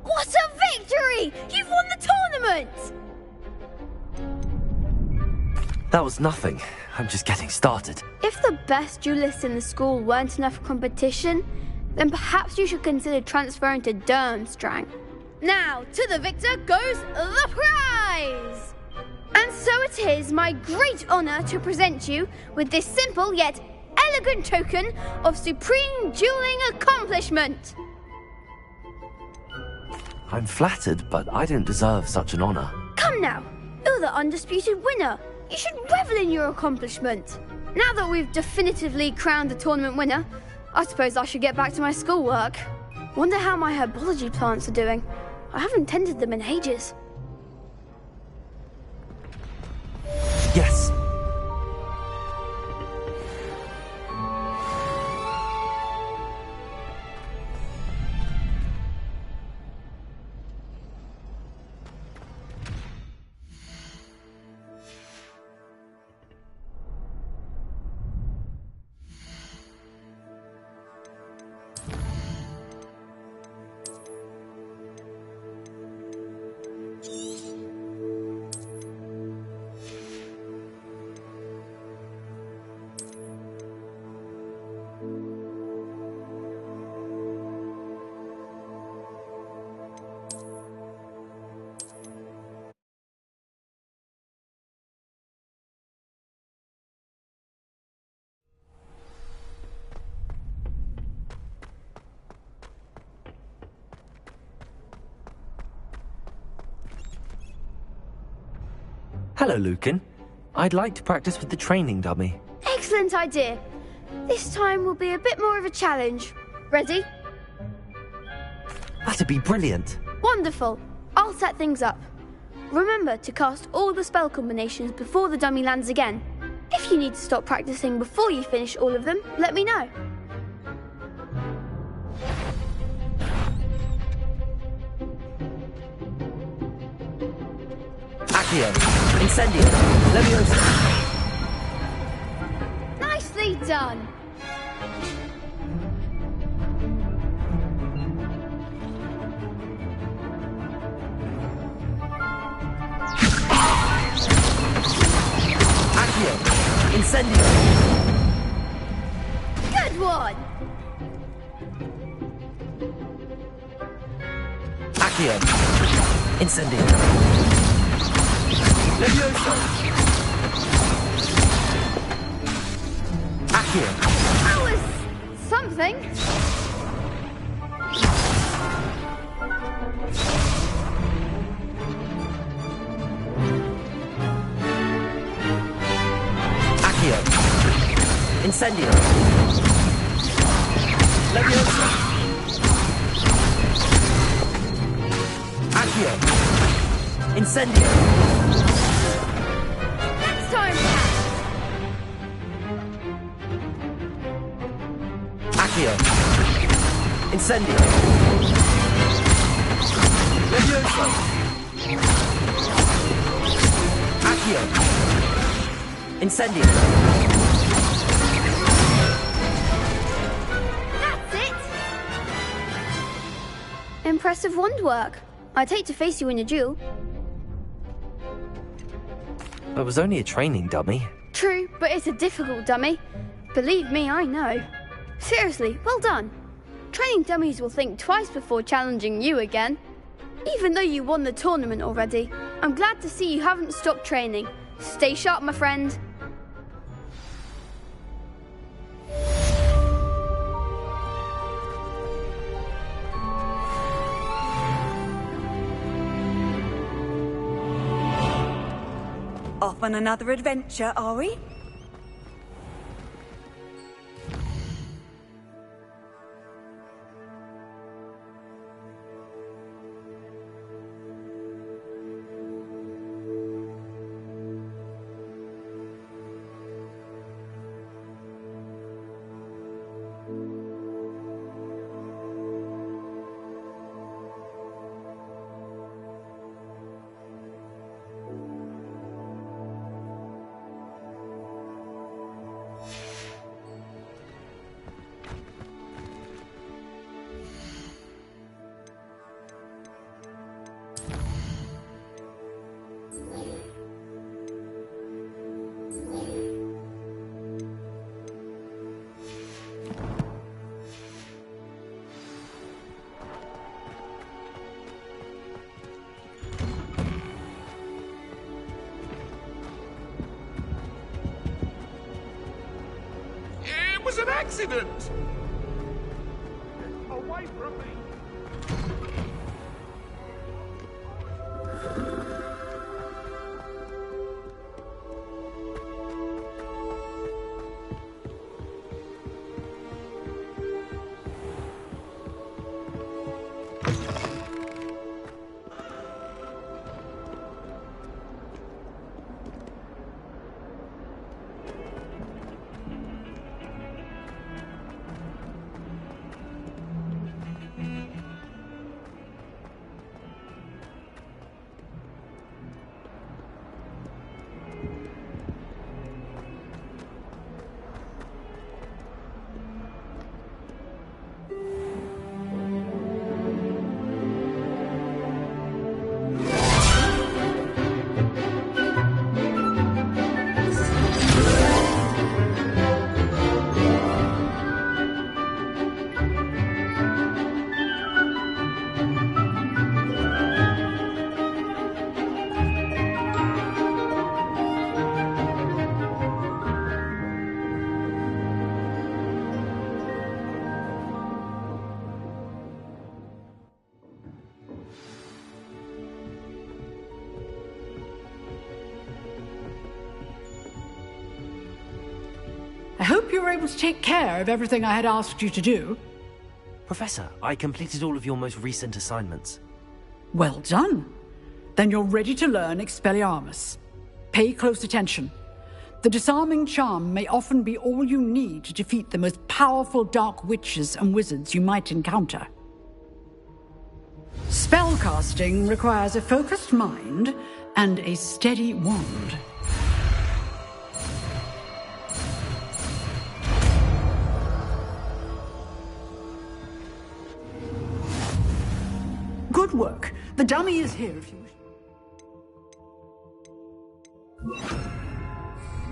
What a victory! You've won the tournament! That was nothing. I'm just getting started. If the best duelists in the school weren't enough for competition, then perhaps you should consider transferring to Durmstrang. Now, to the victor goes the prize! And so it is my great honour to present you with this simple yet elegant token of supreme dueling accomplishment. I'm flattered, but I don't deserve such an honor. Come now, you're the undisputed winner. You should revel in your accomplishment. Now that we've definitively crowned the tournament winner, I suppose I should get back to my schoolwork. Wonder how my herbology plants are doing. I haven't tended them in ages. Yes. Hello, Lucan. I'd like to practice with the training dummy. Excellent idea. This time will be a bit more of a challenge. Ready? That'd be brilliant. Wonderful. I'll set things up. Remember to cast all the spell combinations before the dummy lands again. If you need to stop practicing before you finish all of them, let me know. Accio. Incendio. Leviosa. Nicely done. Accio. Incendio. Good one. Accio. Incendio. Leviosa. Accio. That was something. Accio. Incendio. Leviosa. Accio. Incendio. Next time. Accio. Incendio. Leviosa. Accio. Incendio. That's it. Impressive wand work. I'd hate to face you in a duel. It was only a training dummy. True, but it's a difficult dummy. Believe me, I know. Seriously, well done. Training dummies will think twice before challenging you again. Even though you won the tournament already, I'm glad to see you haven't stopped training. Stay sharp, my friend. Off on another adventure, are we? accident! Away from me! I hope you were able to take care of everything I had asked you to do. Professor, I completed all of your most recent assignments. Well done. Then you're ready to learn Expelliarmus. Pay close attention. The disarming charm may often be all you need to defeat the most powerful dark witches and wizards you might encounter. Spellcasting requires a focused mind and a steady wand. Good work. The dummy is here if you wish.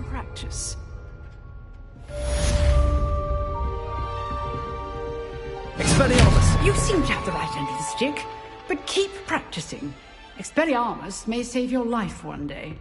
Practice. Expelliarmus! You seem to have the right end of the stick, but keep practicing. Expelliarmus may save your life one day.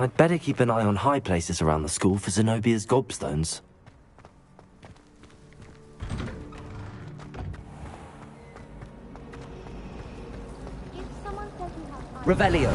I'd better keep an eye on high places around the school for Zenobia's gobstones. Revelio.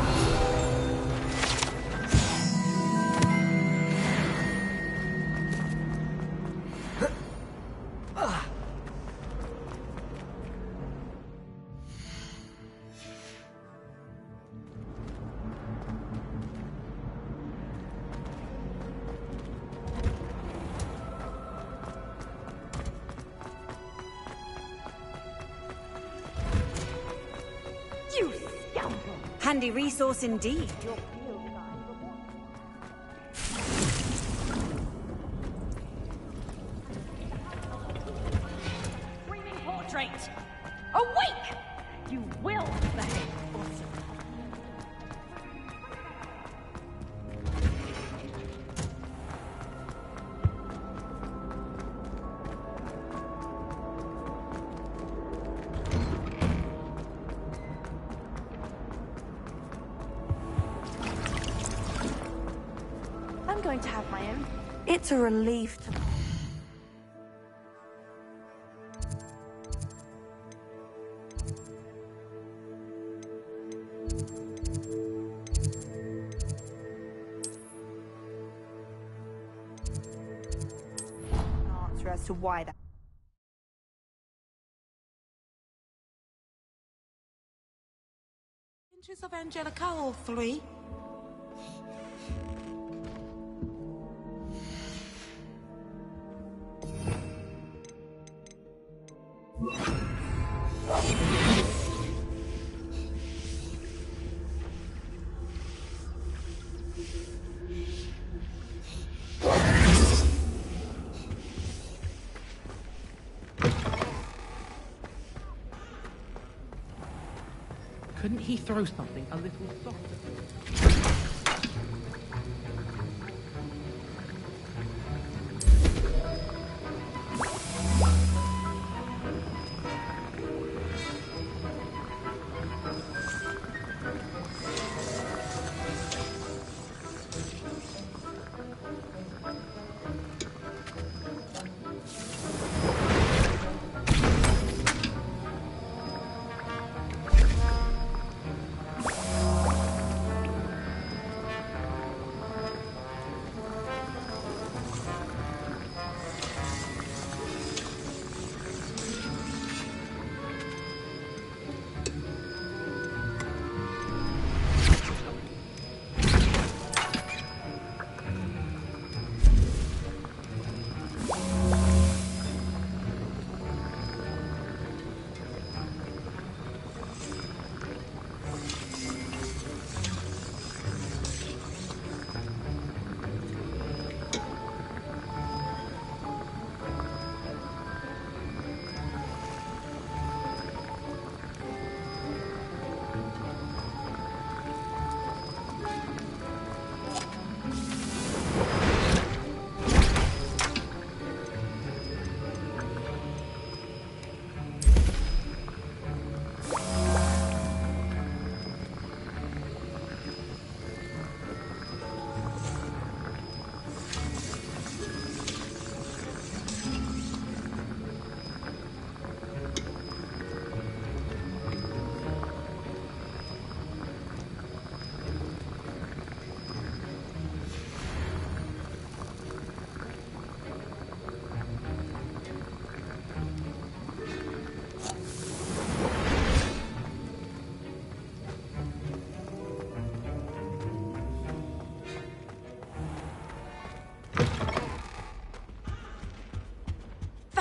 Handy resource indeed. Screaming portrait! Awake! You will behave. I'm going to have my own. It's a relief to... answer as to why that... Inches of Angelica, all three. Couldn't he throw something a little softer?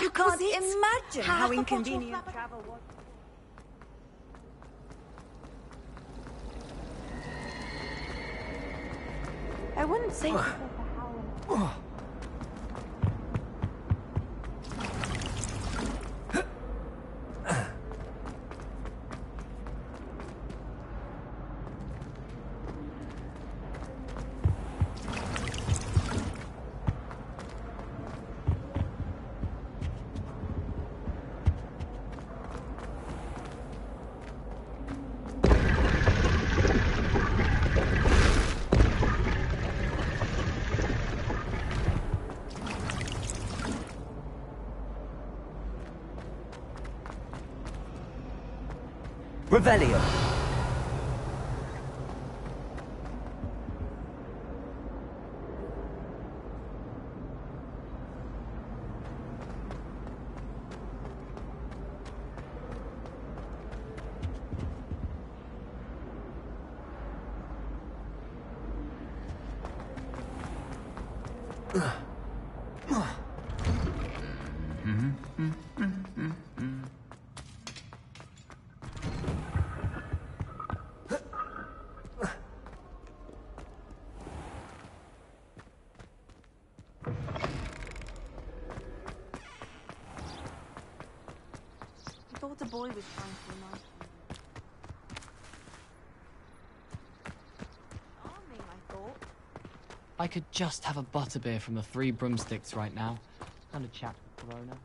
You can't imagine how inconvenient travel was. I wouldn't say because the howling. Revelio. I thought the boy was trying to remind me. Charming, I thought. I could just have a butterbeer from the Three Broomsticks right now. And a chat with Corona.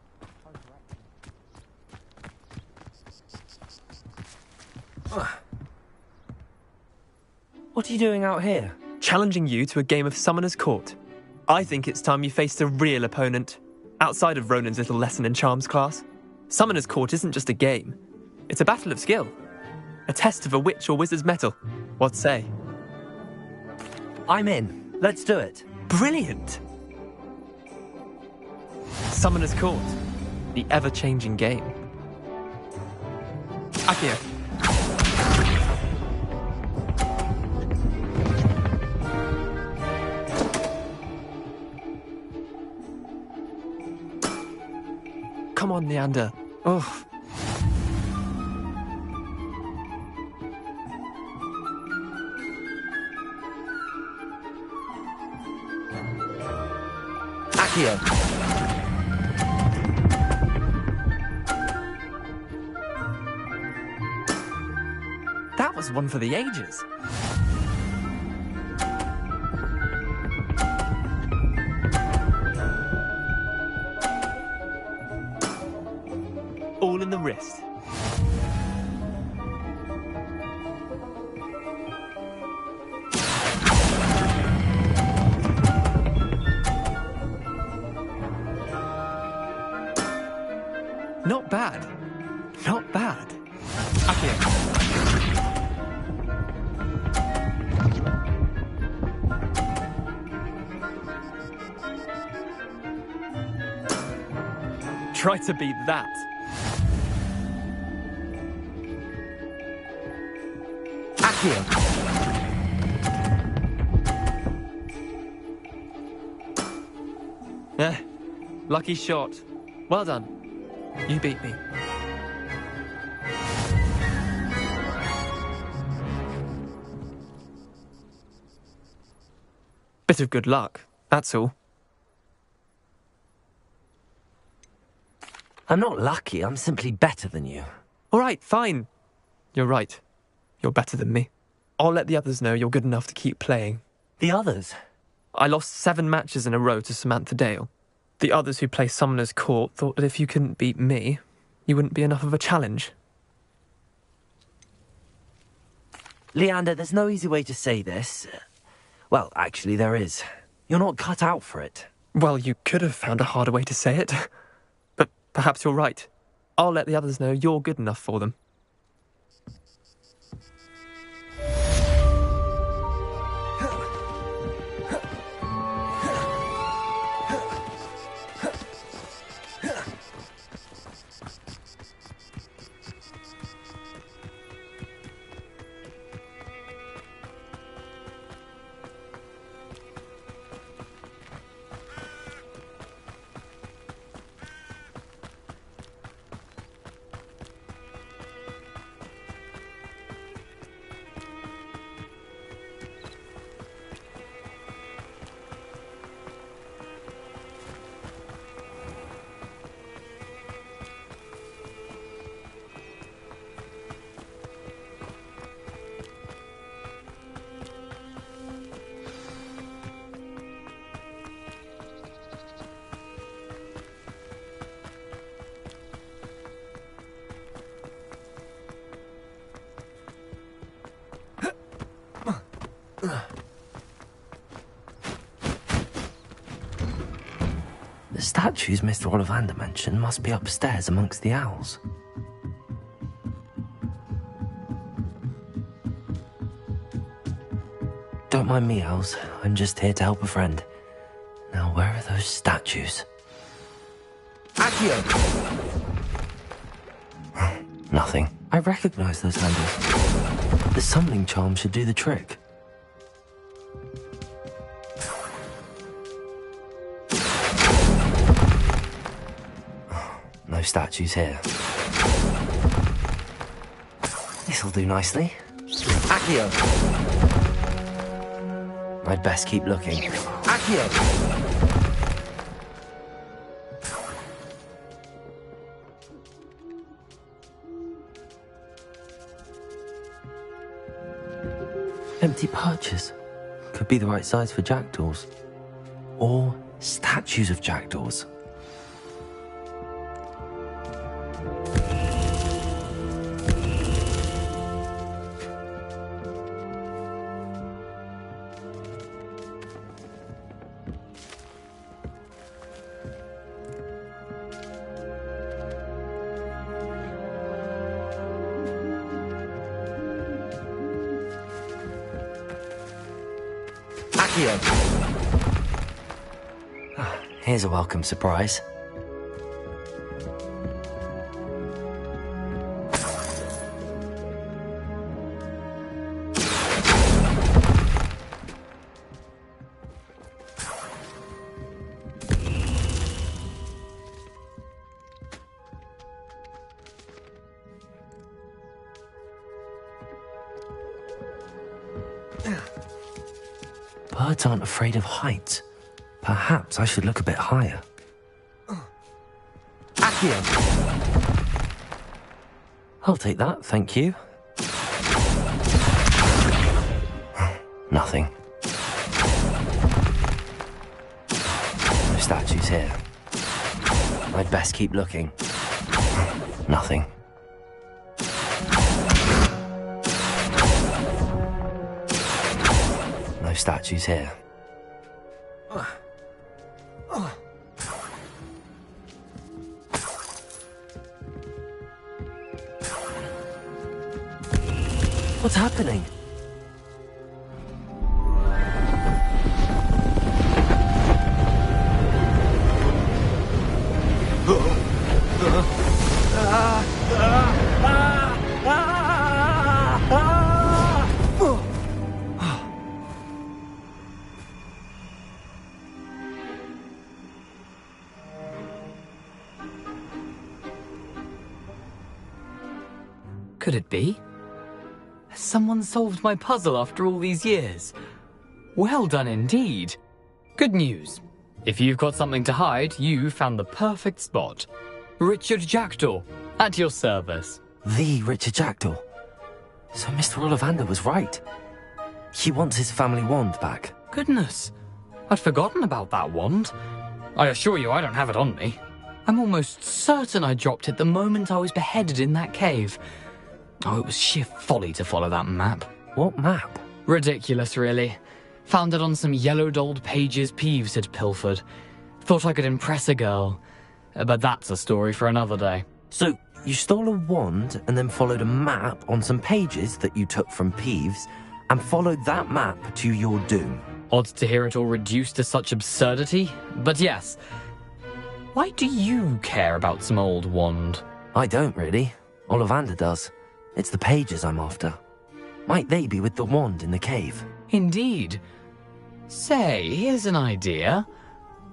What are you doing out here? Challenging you to a game of Summoner's Court. I think it's time you faced a real opponent, outside of Ronan's little lesson in charms class. Summoner's Court isn't just a game. It's a battle of skill. A test of a witch or wizard's mettle. What say? I'm in. Let's do it. Brilliant! Summoner's Court. The ever-changing game. Akio. Come on, Leander. Oh. Akio. That was one for the ages. All in the wrist. Not bad. Not bad. Akio. Try to beat that. Akio. Lucky shot. Well done. You beat me. Bit of good luck, that's all. I'm not lucky, I'm simply better than you. All right, fine. You're right. You're better than me. I'll let the others know you're good enough to keep playing. The others? I lost 7 matches in a row to Samantha Dale. The others who play Summoner's Court thought that if you couldn't beat me, you wouldn't be enough of a challenge. Leander, there's no easy way to say this. Well, actually, there is. You're not cut out for it. Well, you could have found a harder way to say it. But perhaps you're right. I'll let the others know you're good enough for them. The statues Mr. Ollivander mentioned must be upstairs amongst the owls. Don't mind me, owls. I'm just here to help a friend. Now, where are those statues? Accio! Nothing. I recognize those handles. The summoning charm should do the trick. No statues here. This'll do nicely. Accio! I'd best keep looking. Accio! Empty perches. Could be the right size for jackdaws. Or statues of jackdaws. Here's a welcome surprise. Birds aren't afraid of heights. Perhaps I should look a bit higher. Accio! I'll take that, thank you. Nothing. No statues here. I'd best keep looking. Nothing. No statues here. What's happening? Could it be? Has someone solved my puzzle after all these years? Well done indeed. Good news. If you've got something to hide, you found the perfect spot. Richard Jackdaw, at your service. The Richard Jackdaw. So Mr. Ollivander was right. He wants his family wand back. Goodness, I'd forgotten about that wand. I assure you I don't have it on me. I'm almost certain I dropped it the moment I was beheaded in that cave. Oh, it was sheer folly to follow that map. What map? Ridiculous, really. Found it on some yellowed old pages Peeves had pilfered. Thought I could impress a girl. But that's a story for another day. So, you stole a wand and then followed a map on some pages that you took from Peeves and followed that map to your doom. Odd to hear it all reduced to such absurdity, but yes. Why do you care about some old wand? I don't really. Ollivander does. It's the pages I'm after. Might they be with the wand in the cave? Indeed. Say, here's an idea.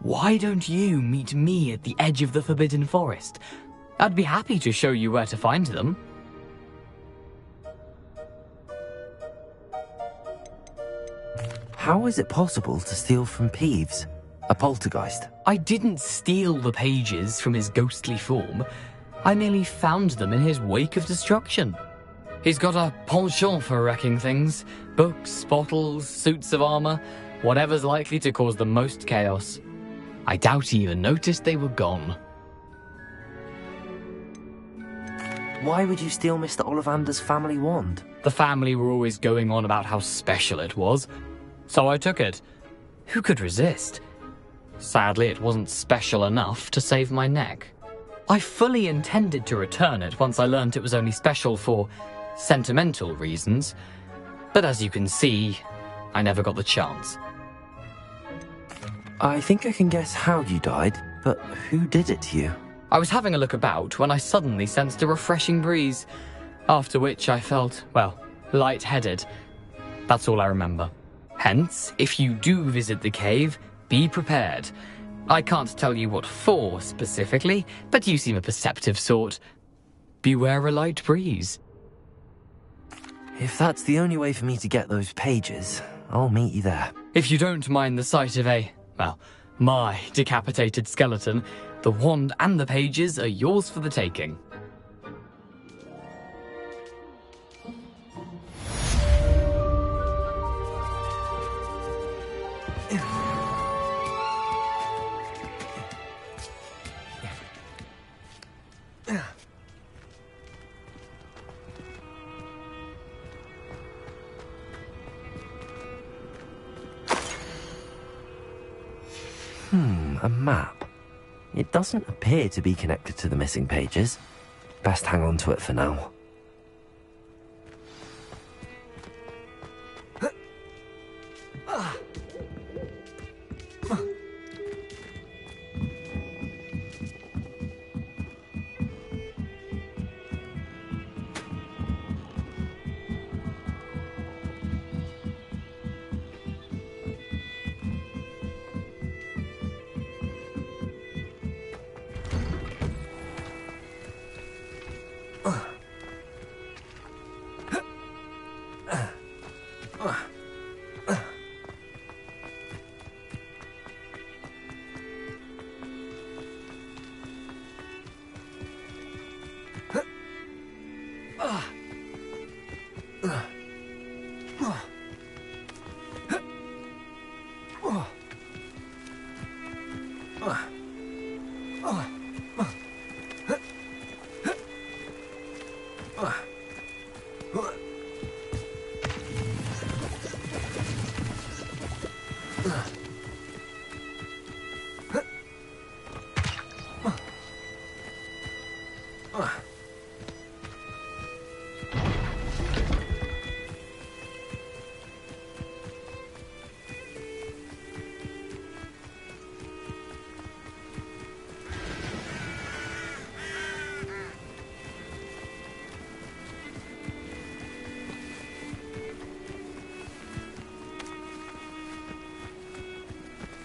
Why don't you meet me at the edge of the Forbidden Forest? I'd be happy to show you where to find them. How is it possible to steal from Peeves? A poltergeist? I didn't steal the pages from his ghostly form. I merely found them in his wake of destruction. He's got a penchant for wrecking things. Books, bottles, suits of armor, whatever's likely to cause the most chaos. I doubt he even noticed they were gone. Why would you steal Mr. Ollivander's family wand? The family were always going on about how special it was, so I took it. Who could resist? Sadly, it wasn't special enough to save my neck. I fully intended to return it once I learned it was only special for sentimental reasons, but as you can see, I never got the chance. I think I can guess how you died, but who did it to you? I was having a look about when I suddenly sensed a refreshing breeze, after which I felt, well, lightheaded. That's all I remember. Hence, if you do visit the cave, be prepared. I can't tell you what for specifically, but you seem a perceptive sort. Beware a light breeze. If that's the only way for me to get those pages, I'll meet you there. If you don't mind the sight of my decapitated skeleton, the wand and the pages are yours for the taking. A map. It doesn't appear to be connected to the missing pages. Best hang on to it for now.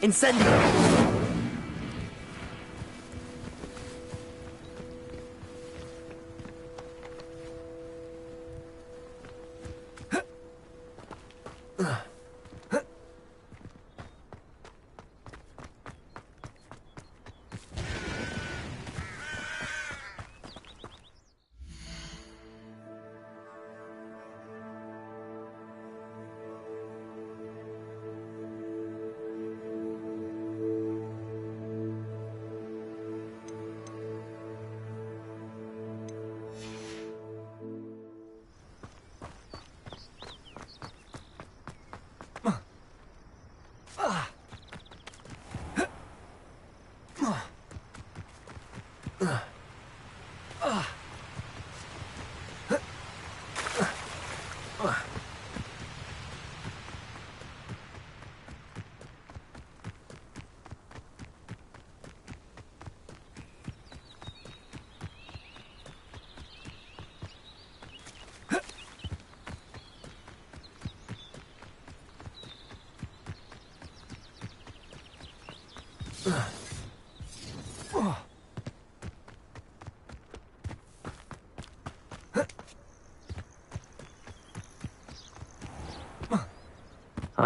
Incendio!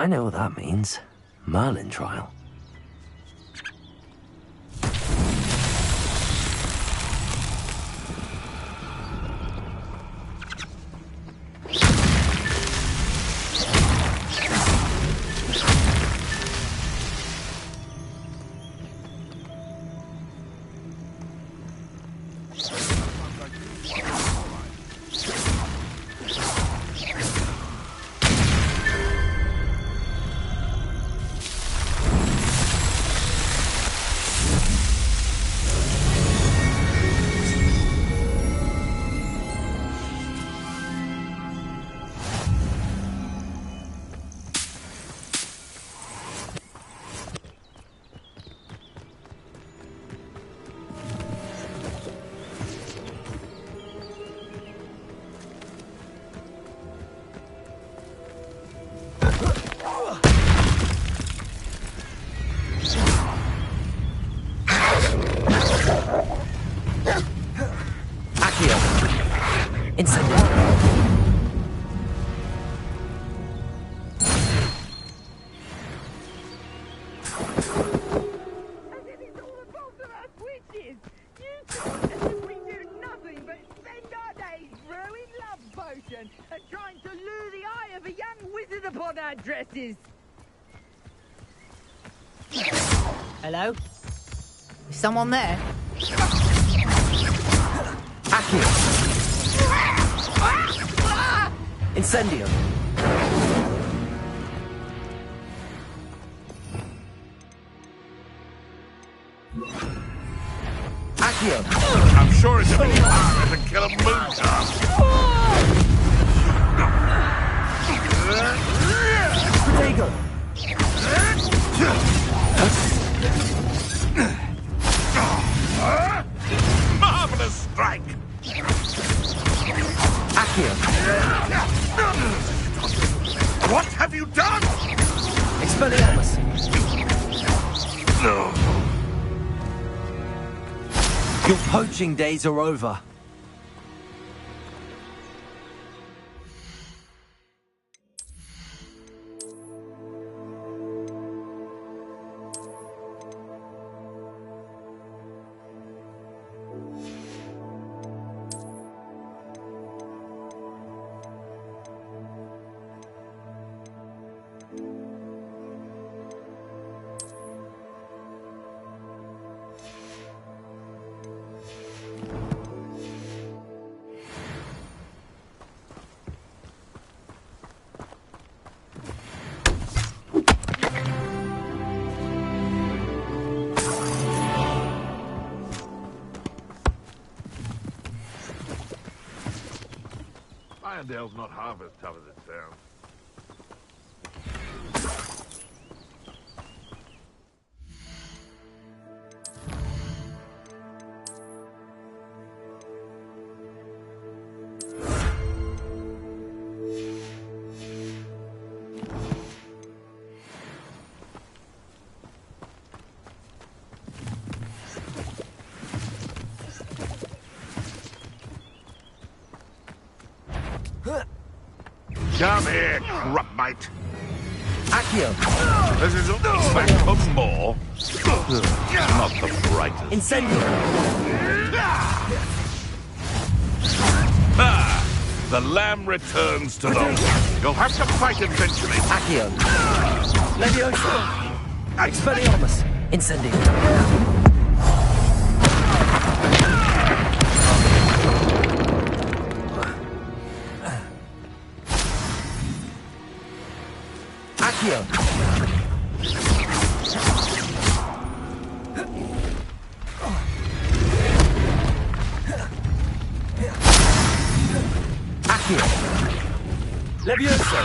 I know what that means. Merlin trial. Hello? Is someone there? Accio! Incendio! Accio! I'm sure it's a bit harder to kill a moonshot. Protego! Marvelous strike! Accio! What have you done? Expelliarmus! No. Your poaching days are over. Irondale's not half as tough as it sounds. Come here, crupmate. Accio. This is back of more. Not the brightest. Incendio. Ah, the lamb returns to the... You'll have to fight eventually. Accio. Levioso. Expelliarmus. Incendio. Accio. Accio. Levioso.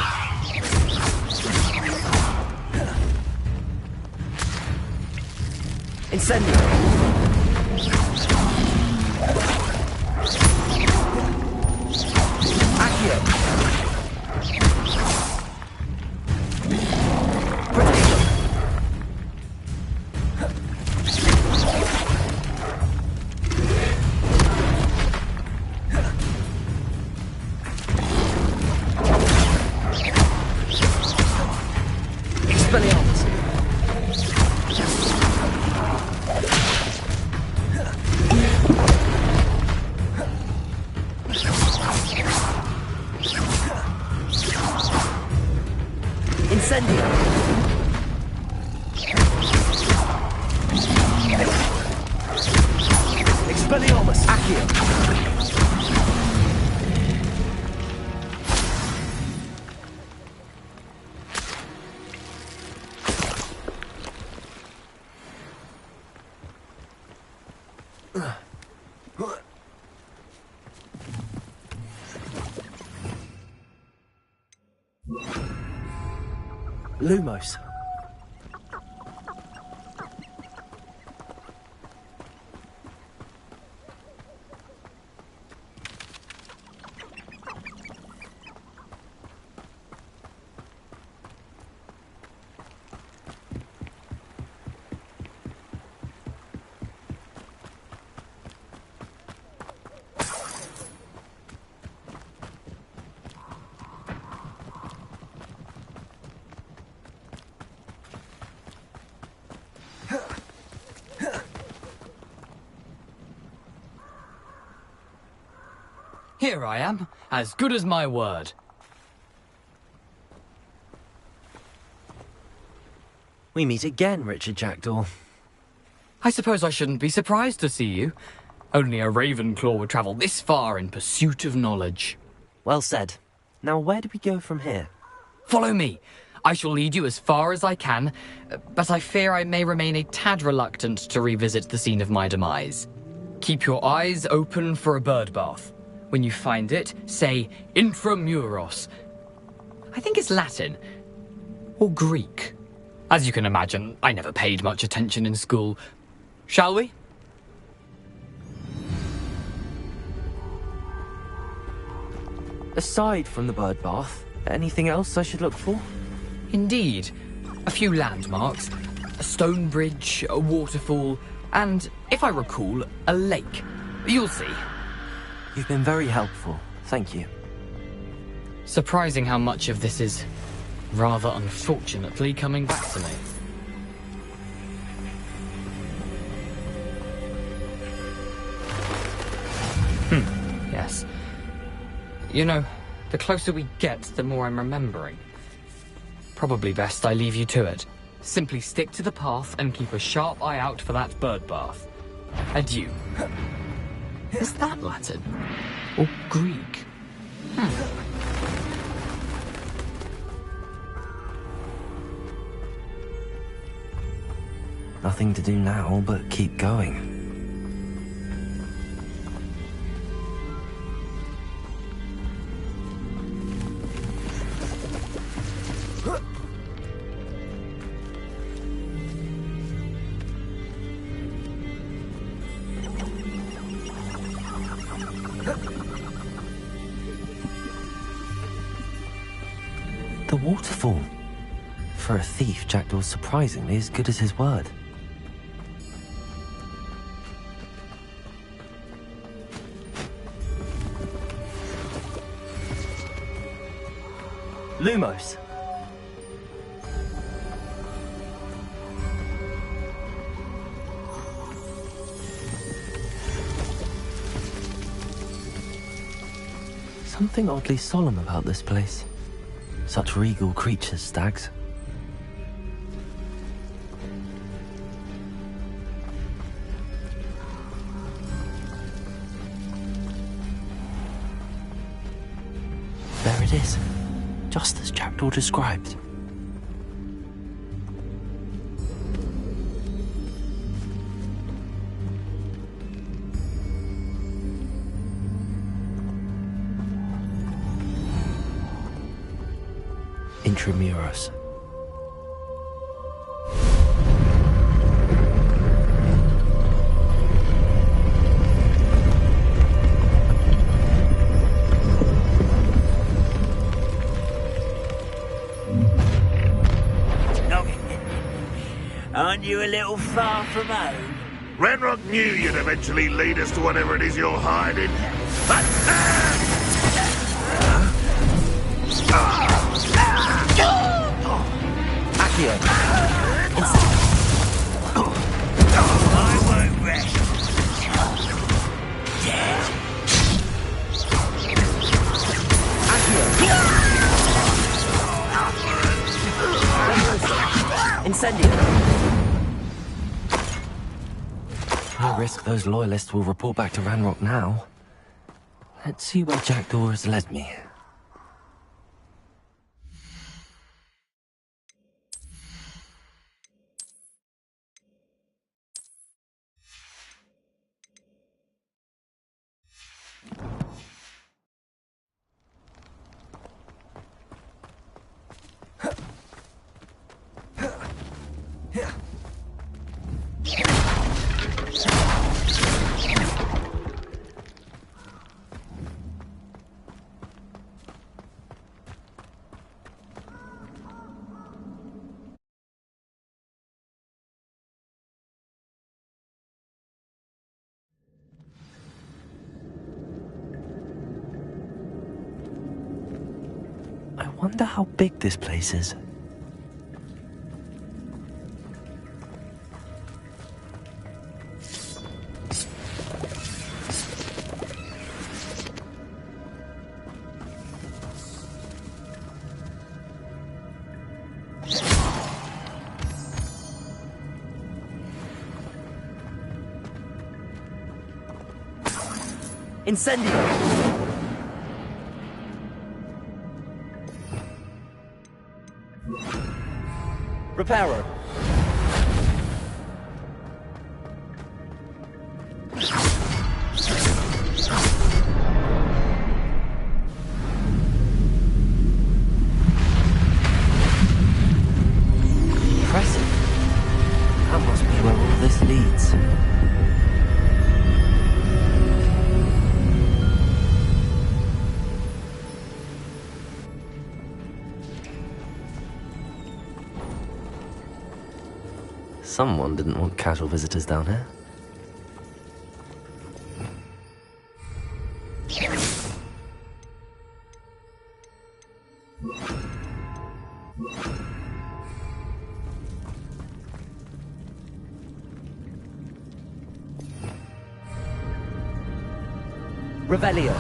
Incendio. Accio. Lumos. Here I am, as good as my word. We meet again, Richard Jackdaw. I suppose I shouldn't be surprised to see you. Only a Ravenclaw would travel this far in pursuit of knowledge. Well said. Now where do we go from here? Follow me. I shall lead you as far as I can, but I fear I may remain a tad reluctant to revisit the scene of my demise. Keep your eyes open for a bird bath. When you find it, say Intramuros. I think it's Latin. Or Greek. As you can imagine, I never paid much attention in school. Shall we? Aside from the bird bath, anything else I should look for? Indeed. A few landmarks. A stone bridge, a waterfall, and, if I recall, a lake. You'll see. You've been very helpful. Thank you. Surprising how much of this is, rather unfortunately, coming back to me. Yes. You know, the closer we get, the more I'm remembering. Probably best I leave you to it. Simply stick to the path and keep a sharp eye out for that bird bath. Adieu. Is that Latin? Or Greek? Nothing to do now but keep going. The waterfall. For a thief, Jackdaw's surprisingly as good as his word. Lumos. Something oddly solemn about this place. Such regal creatures, stags. There it is, just as Jackdaw described. Intramuros. Aren't you a little far from home? Ranrock knew you'd eventually lead us to whatever it is you're hiding. Accio. I won't rest. Dead. Accio. Incendio. No risk those loyalists will report back to Ranrock now. Let's see where Jackdaw has led me. I wonder how big this place is. Incendio. Reparo. Impressive. That must be where all this leads. Someone didn't want casual visitors down here. Revelio.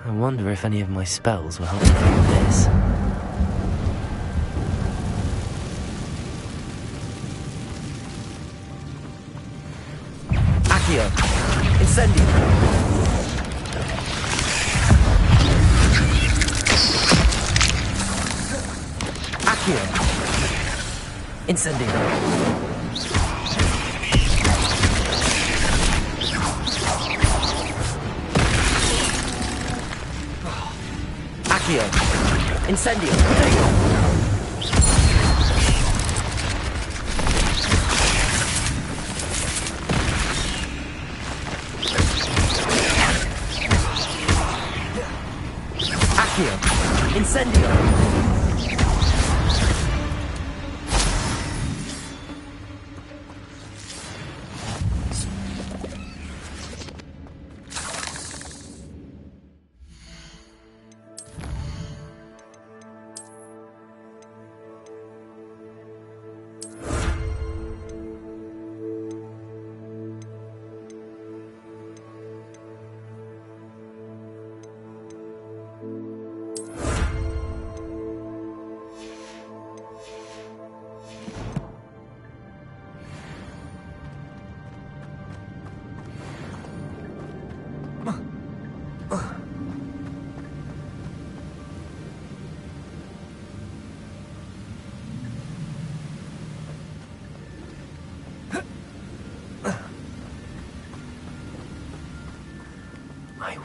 I wonder if any of my spells will help me through this. Accio. Incendio. Accio. Incendio. Accio. Incendio.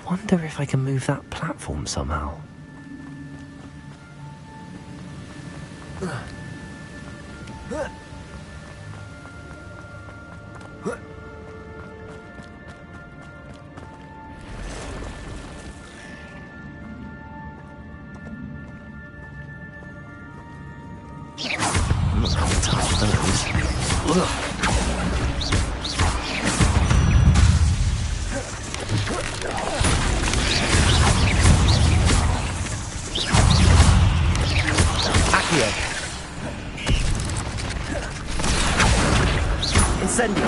wonder if I can move that platform somehow. Incendio.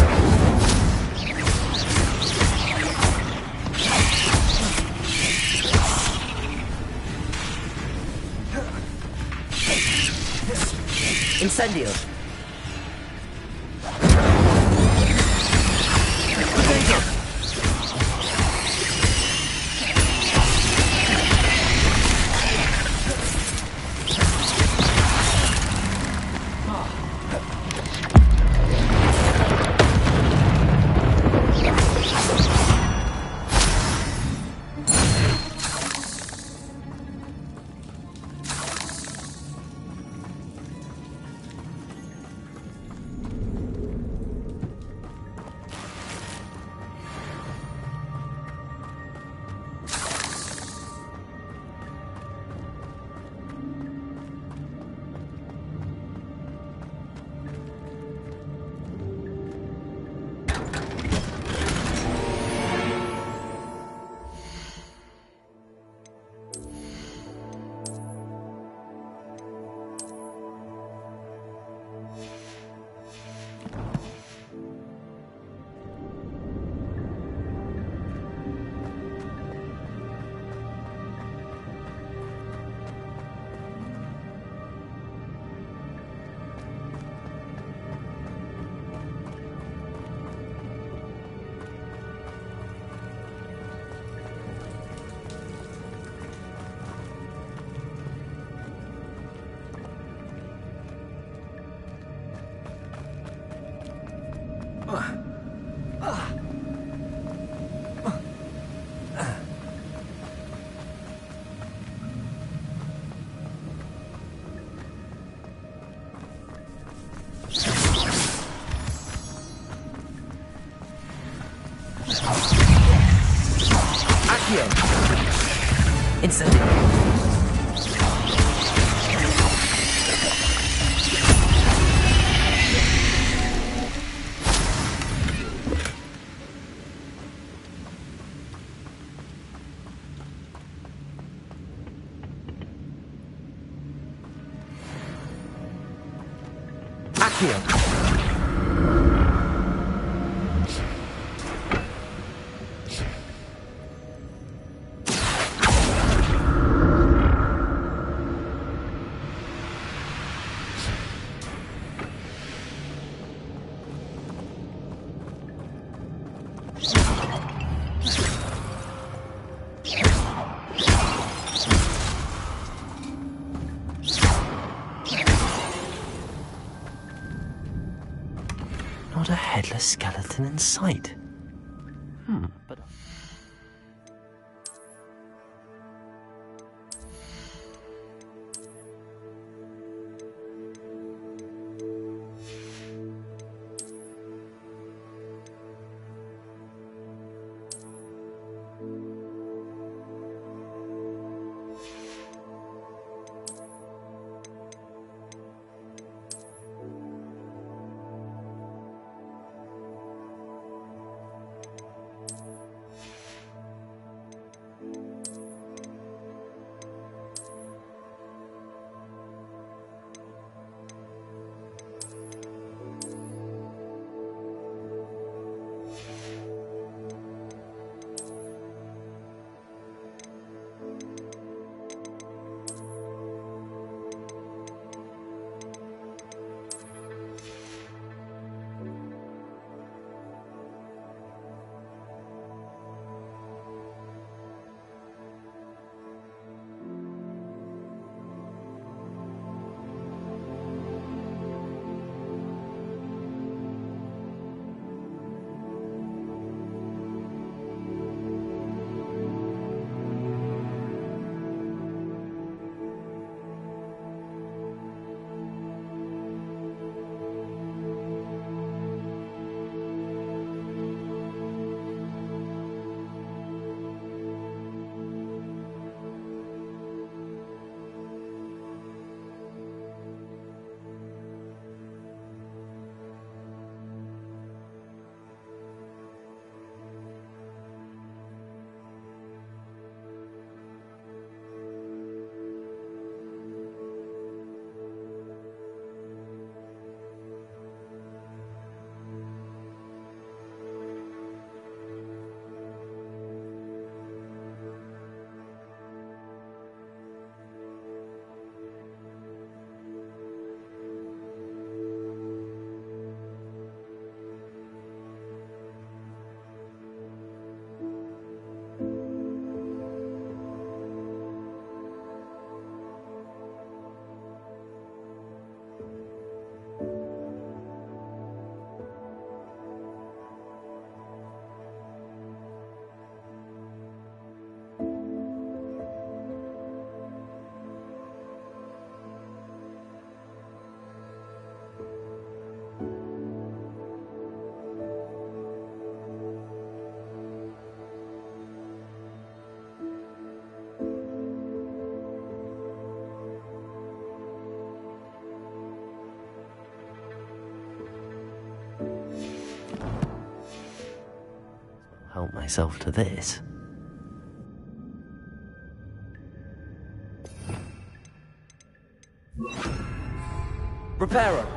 Incendio. Incendio. Accio. Not a headless skeleton in sight. But... help myself to this. Repairer.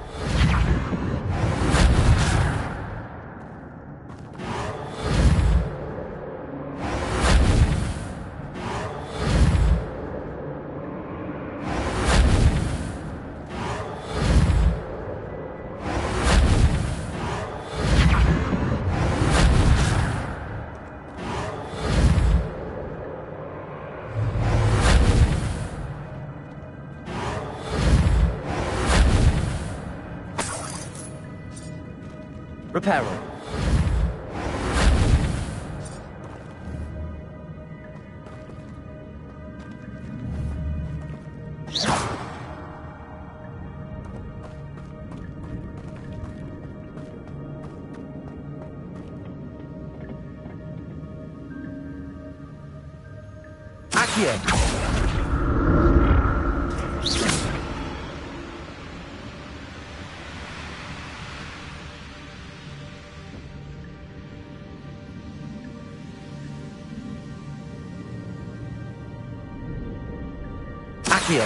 Repairer. Accio. Accio.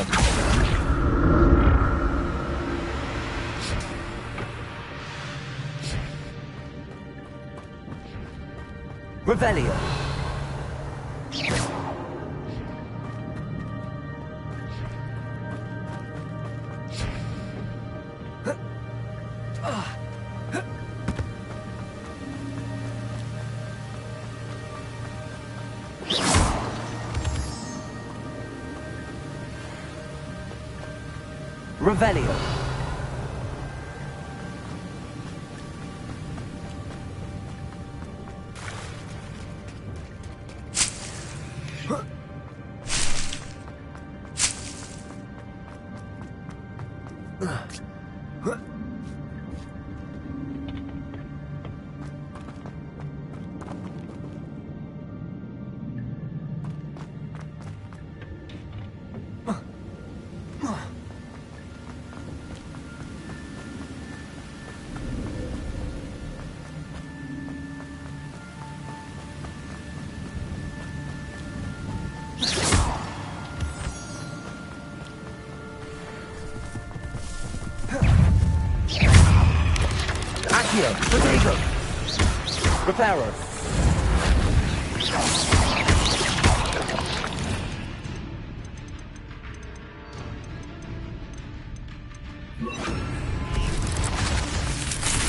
Revelio. Revelio. Accio. Potato. Repairer.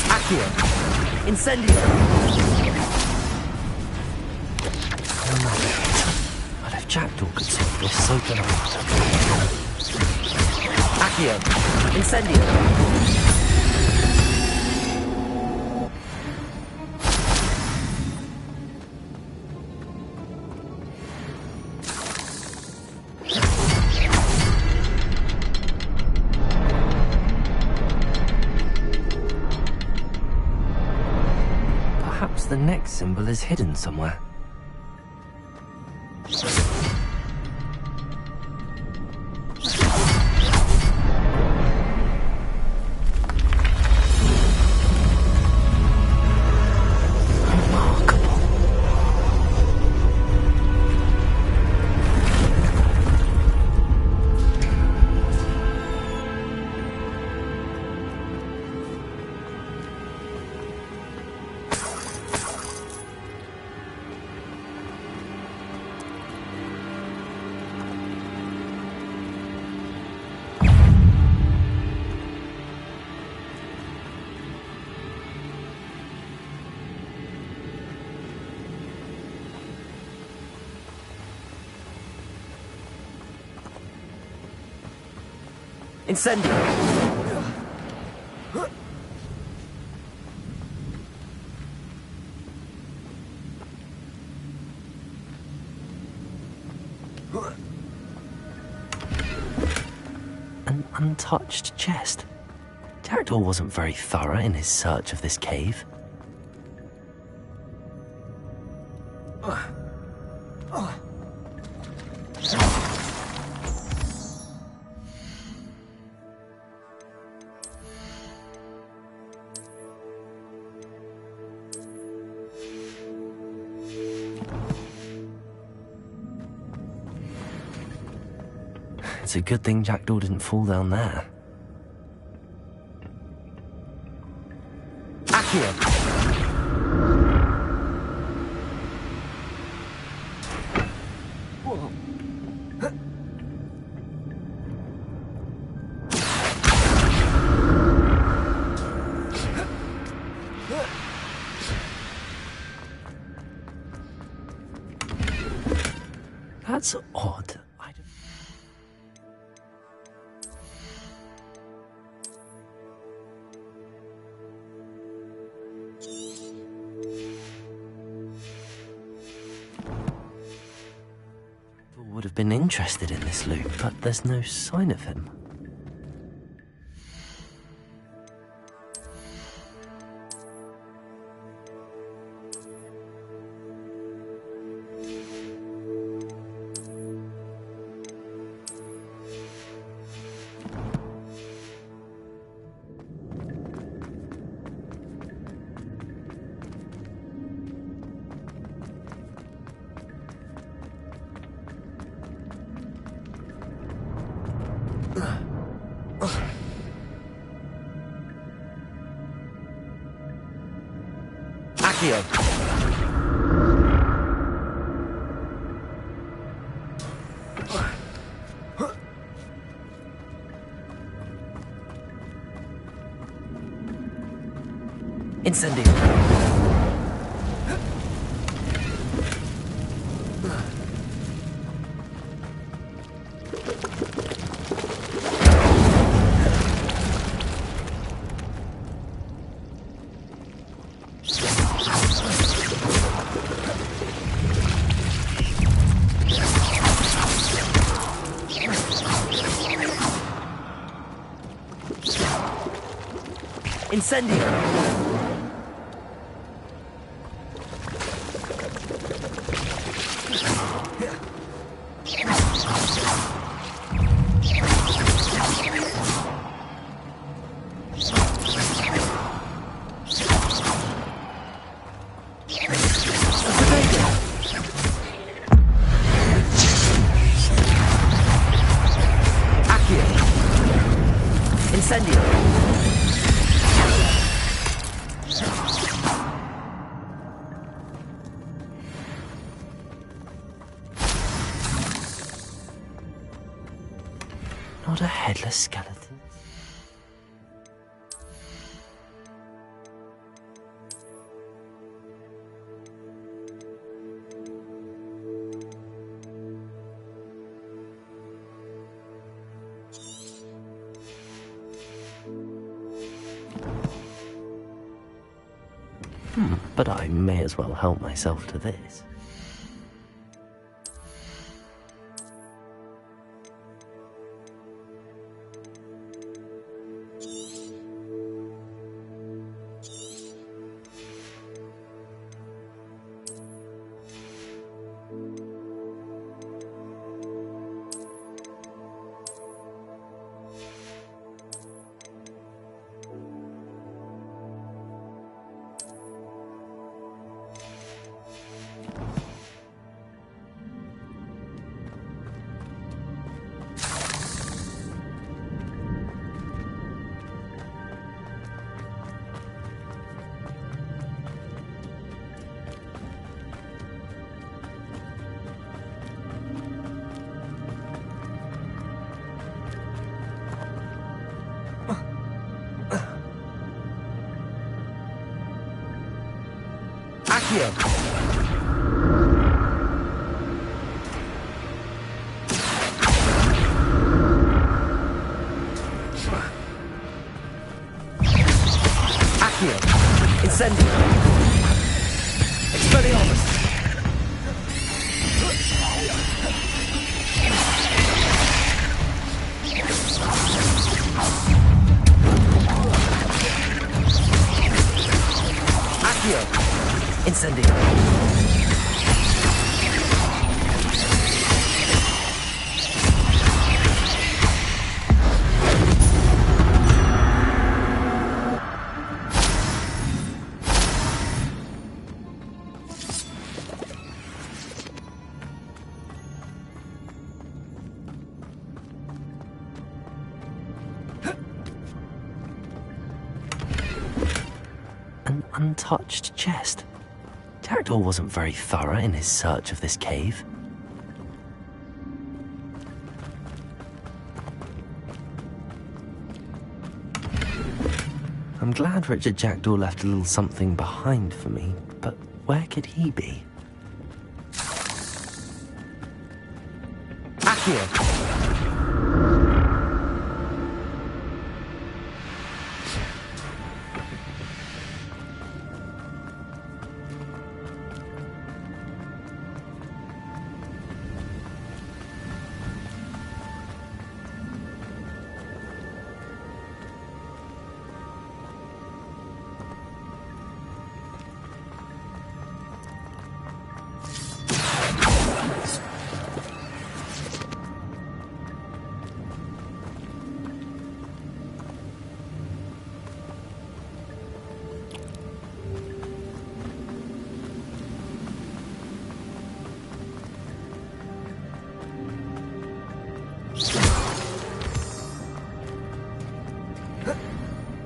Accio. Incendio. But if Jackdaw could solve this, so can I. Accio. Incendio. Perhaps the next symbol is hidden somewhere. Incendio. An untouched chest. Jackdaw wasn't very thorough in his search of this cave. It's a good thing Jackdaw didn't fall down there. Accio! That's odd. Would have been interested in this loot, but there's no sign of him. Accio! Incendio! Incendio! Not a headless skeleton. But I may as well help myself to this. Accio! Accio! Incendio! Expelliarmus! Accio! Incendio! An untouched chest. Jackdaw wasn't very thorough in his search of this cave. I'm glad Richard Jackdaw left a little something behind for me, but where could he be? Accio!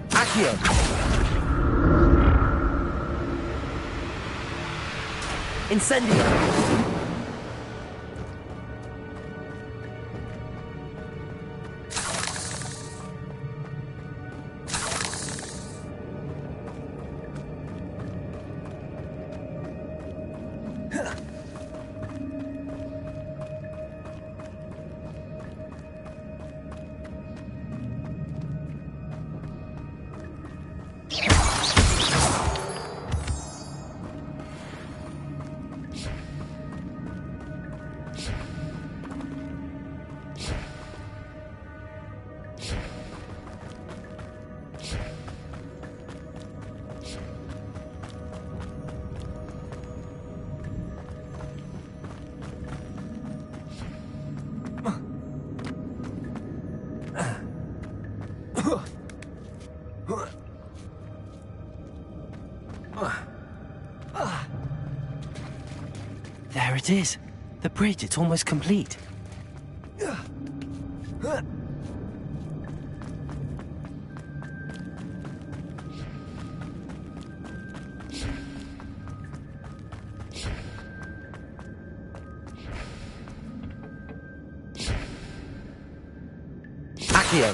Accio! Incendio! There it is. The bridge, it's almost complete. Accio!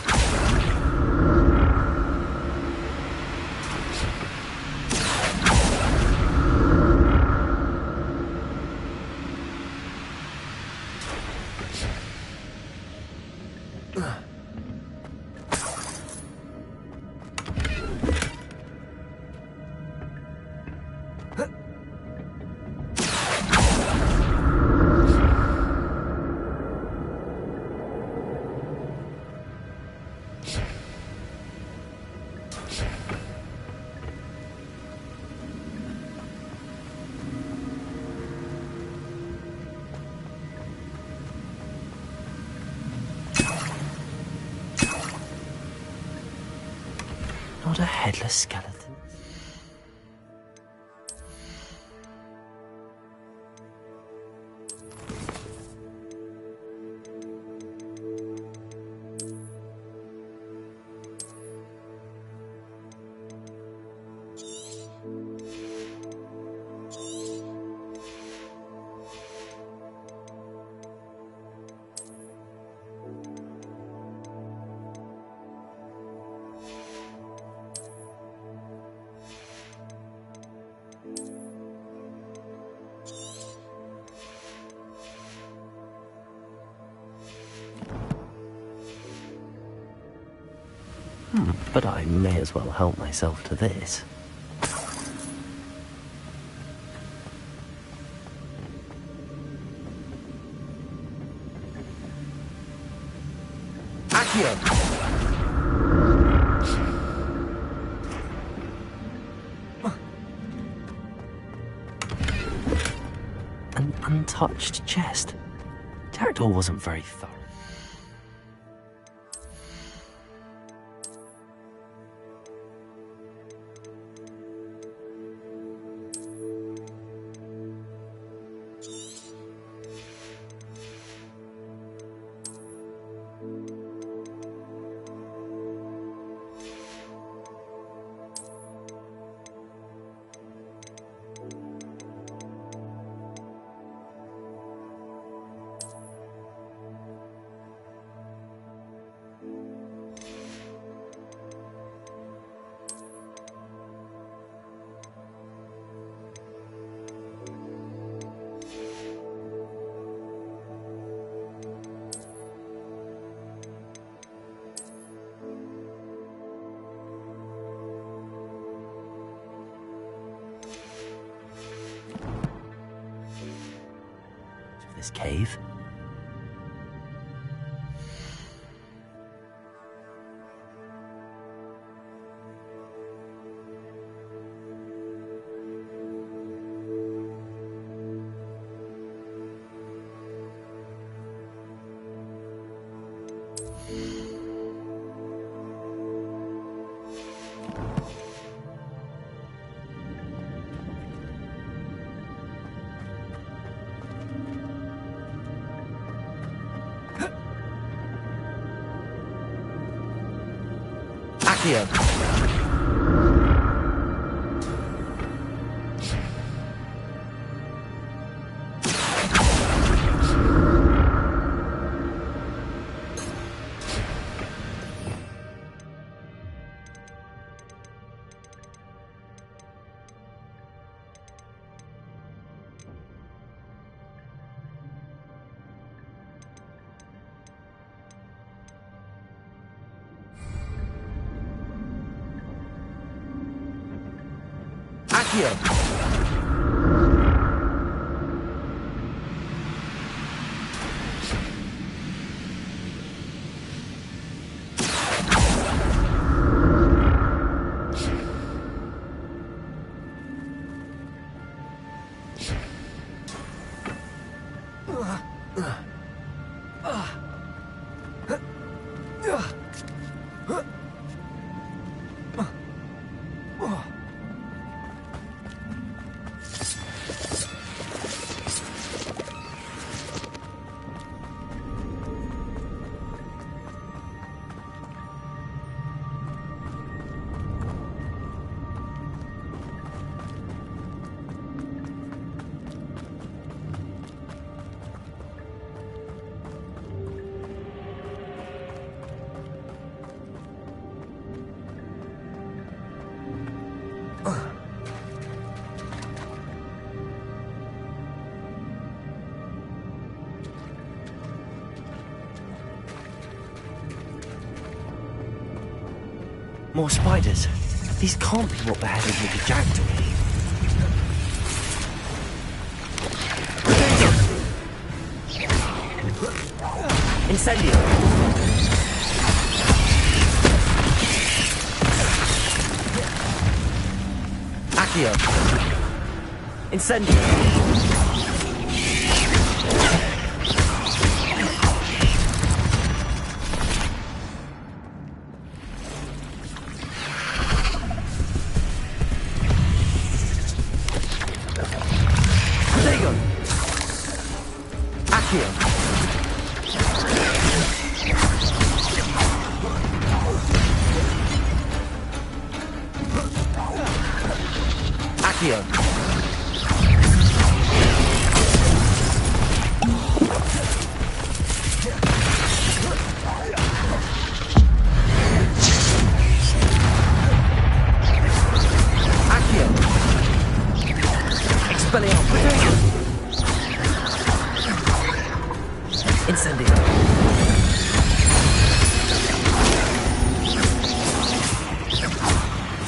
Not a headless skeleton. But I may as well help myself to this. Accio! An untouched chest. Jackdaw wasn't very thorough. this cave. Accio. Accio. More spiders. These can't be what beheaded with the jackdaw. Incendio. Accio. Incendio.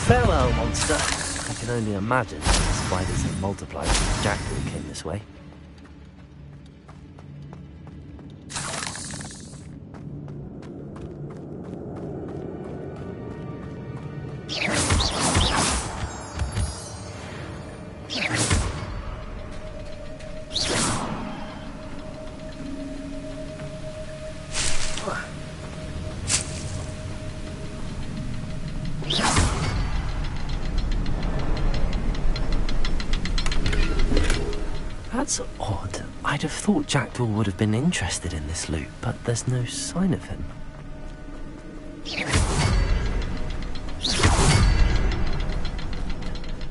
Farewell, monster. I can only imagine that the spiders have multiplied since the jackdaw came this way. That's odd. I'd have thought Jackdaw would have been interested in this loot, but there's no sign of him.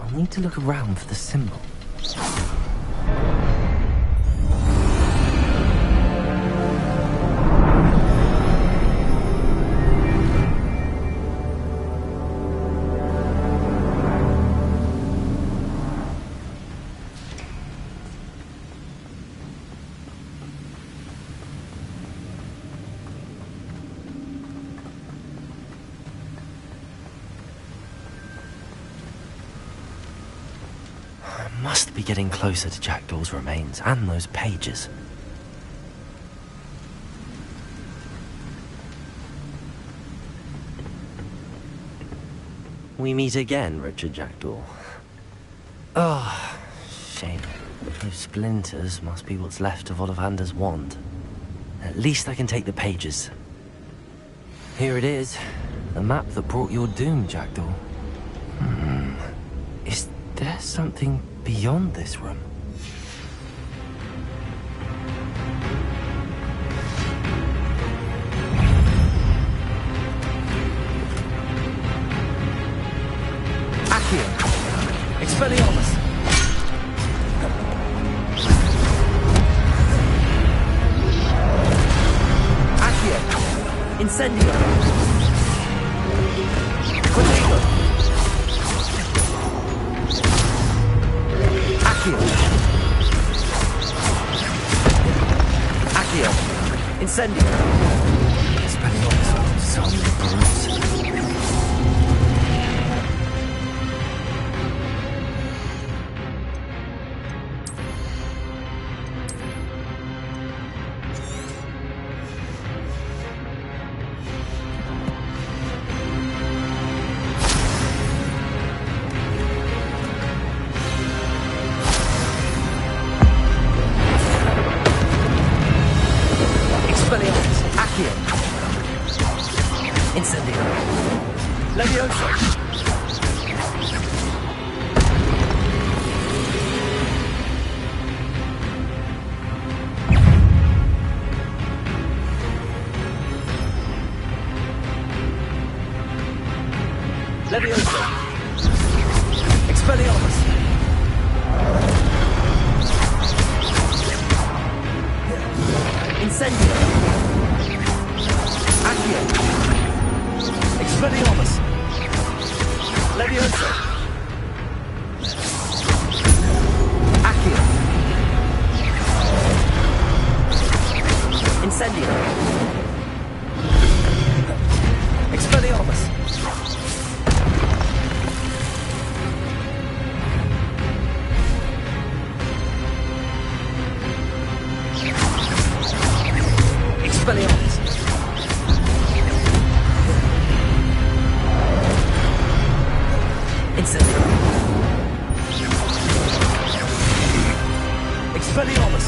I'll need to look around for the symbol. Must be getting closer to Jackdaw's remains and those pages. we meet again, Richard Jackdaw. Oh, shame. Those splinters must be what's left of Ollivander's wand. At least I can take the pages. Here it is. The map that brought your doom, Jackdaw. Is there something beyond this room? Accio! Expelliarmus! Accio! Incendio! Prodigo! Accio! Accio! Incendio! Expelliarmus, son of Bruce. Levioso! Expelliarmus! Incendio! Accio! Expelliarmus! Levioso! Accio! Incendio! Expelliarmus! Expelliarmus! Incendio! Expelliarmus!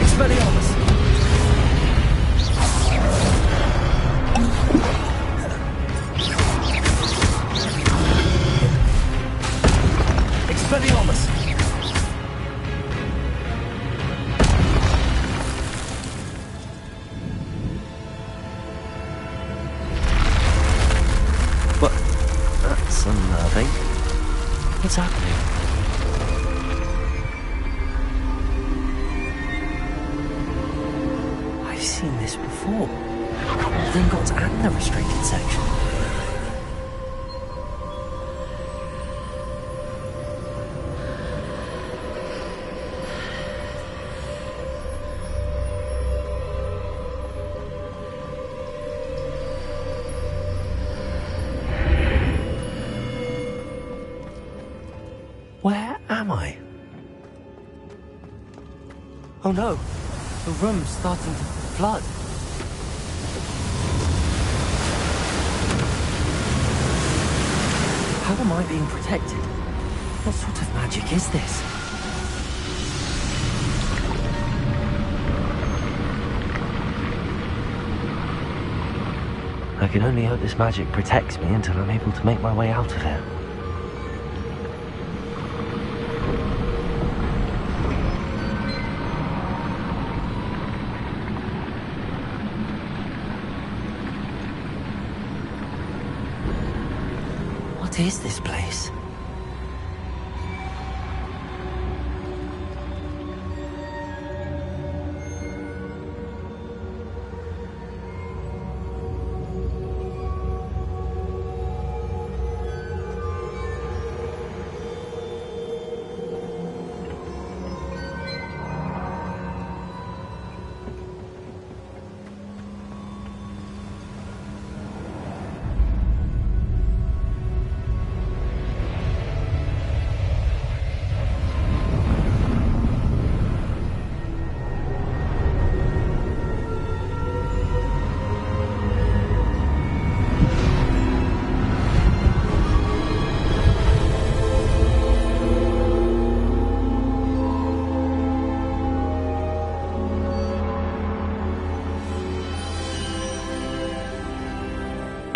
Expelliarmus! Expelliarmus! What? That's unnerving. What's happening? I've seen this before. The ingots and the restricted section. Where am I? Oh no, the room's starting to flood. How am I being protected? What sort of magic is this? I can only hope this magic protects me until I'm able to make my way out of here. What is this place?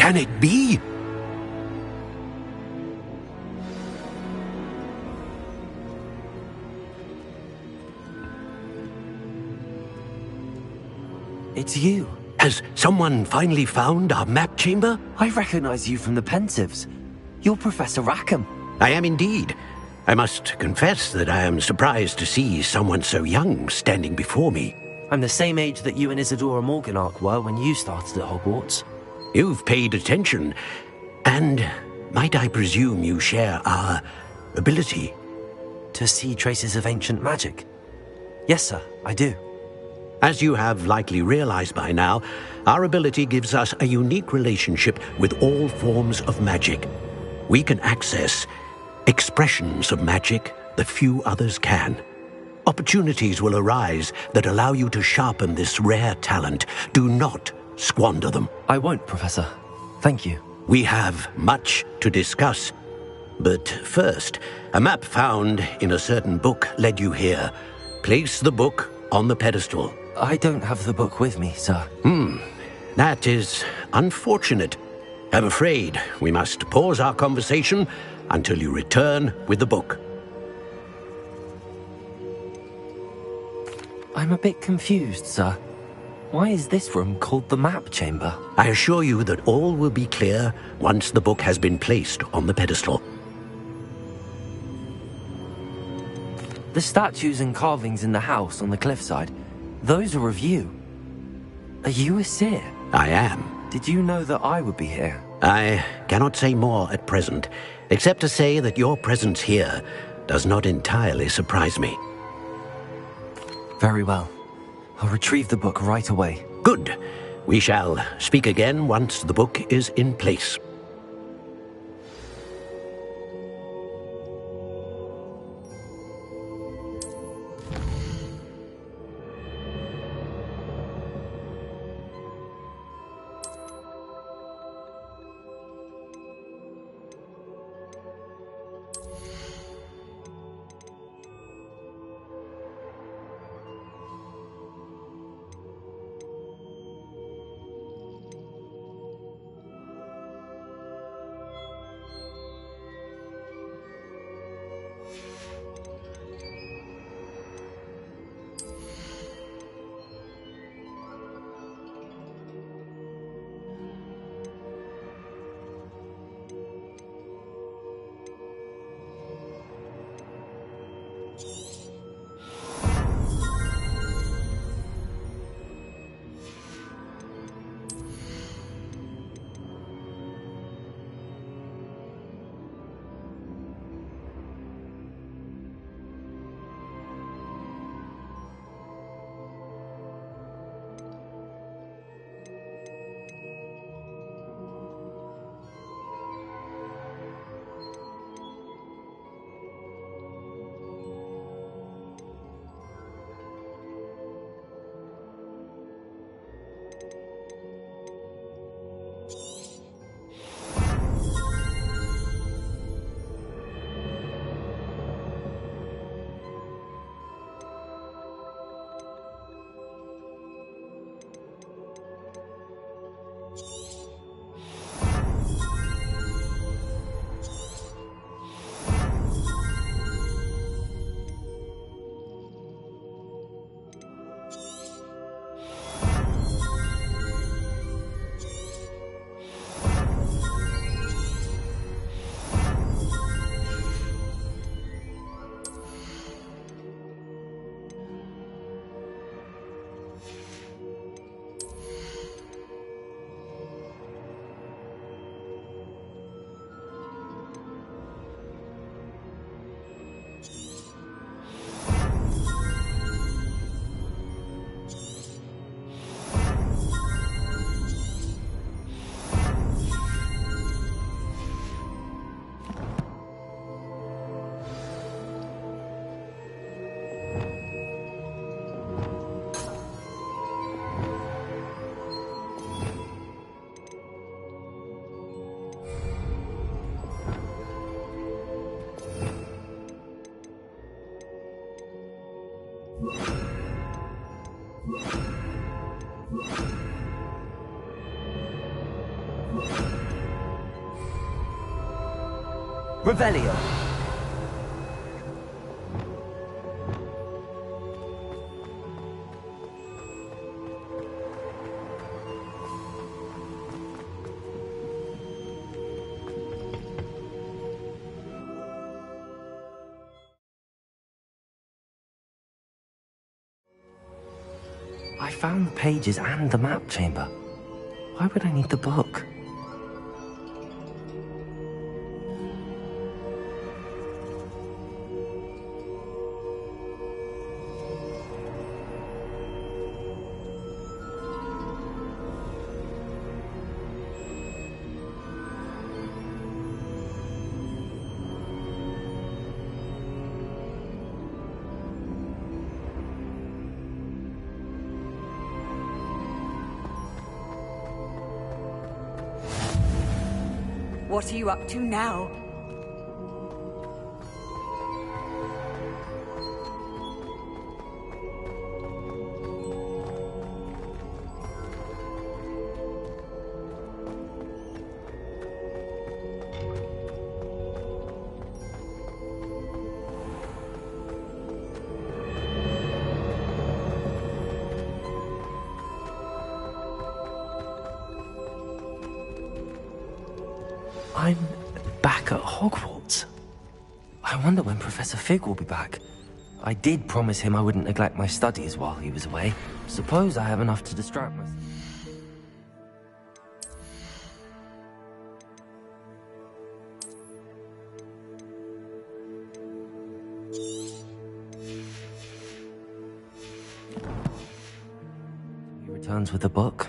can it be? It's you. Has someone finally found our map chamber? I recognize you from the Pensieves. You're Professor Rackham. I am indeed. I must confess that I am surprised to see someone so young standing before me. I'm the same age that you and Isadora Morganach were when you started at Hogwarts. You've paid attention, and might I presume you share our ability? To see traces of ancient magic? Yes, sir, I do. As you have likely realized by now, our ability gives us a unique relationship with all forms of magic. We can access expressions of magic that few others can. Opportunities will arise that allow you to sharpen this rare talent. Do not squander them. I won't, Professor. Thank you. We have much to discuss. But first, a map found in a certain book led you here. Place the book on the pedestal. I don't have the book with me, sir. That is unfortunate. I'm afraid we must pause our conversation until you return with the book. I'm a bit confused, sir. Why is this room called the map chamber? I assure you that all will be clear once the book has been placed on the pedestal. The statues and carvings in the house on the cliffside, those are of you. Are you a seer? I am. Did you know that I would be here? I cannot say more at present, except to say that your presence here does not entirely surprise me. Very well. I'll retrieve the book right away. Good. We shall speak again once the book is in place. Revelio. I found the pages and the map chamber. Why would I need the book? What are you up to now? I'm back at Hogwarts. I wonder when Professor Fig will be back. I did promise him I wouldn't neglect my studies while he was away. Suppose I have enough to distract myself. He returns with a book.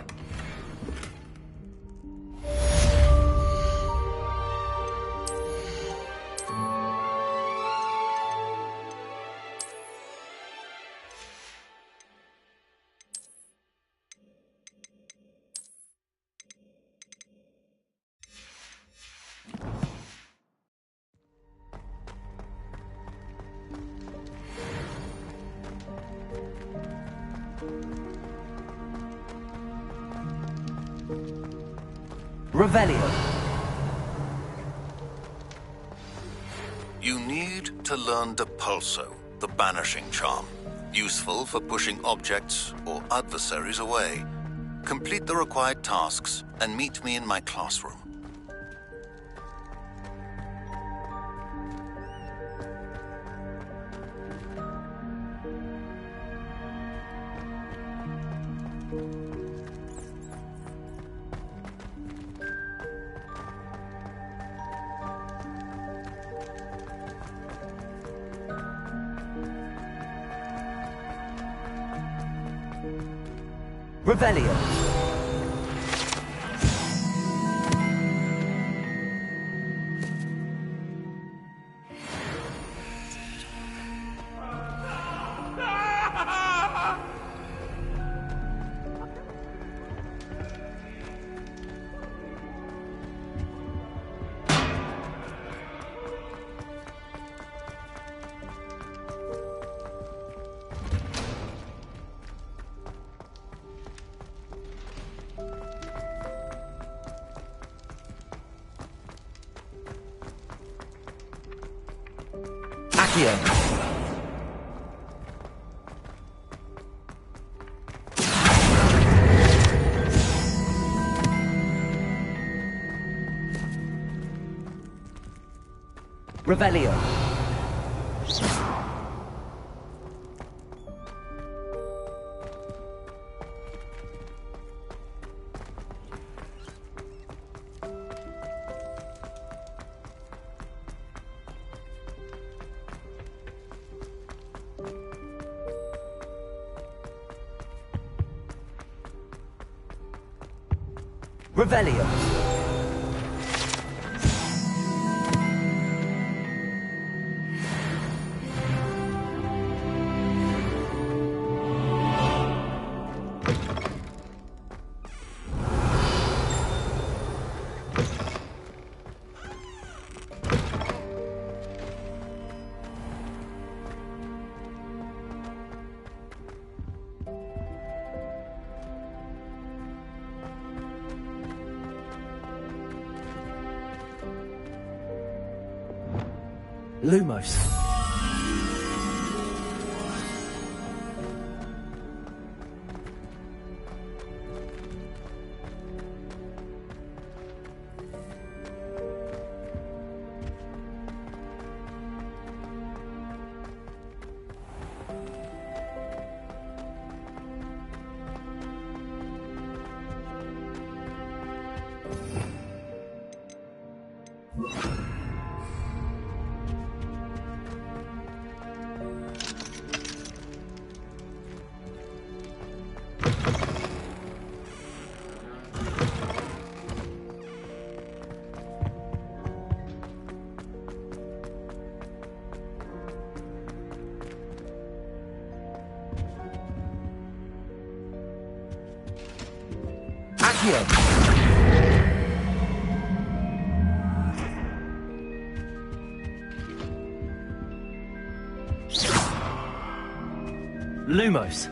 Revelio. You need to learn Depulso, the banishing charm. Useful for pushing objects or adversaries away. Complete the required tasks and meet me in my classroom. Revelio. Accio. Revelio. Revelio. Lumos. Lumos.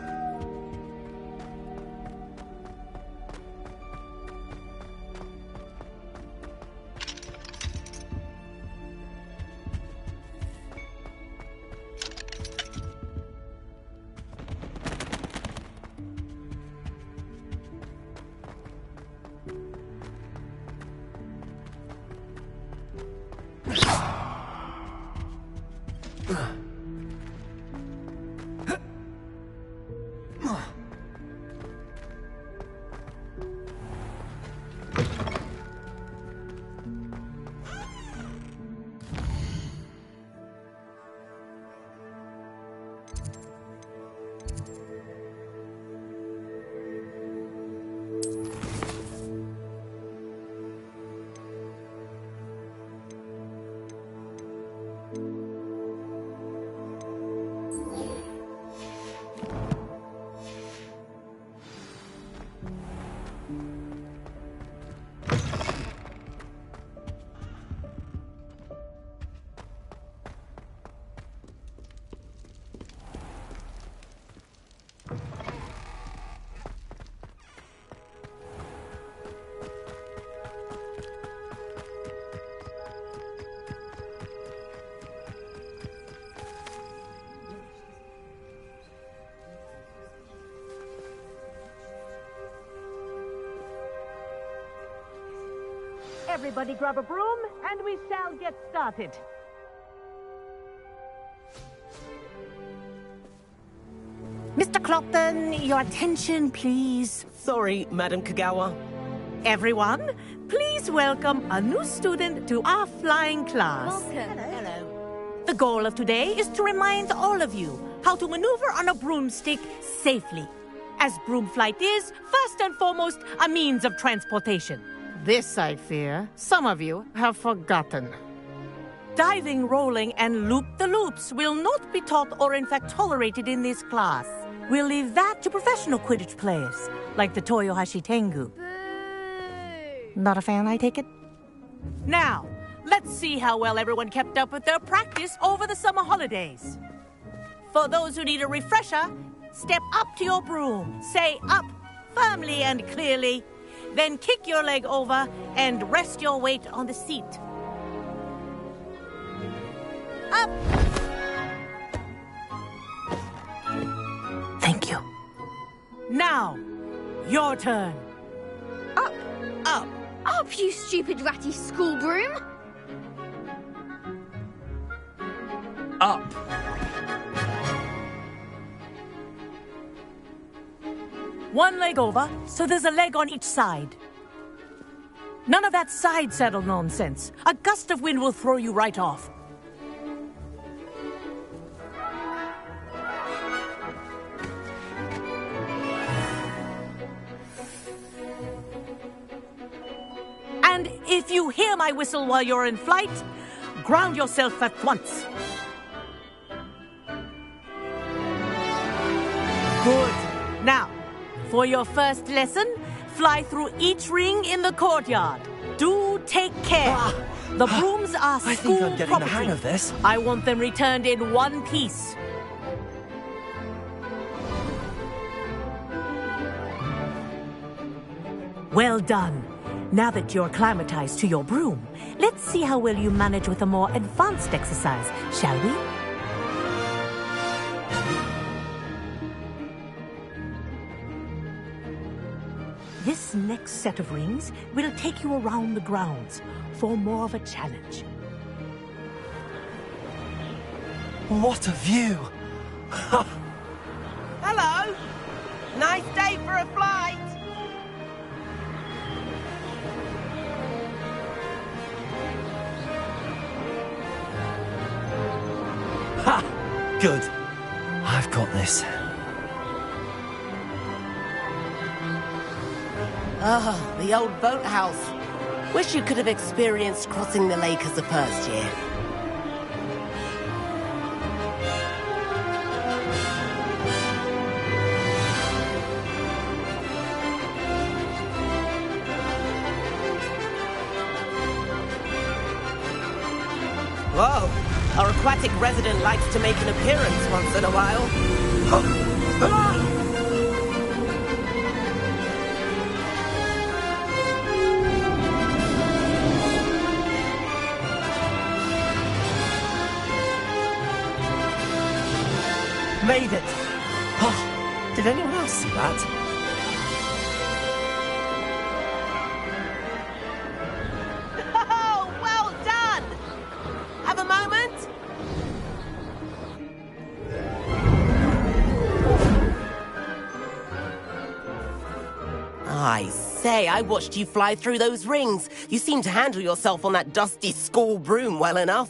Everybody grab a broom, and we shall get started. Mr. Clopton, your attention, please. Sorry, Madam Kagawa. Everyone, please welcome a new student to our flying class. Welcome. Hello. The goal of today is to remind all of you how to maneuver on a broomstick safely, as broom flight is, first and foremost, a means of transportation. This, I fear, some of you have forgotten. Diving, rolling, and loop-the-loops will not be taught or in fact tolerated in this class. We'll leave that to professional Quidditch players, like the Toyohashi Tengu. Not a fan, I take it? Now, let's see how well everyone kept up with their practice over the summer holidays. For those who need a refresher, step up to your broom, say up firmly and clearly, then kick your leg over and rest your weight on the seat. Up! Thank you. Now, your turn. Up! Up! Up, you stupid ratty school broom! Up. One leg over, so there's a leg on each side. None of that side saddle nonsense. A gust of wind will throw you right off. And if you hear my whistle while you're in flight, ground yourself at once. Good. Now, for your first lesson, fly through each ring in the courtyard. Do take care. The brooms are school I think I'm getting property. the hang of this. I want them returned in one piece. Well done. Now that you're acclimatized to your broom, let's see how well you manage with a more advanced exercise, shall we? This next set of rings will take you around the grounds for more of a challenge. What a view! Hello! Nice day for a flight! Ha! Good. I've got this. Ah, the old boathouse. Wish you could have experienced crossing the lake as a first year. Whoa! Our aquatic resident likes to make an appearance once in a while. Made it! Oh, did anyone else see that? Oh, well done! Have a moment? I say, I watched you fly through those rings. You seem to handle yourself on that dusty school broom well enough.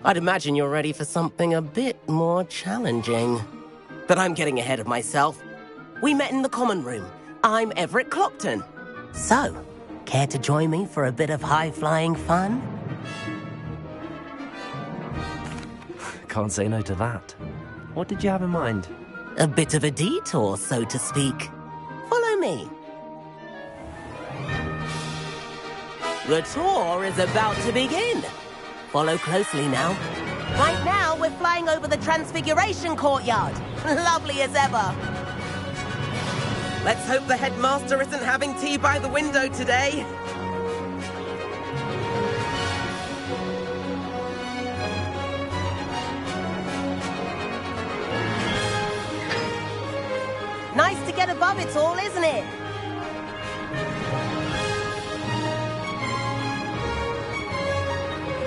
I'd imagine you're ready for something a bit more challenging. But I'm getting ahead of myself. We met in the common room. I'm Everett Clopton. So, care to join me for a bit of high-flying fun? Can't say no to that. What did you have in mind? A bit of a detour, so to speak. Follow me. The tour is about to begin. Follow closely now. Right now, we're flying over the Transfiguration Courtyard. Lovely as ever. Let's hope the headmaster isn't having tea by the window today. Nice to get above it all, isn't it?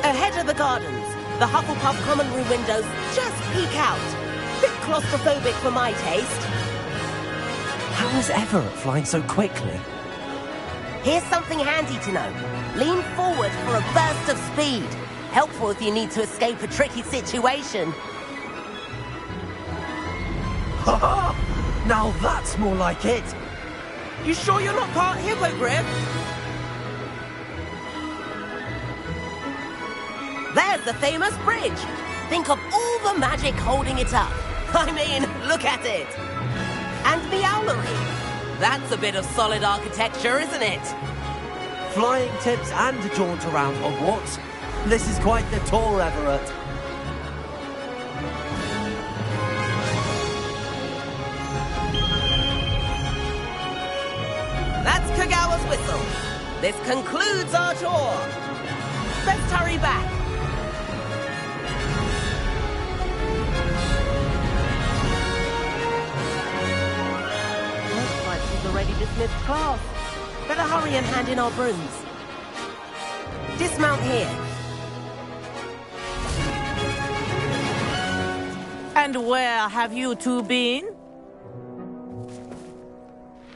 Ahead of the gardens, the Hufflepuff common room windows just peek out. Bit claustrophobic for my taste. How is Everett flying so quickly? Here's something handy to know. Lean forward for a burst of speed. Helpful if you need to escape a tricky situation. Ha! Now that's more like it! You sure you're not part hippogriff? There's the famous bridge. Think of all the magic holding it up. I mean, look at it. And the owlery. That's a bit of solid architecture, isn't it? Flying tips and a jaunt around Hogwarts. This is quite the tour, Everett. That's Kagawa's whistle. This concludes our tour. Let's hurry back. Looks like she's already dismissed class. Better hurry and hand in our brooms. Dismount here. And where have you two been?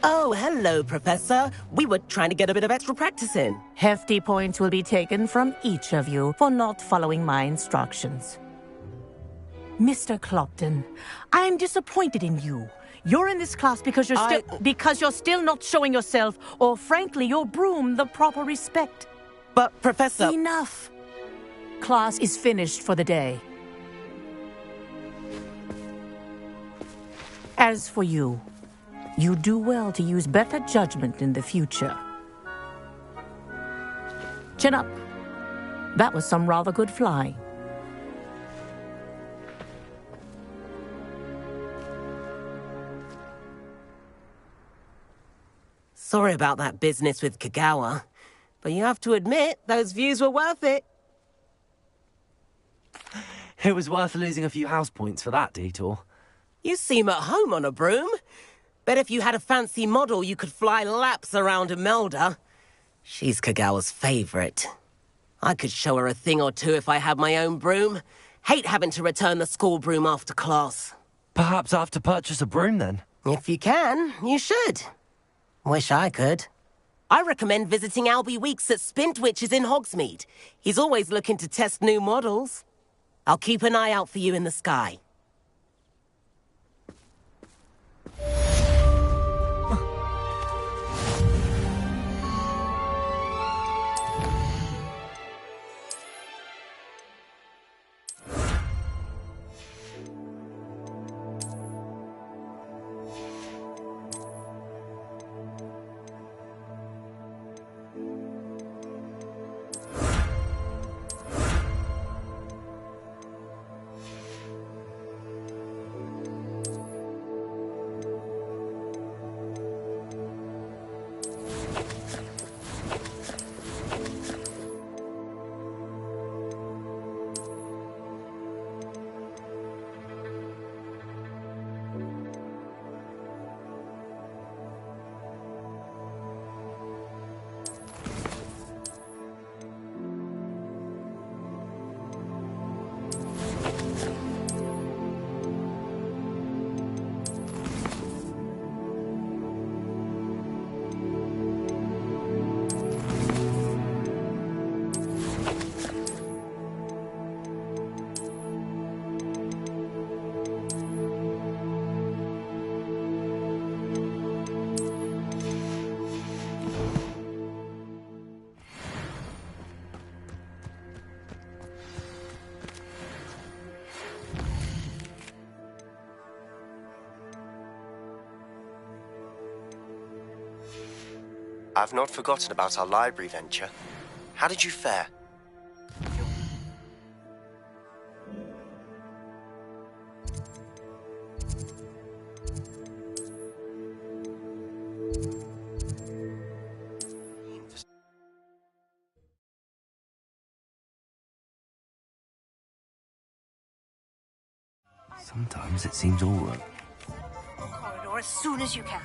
Oh, hello, Professor. We were trying to get a bit of extra practice in. Hefty points will be taken from each of you for not following my instructions. Mr. Clopton, I'm disappointed in you. You're in this class because you're still not showing yourself, or frankly, your broom, the proper respect. But, Professor... Enough. Class is finished for the day. As for you, you do well to use better judgment in the future. Chin up. That was some rather good flying. Sorry about that business with Kagawa. But you have to admit, those views were worth it. It was worth losing a few house points for that detour. You seem at home on a broom. Bet if you had a fancy model, you could fly laps around Imelda. She's Kagawa's favorite. I could show her a thing or two if I had my own broom. Hate having to return the school broom after class. Perhaps I have to purchase a broom then? If you can, you should. Wish I could. I recommend visiting Albie Weeks at Spintwitches in Hogsmeade. He's always looking to test new models. I'll keep an eye out for you in the sky. I've not forgotten about our library venture. How did you fare? Sometimes it seems all right. Corridor as soon as you can.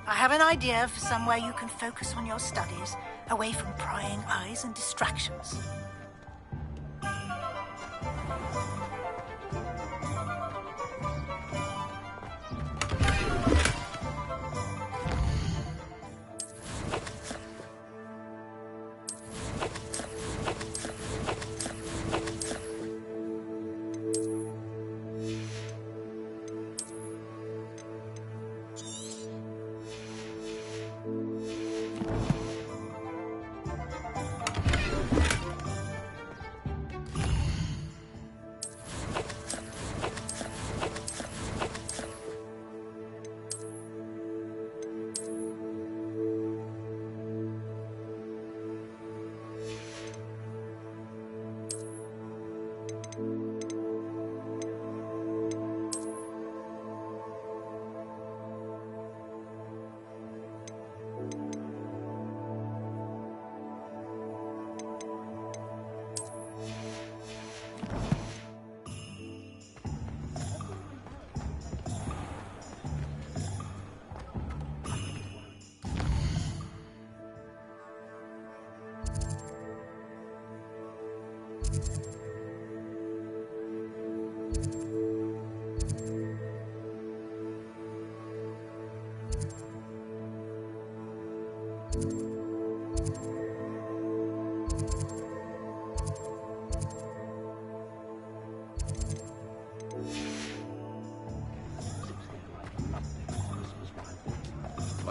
I have an idea for somewhere you can focus on your studies, away from prying eyes and distractions.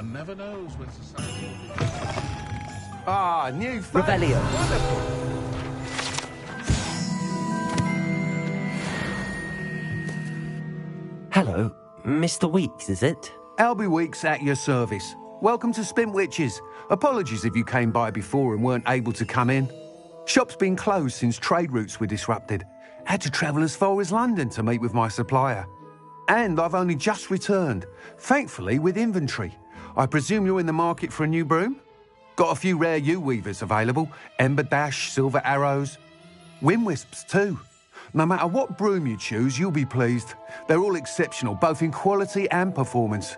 One never knows when society will be... Ah, new phone. Rebellion. Wonderful. Hello, Mr. Weeks, is it? Albie Weeks at your service. Welcome to Spintwitches. Apologies if you came by before and weren't able to come in. Shop's been closed since trade routes were disrupted. Had to travel as far as London to meet with my supplier. And I've only just returned, thankfully with inventory. I presume you're in the market for a new broom? Got a few rare U-weavers available. Ember Dash, Silver Arrows. Wind Wisps too. No matter what broom you choose, you'll be pleased. They're all exceptional, both in quality and performance.